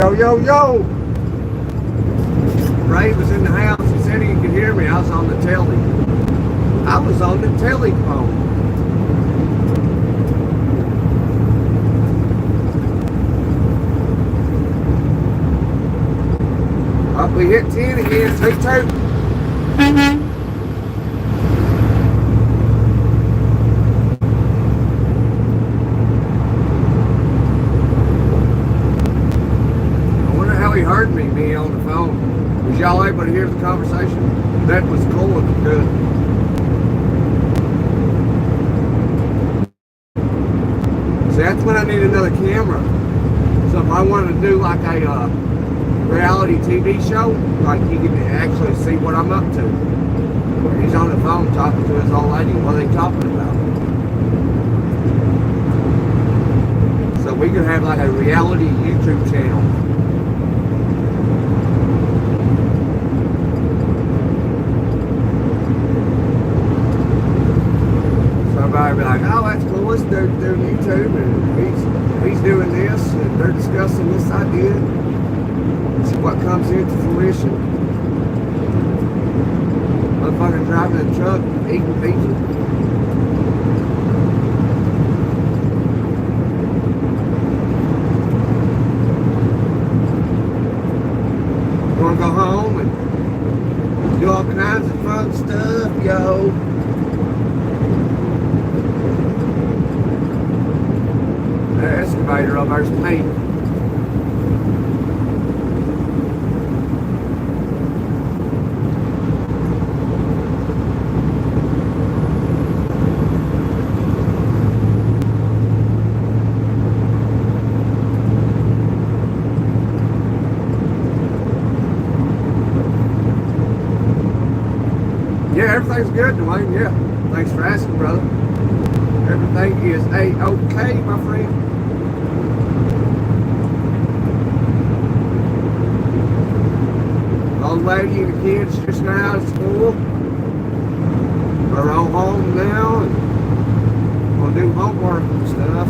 Yo, yo, yo! Ray was in the house. He said he could hear me. I was on the telly. I was on the telephone. Up, we hit 10 again. 3-2. He heard me being on the phone. Was y'all able to hear the conversation? That was cool and good. See, that's when I need another camera. So if I wanted to do like a reality TV show, like you can actually see what I'm up to. He's on the phone talking to his old lady. What are they talking about? So we could have like a reality YouTube channel. Somebody be like, oh, that's cool, let's do YouTube, and he's doing this, and they're discussing this idea. See what comes into fruition. Motherfucker driving a truck, eating pizza. Gonna go home and do all kinds of fun stuff, yo. The excavator of ours paint. Yeah, everything's good, Dwayne. Yeah, thanks for asking, brother. Everything is A-OK, my friend. Old lady and the kids just now at school. We're all home now and we'll do homework and stuff.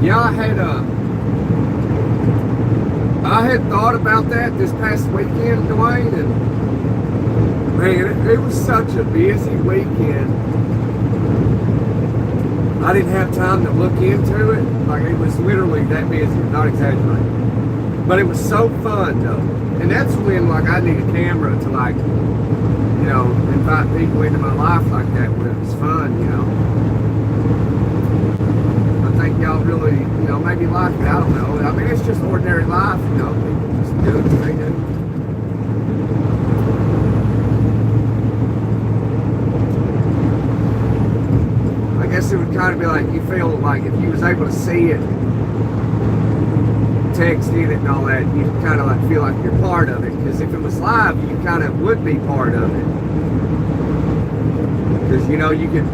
Yeah, I had thought about that this past weekend, Dwayne, and man, it was such a busy weekend. I didn't have time to look into it. Like, it was literally that busy, not exaggerating. But it was so fun, though. And that's when, like, I need a camera to, like, you know, invite people into my life like that when it was fun, you know. I think y'all really, you know, maybe like it. I don't know. I mean, it's just ordinary life, you know. People just do what they do. I guess it would kind of be like, you feel like if you was able to see it, text in it and all that, you kind of like feel like you're part of it. Because if it was live, you kind of would be part of it. Because, you know, you can,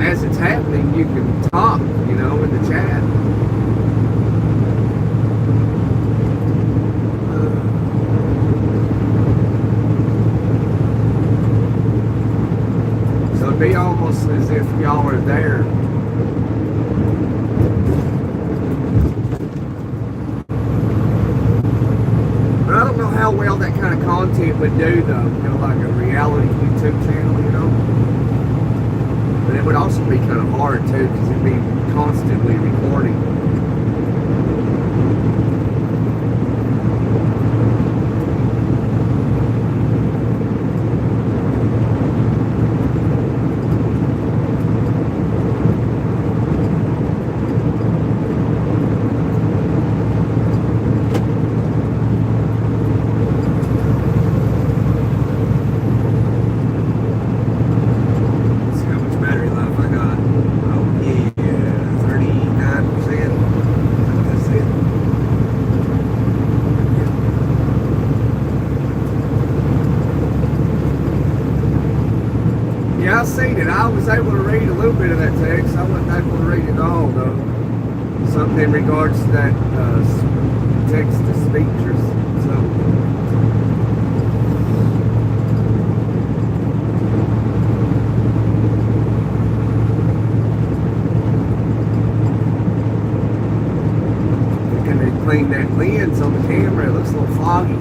as it's happening, you can talk, you know, in the chat. So it'd be almost as if y'all were there. But I don't know how well that kind of content would do, though, you know, like a reality YouTube channel, you know. But it would also be kind of hard too, because it'd be constantly recording. was able to read a little bit of that text. I wasn't able to read it all, though. Something in regards to that text to speech or something. Clean that lens on the camera. It looks a little foggy.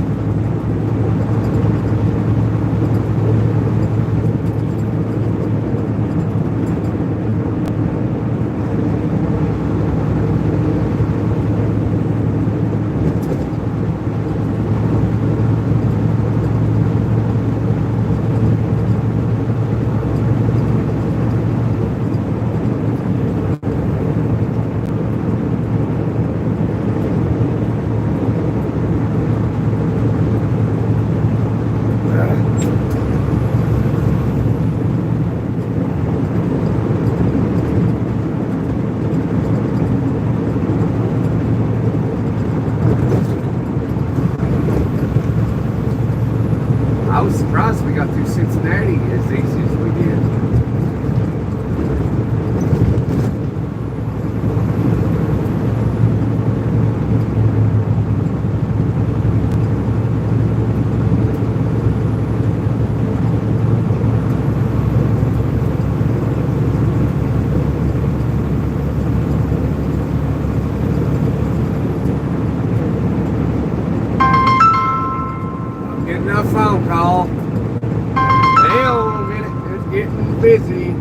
I was surprised we got through Cincinnati as easy as we did. Getting a phone call. Hell, it's getting busy.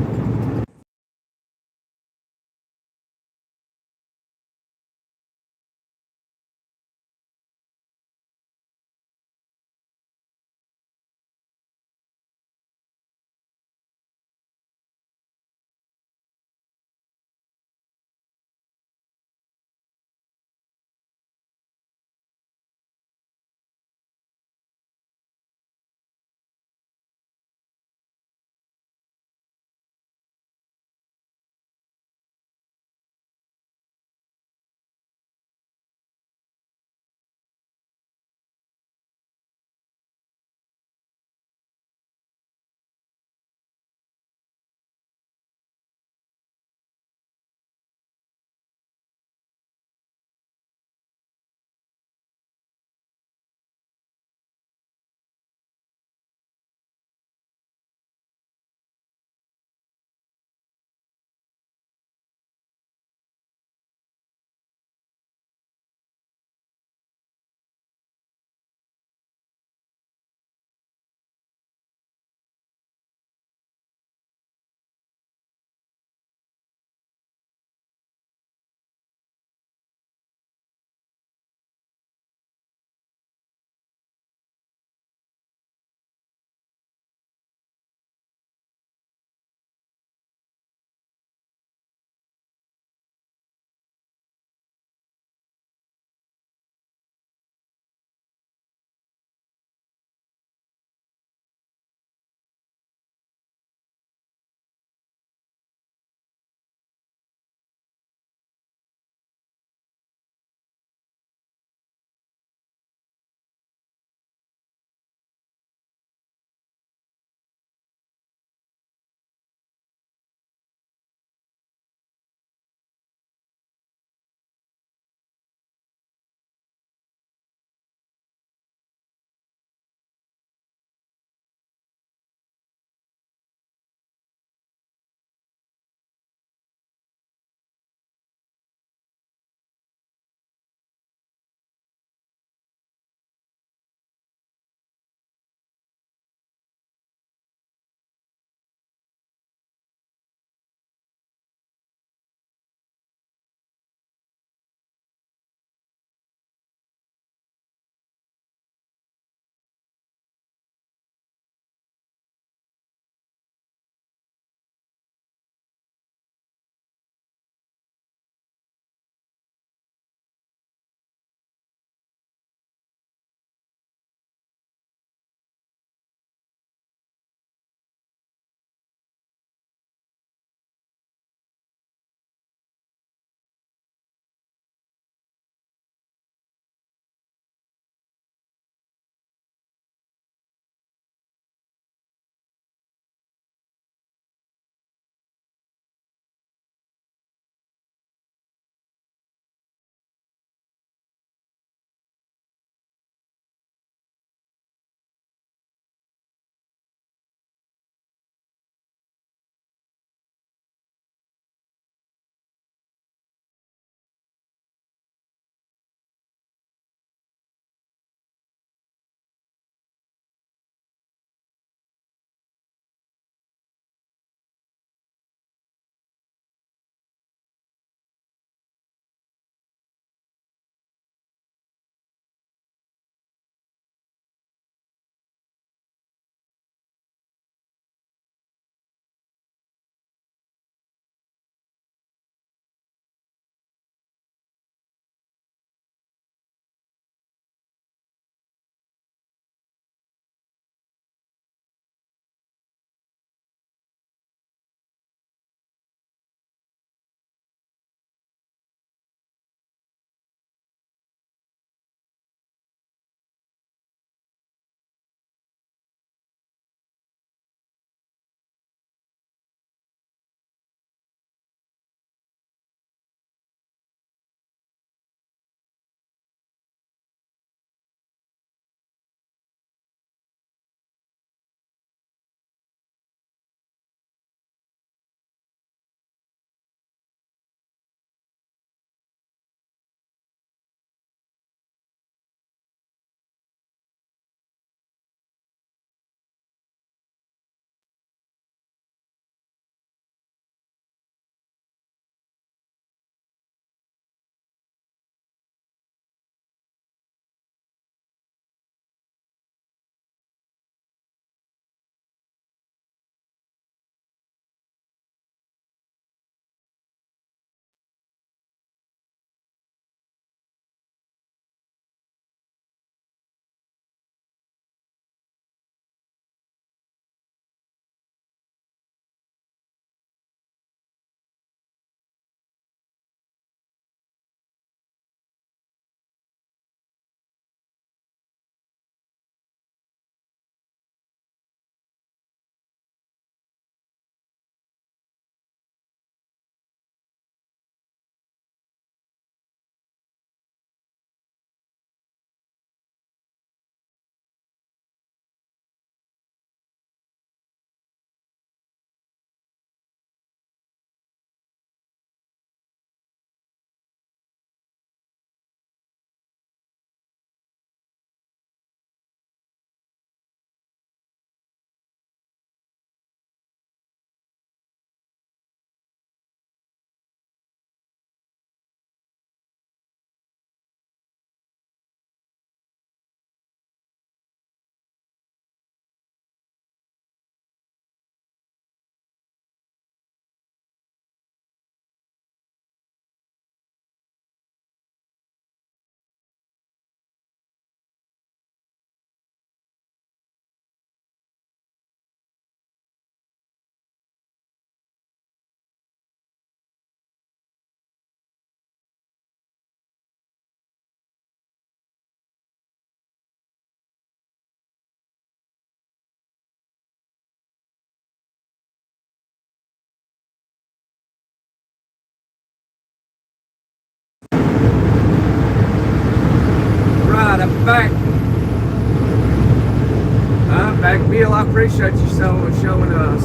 appreciate you showing us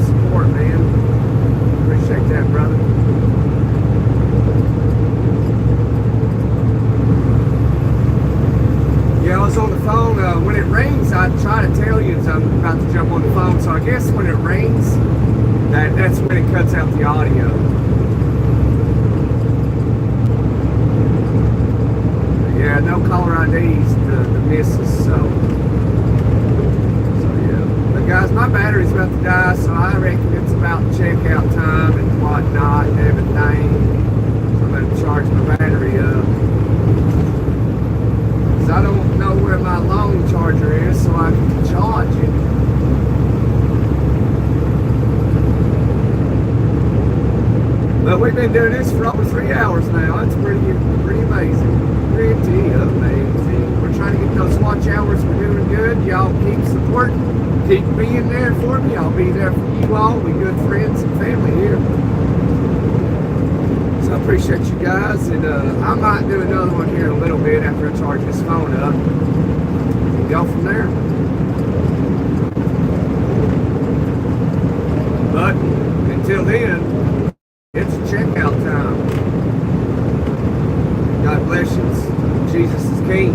support, man. Appreciate that, brother. Yeah, I was on the phone. When it rings, I try to tell you as I'm about to jump on the phone. So I guess when it rings, that's when it cuts out the audio. But yeah, no caller IDs, the misses. So yeah. But guys, my battery's about to die, so I reckon it's about checkout time and whatnot and everything. So I'm going to charge my battery up. I don't know where my long charger is, so I can charge it. But we've been doing this for over 3 hours now. That's pretty amazing. Pretty amazing. We're trying to get those watch hours. We're doing good. Y'all keep supporting. Keep being there for me. I'll be there for you all. We're good friends and family here. So I appreciate you guys, and I might do another one here in a little bit after I charge this phone up and go from there. But until then, it's checkout time. God bless you. Jesus is King.